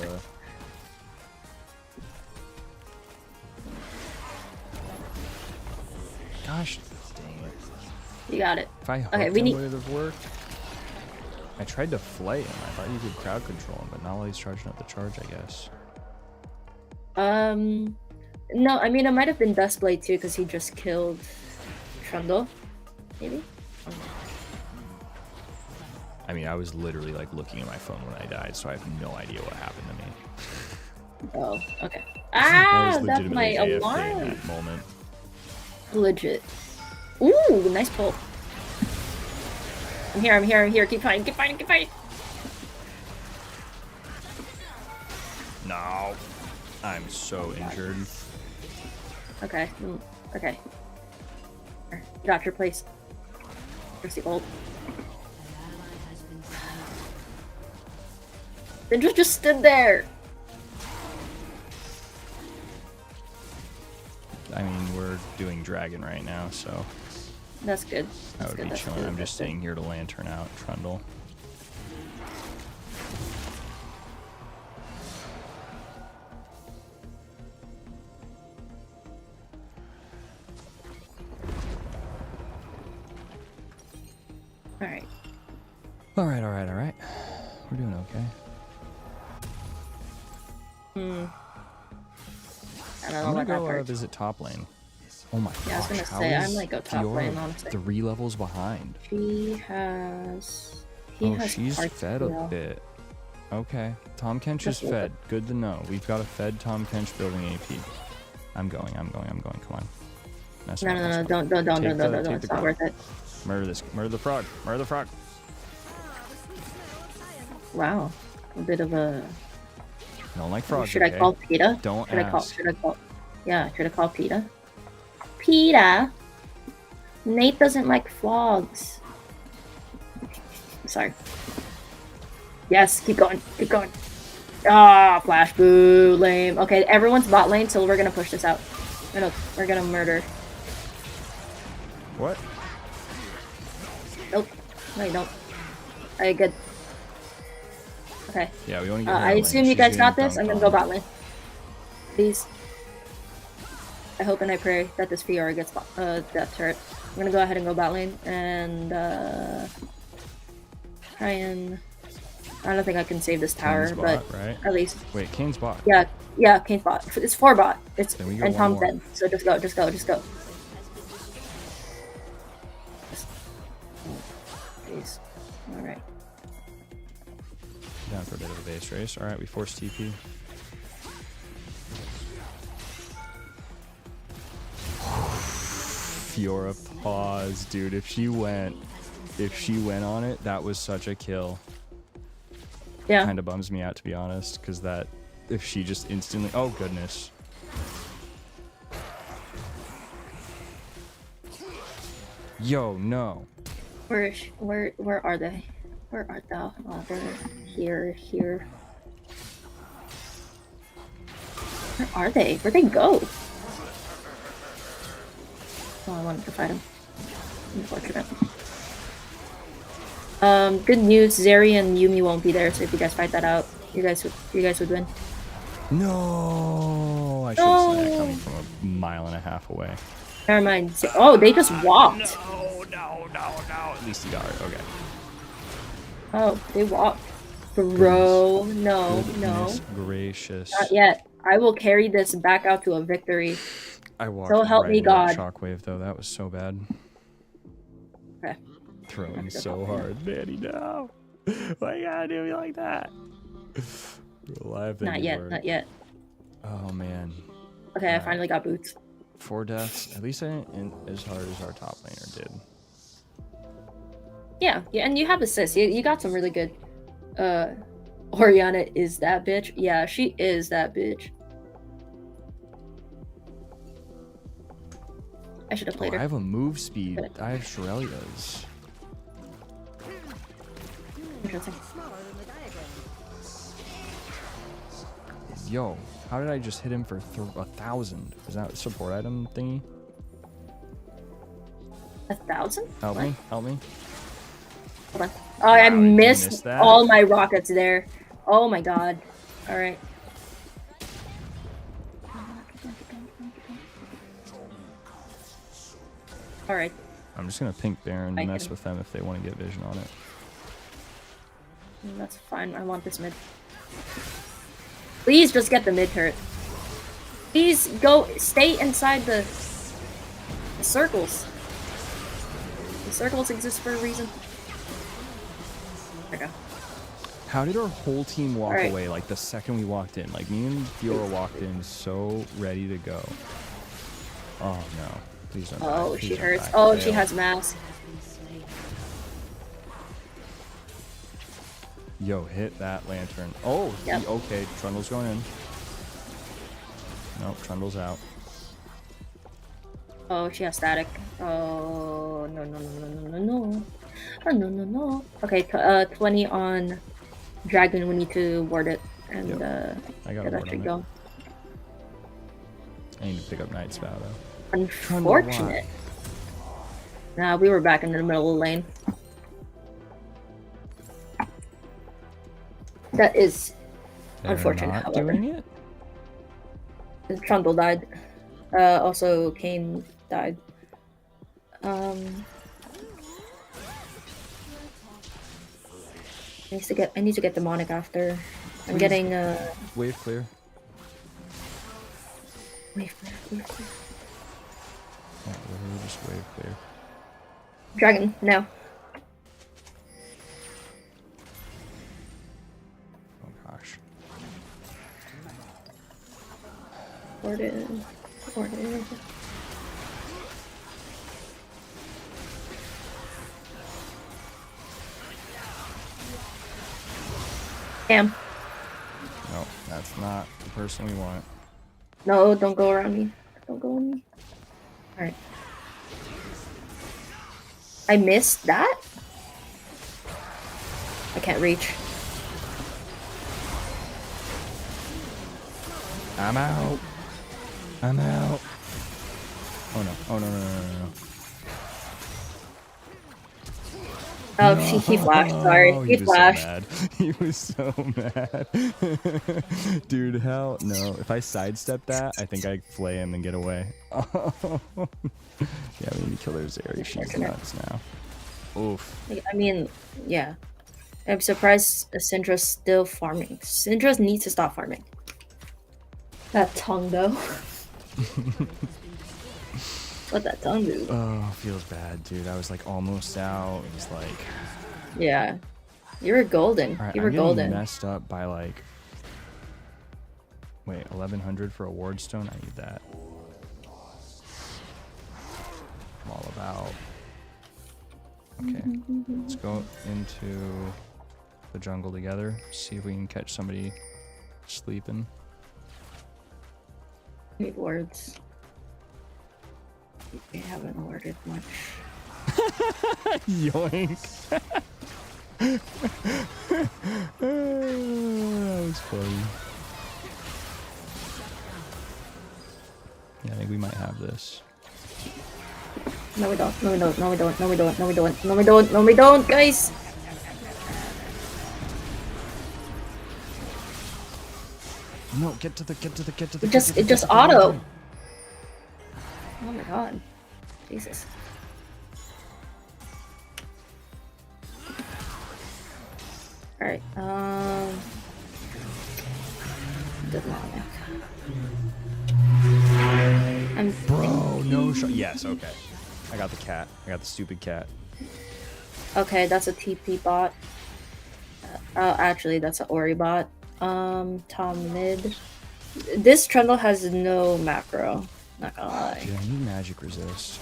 Gosh, dang it. You got it. If I hooked Okay, him, would it have worked? I tried to flay him. I thought you could crowd control him, but not while he's charging up the charge, I guess. No, I mean, it might have been Duskblade too, because he just killed Trundle, maybe? I mean, I was literally like looking at my phone when I died, so I have no idea what happened to me. Oh, okay. I was That's my legitimately AFK in alarm. that moment. Legit. Ooh, nice pull. I'm here. Keep fighting. No. I'm so injured. Okay. Okay. Got your place. Here's the ult. Syndra just stood there. I mean, we're doing dragon right now, so That's good. I would be chilling. I'm just staying here to lantern out Trundle. All right. All right. We're doing okay. I don't I'm know gonna about that go part. visit top lane. Oh my Yeah, I was gosh, gonna how say I is might go top Fiora lane, honestly. 3 levels behind? He has. He has She's parts fed a heal. bit. Okay, Tom Kench is Just a little fed. Good to know. We've got a fed Tom Kench building AP. I'm going. Come on. Mess No, around, no, mess no, around. don't. Take the It's not grub. worth it. Murder the frog. Murder the frog. Wow, a bit of a. Don't like frogs. Should I Okay? call PETA? Don't Should ask. I call? Yeah, should I call PETA? PETA. Nate doesn't like frogs. Sorry. Yes, keep going. Ah, flash, boo, lame. Okay, everyone's bot lane, so we're gonna push this out. We're gonna murder. What? Nope. No, you don't. Alright, good. Okay. Yeah, we only get I assume you guys got this. I'm gonna go bot lane. Please. I hope and I pray that this Fiora gets death turret. I'm gonna go ahead and go bot lane and try and. I don't think I can save this tower, Kane's but bot, right? at least. Wait, Kane's bot. Yeah, Kane's bot. It's 4 bot. It's Then we go and one Tom's more. dead. So just go. Jeez. All right. Down for a bit of a base race. All right, we forced TP. Fiora pause, dude. If she went on it, that was such a kill. Yeah. Kind of bums me out, to be honest, because that if she just instantly. Oh goodness. Yo, no. Where are they? Where are they? Oh, they're here. Where are they? Where'd they go? Oh, I wanted to fight him. Unfortunate. Good news. Zeri and Yumi won't be there, so if you guys fight that out, you guys would win. No, I should have seen that coming from a mile and a half away. Never mind. Oh, they just walked. No. At least he got it. Okay. Oh, they walked. Bro, no. Goodness gracious. Not yet. I will carry this back out to a victory. I walked So help right me into that God. shockwave though. That was so bad. Okay. Throwing so hard, Danny. No. Why you gotta do me like that? Alive Not yet. Oh man. Okay, I finally got boots. 4 deaths. At least I didn't as hard as our top laner did. Yeah, and you have assists. You got some really good. Oriana is that bitch. Yeah, she is that bitch. I should have played I her. have a move speed. I have Shirelia's. Interesting. Yo, how did I just hit him for 1,000? Is that a support item thingy? 1,000? Help me. Hold on. Oh, I missed that? all my rockets there. Oh my god. Alright. Alright. I'm just gonna pink Baron I and mess can- with them if they want to get vision on it. That's fine. I want this mid. Please just get the mid turret. Please stay inside the circles. The circles exist for a reason. There we go. How did our whole team walk Alright. away like the second we walked in? Like me and Fiora walked in so ready to go. Oh no. Please don't die. Oh, Please she don't hurts. die. Oh, she Fail. has mask. Yo, hit that lantern. Oh, Yep. Okay. Trundle's going in. Nope, Trundle's out. Oh, she has static. Oh, no. Oh, no. Okay, 20 on Dragon. We need to ward it and I got get a that ward shit on going. it. I need to pick up Night Spout though. Unfortunate. Nah, we were back in the middle of the lane. That is They're unfortunate, not however. doing it? Trundle died. Also, Kane died. I need to get demonic after. I'm Please. getting Wave clear. wave clear. Yeah, literally just wave clear. Dragon, no. Oh gosh. Warden. Damn. No, that's not the person we want. No, don't go around me. Don't go on me. Alright. I missed that? I can't reach. I'm out. I'm out. Oh no. Oh no, no, no, no, no. Oh, No, he flashed. Sorry, he flashed. So mad. He was so mad. Dude, hell no. If I sidestep that, I think I flay him and get away. Yeah, we need to kill her Zeri. She's nuts now. Oof. I mean, yeah. I'm surprised Syndra's still farming. Syndra needs to stop farming. That tongue, though. What that tongue do? Oh, feels bad, dude. I was like almost out. It was like... Yeah. You were golden. Right, You were I'm golden. messed up by like... Wait, 1100 for a ward stone? I need that. I'm all about... Okay, let's go into the jungle together. See if we can catch somebody sleeping. Need words. We haven't worded much. Yoink! That was funny. Yeah, I think we might have this. No, we don't. No, we don't. No, we don't. No, we don't. No, we don't. No, we don't. No, we don't, guys. No, get to the. It just auto. Oh my god. Jesus. Alright, demonic. Bro, no shot. Yes, okay. I got the cat. I got the stupid cat. Okay, that's a TP bot. Actually, that's an Ori bot. Tom mid. This Trundle has no macro. Not gonna lie. Dude, I need magic resist.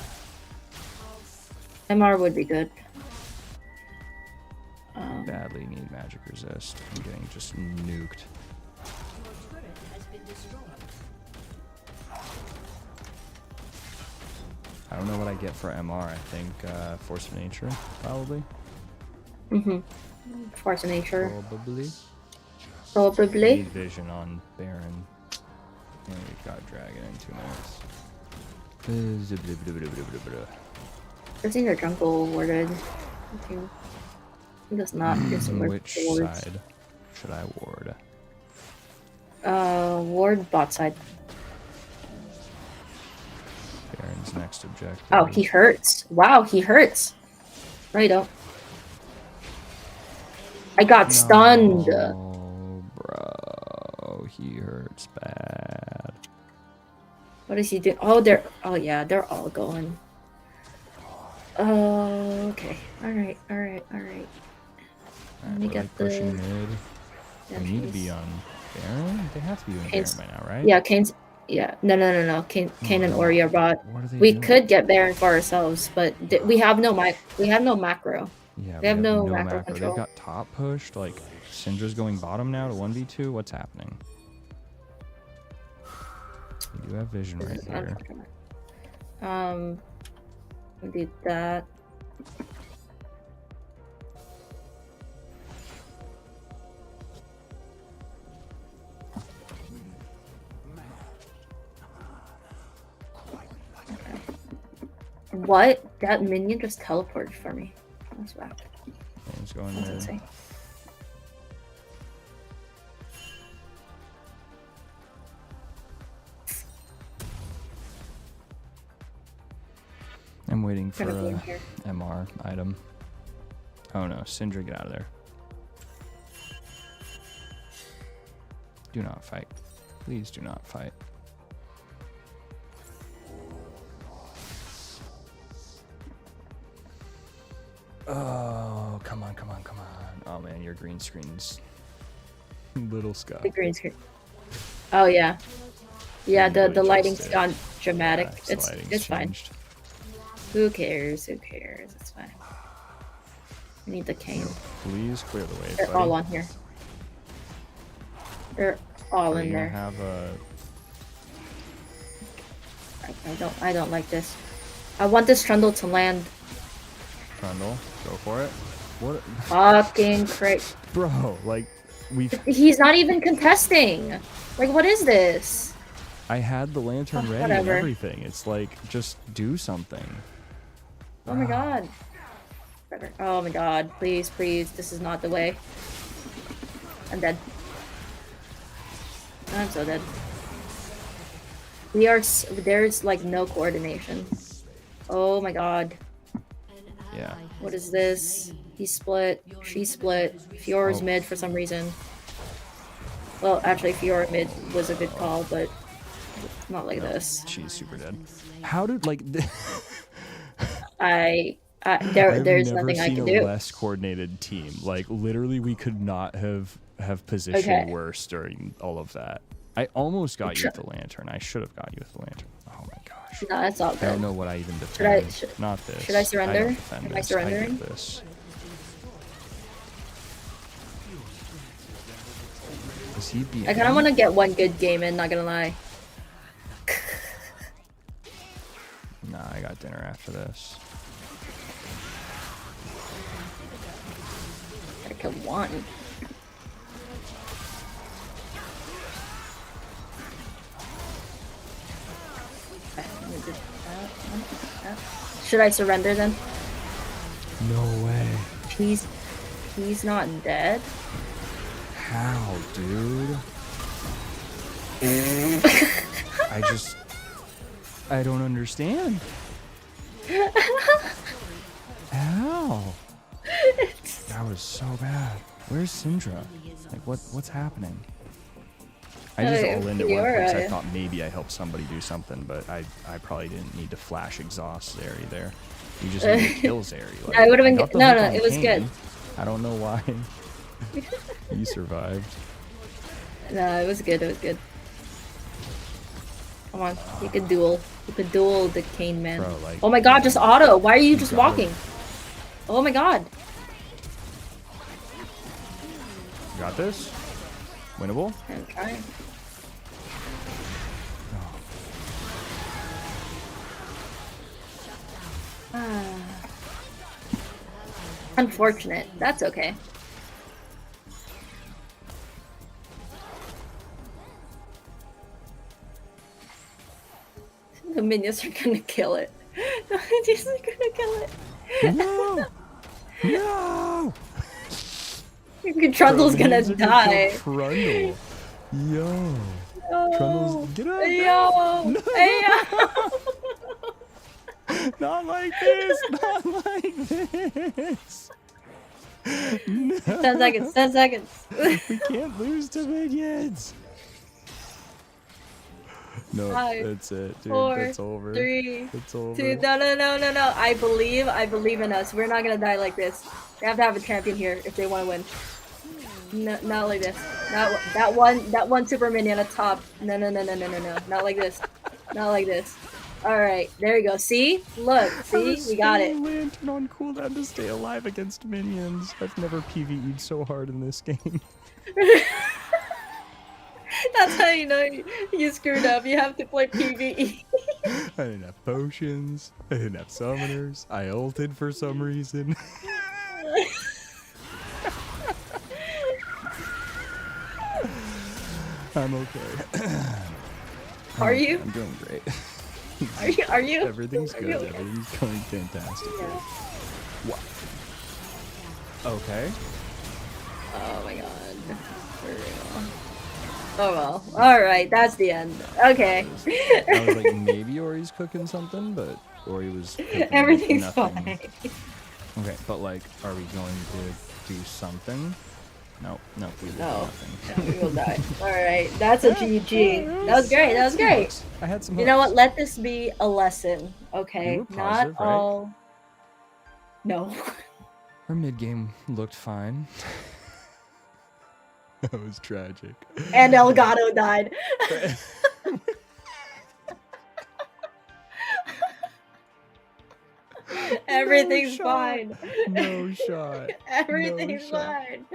MR would be good. Badly need magic resist. I'm getting just nuked. I don't know what I get for MR. I think Force of Nature, probably. Force of Nature. Probably. Probably. Need vision on Baron. And we've got Dragon in 2 minutes. I've seen your jungle warded. Okay. He does not get some Which wards. side should I ward? Ward bot side. Baron's next objective. Oh, he hurts. Wow, he hurts. No, you don't. I got stunned. Oh, bro, he hurts bad. What is he doing? Oh, yeah, they're all going. Oh, okay. Alright. Let me get the... Pushing mid. Yeah, We need to she's- be on Baron? They have to be on Kane's- Baron by now, right? Yeah, Kane's... Yeah, no. Kane and Ori are bot. What are they We doing? could get Baron for ourselves, but we have no macro. Yeah, They have no macro macro. control. They've got top pushed. Like, Syndra's going bottom now to 1v2. What's happening? We do have vision right here. We did that. What? That minion just teleported for me. That's back. He's going That's mid. insane. I'm waiting for Gonna be in a here. MR item. Oh no, Syndra, get out of there. Do not fight. Please do not fight. Oh, come on, come on, come on. Oh man, your green screen's little Scott. The green screen. Oh yeah. Yeah, You the lighting's adjust it. gone dramatic. Yeah, the lighting's It's fine. changed. Who cares? Who cares? It's fine. I need the cane. Please clear the way, They're buddy. all on here. They're all Are in you gonna there. have a... I don't like this. I want this Trundle to land. Trundle? Go for it. What? Fucking crazy. Bro, like, He's not even contesting. Like, what is this? I had the lantern Oh, ready whatever. and everything. It's like, just do something. Oh my god. Oh my god. Please, please. This is not the way. I'm dead. I'm so dead. There's like no coordination. Oh my god. Yeah. What is this? He split. She split. Fiora's Oh. mid for some reason. Well, actually, Fiora mid was a good call, but not like this. She's super dead. How did, like... There's I've never nothing I seen can a do. less coordinated team. Like, literally, we could not have positioned Okay. worse during all of that. I almost got you with the lantern. I should have got you with the lantern. Oh my gosh. No, that's all I good. don't know what I even I- defend. should- Not this. should I surrender? don't defend Am I this. surrendering? I get this. Is he being? I kind of want to get one good game in, not gonna lie. Nah, I got dinner after this. I killed one. Okay, let me do that. Should I surrender then? No way. He's not dead. How, dude? I don't understand. How? That was so bad. Where's Syndra? Like, what's happening? I just all in at one point 'cause I thought maybe I helped somebody do something, but I probably didn't need to flash exhaust Zeri there. You just need to kill Zeri. Like, I would've been got the no, hook no, on it was Kane. good. I don't know why. You survived. No, it was good. It was good. Come on, you can duel. You can duel the Kane man. Bro, like, oh my god, just auto. Why are you just got it. walking? Oh my god. Got this? Winnable? I'm trying. Ah. Unfortunate. That's okay. The minions are gonna kill it. The minions are gonna kill it. No! No! Trundle's Bro, gonna he's die. Trundle. Yo. No. Trundle's get up. Yo. No. Hey, yo. Not like this. Not like this. No. 10 seconds. 10 seconds. We can't lose to minions. No, 5, that's it, dude. 4, That's over. 3, It's over. 2. No. I believe in us. We're not gonna die like this. They have to have a champion here if they want to win. No, not like this. Not that one super minion at top. No. Not like this. Not like this. All right, there you go. See? Look. See? We got it. Lantern on cooldown to stay alive against minions. I've never PvE'd so hard in this game. That's how you know you screwed up. You have to play PvE. I didn't have potions. I didn't have summoners. I ulted for some reason. I'm okay. Are you? I'm doing great. Are you? Everything's Are good. you okay? Everything's going fantastic. Yeah. What? Okay. Oh my god. For real. Oh well. Alright, that's the end. Okay. I was like, maybe Ori's cooking something, but Ori was cooking Everything's nothing. fine. Okay, but like, are we going to do something? No, we will do No, nothing. no, we will die. All right, that's a GG. That was great. That was great. I had some. You know what? hooks. Let this be a lesson, You okay? were Not positive, right? all. No. Her mid game looked fine. That was tragic. And Elgato died. Everything's fine. No shot. Everything's No shot. fine.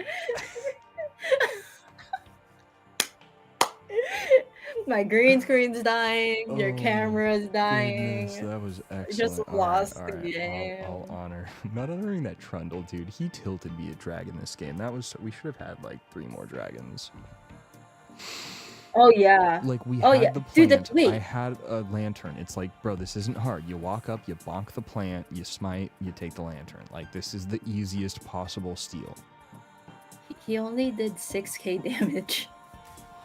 My green screen's dying. Your Oh, camera's dying. Goodness, that was excellent. Just lost the game. I'll honor. Not honoring that Trundle, dude. He tilted me a dragon this game. That was. We should have had like 3 more dragons. Oh yeah. Like we Oh, had yeah. the Dude, plant. wait. I had a lantern. It's like, bro, this isn't hard. You walk up, you bonk the plant, you smite, you take the lantern. Like this is the easiest possible steal. He only did 6k damage.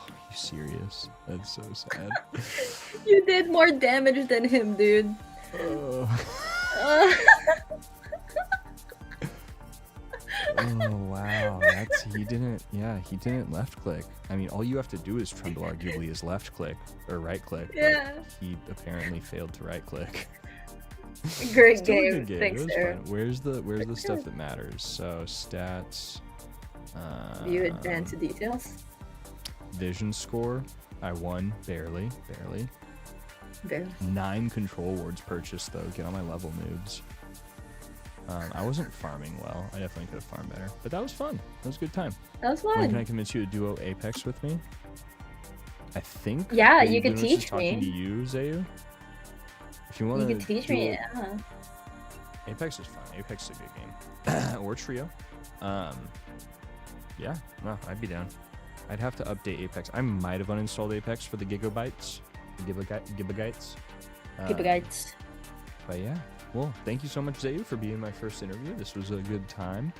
Are you serious? That's so sad. You did more damage than him, dude. Oh wow, he didn't left click. I mean, all you have to do is Trundle arguably is left click or right click. Yeah. He apparently failed to right click. Great Still a game. good game. Thanks, It was sir. fun. Where's the stuff that matters? So stats. View advanced details. Vision score. I won barely. Barely. 9 control wards purchased though. Get on my level, noobs. I wasn't farming well. I definitely could have farmed better, but that was fun. That was a good time. That was When can fun. I convince you to duo Apex with me? I think. Yeah, Lady you could Lunas is teach talking me. to you, Zayu. If you want You to could teach me, yeah. Apex is fun. Apex is a good game. Or Trio. Yeah, no, I'd be down. I'd have to update Apex. I might have uninstalled Apex for the gigabytes. Gigabytes. Gigabytes. But yeah. Well, thank you so much, Zayu, for being my first interview. This was a good time.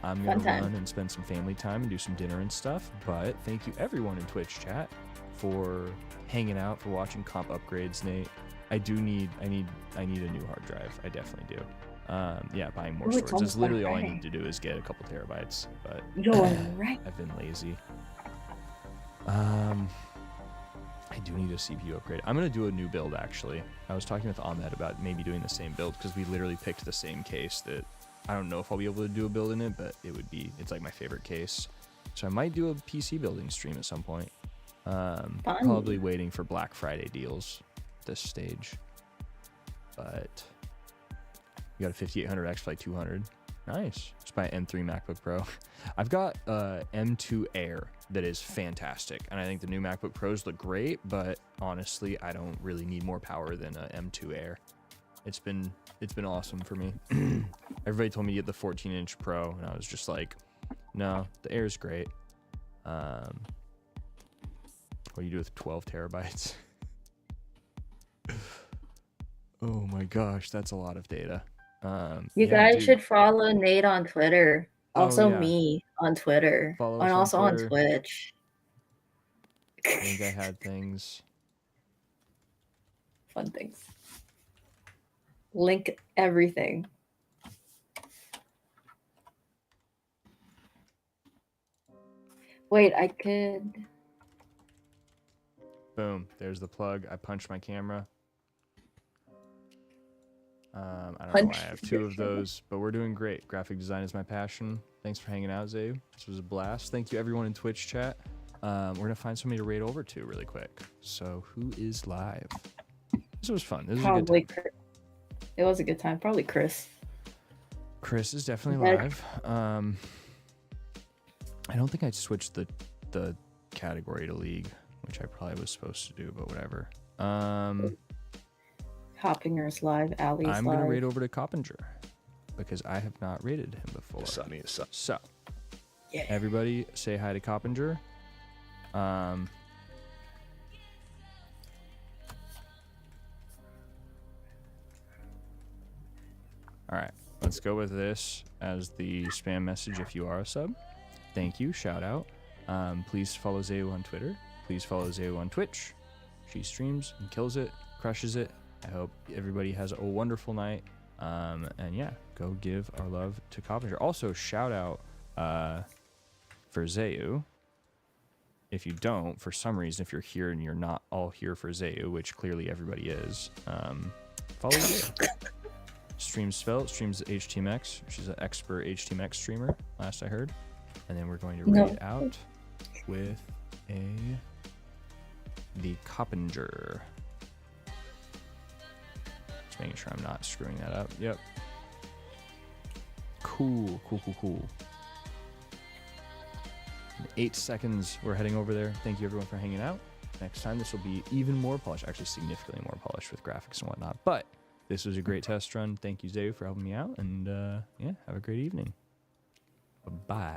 I'm going to run and spend some family time and do some dinner and stuff. But thank you, everyone in Twitch chat, for hanging out, for watching comp upgrades, Nate. I need a new hard drive. I definitely do. Yeah, buying more storage. That's literally all I need to do is get a couple terabytes. But You're right. I've been lazy. I do need a CPU upgrade. I'm gonna do a new build actually. I was talking with Ahmed about maybe doing the same build because we literally picked the same case that I don't know if I'll be able to do a build in it, but it's like my favorite case. So I might do a PC building stream at some point. Probably waiting for Black Friday deals at this stage. But you got a 5800 X-Flight 200. Nice. Just buy an M3 MacBook Pro. I've got M2 Air that is fantastic, and I think the new MacBook Pros look great, but honestly, I don't really need more power than an M2 Air. It's been awesome for me. Everybody told me to get the 14-inch Pro, and I was just like, no, the Air is great. What do you do with 12 terabytes? Oh my gosh, that's a lot of data. You guys should follow Nate on Twitter. Also yeah. me on Twitter. Follow And us on also Twitter. on Twitch. I think I had things. Fun things. Link everything. Wait, I could. Boom. There's the plug. I punched my camera. I don't know why I have 2 of those, but we're doing great. Graphic design is my passion. Thanks for hanging out, Zayu. This was a blast. Thank you, everyone in Twitch chat. We're going to find somebody to raid over to really quick. So, who is live? This was fun. This was a good time. It was a good time. Probably Chris. Chris is definitely live. I don't think I switched the category to league, which I probably was supposed to do, but whatever. Hoppinger's live. Ali's live. I'm going to raid over to Coppinger because I have not raided him before. So, yeah. Everybody say hi to Coppinger. All right, let's go with this as the spam message if you are a sub. Thank you, shout out. Please follow Zayu on Twitter. Please follow Zayu on Twitch. She streams and kills it, crushes it. I hope everybody has a wonderful night. And yeah, go give our love to Coppinger. Also, shout out for Zeu. If you don't, for some reason, if you're here and you're not all here for Zeu, which clearly everybody is, follow Zeu. Streams HTMX. She's an expert HTMX streamer, last I heard. And then we're going to raid out with the Coppinger. Just making sure I'm not screwing that up. Yep. Cool. In 8 seconds, we're heading over there. Thank you everyone for hanging out. Next time, this will be even more polished, actually significantly more polished with graphics and whatnot. But this was a great test run. Thank you, Zeu, for helping me out. And yeah, have a great evening. Bye-bye.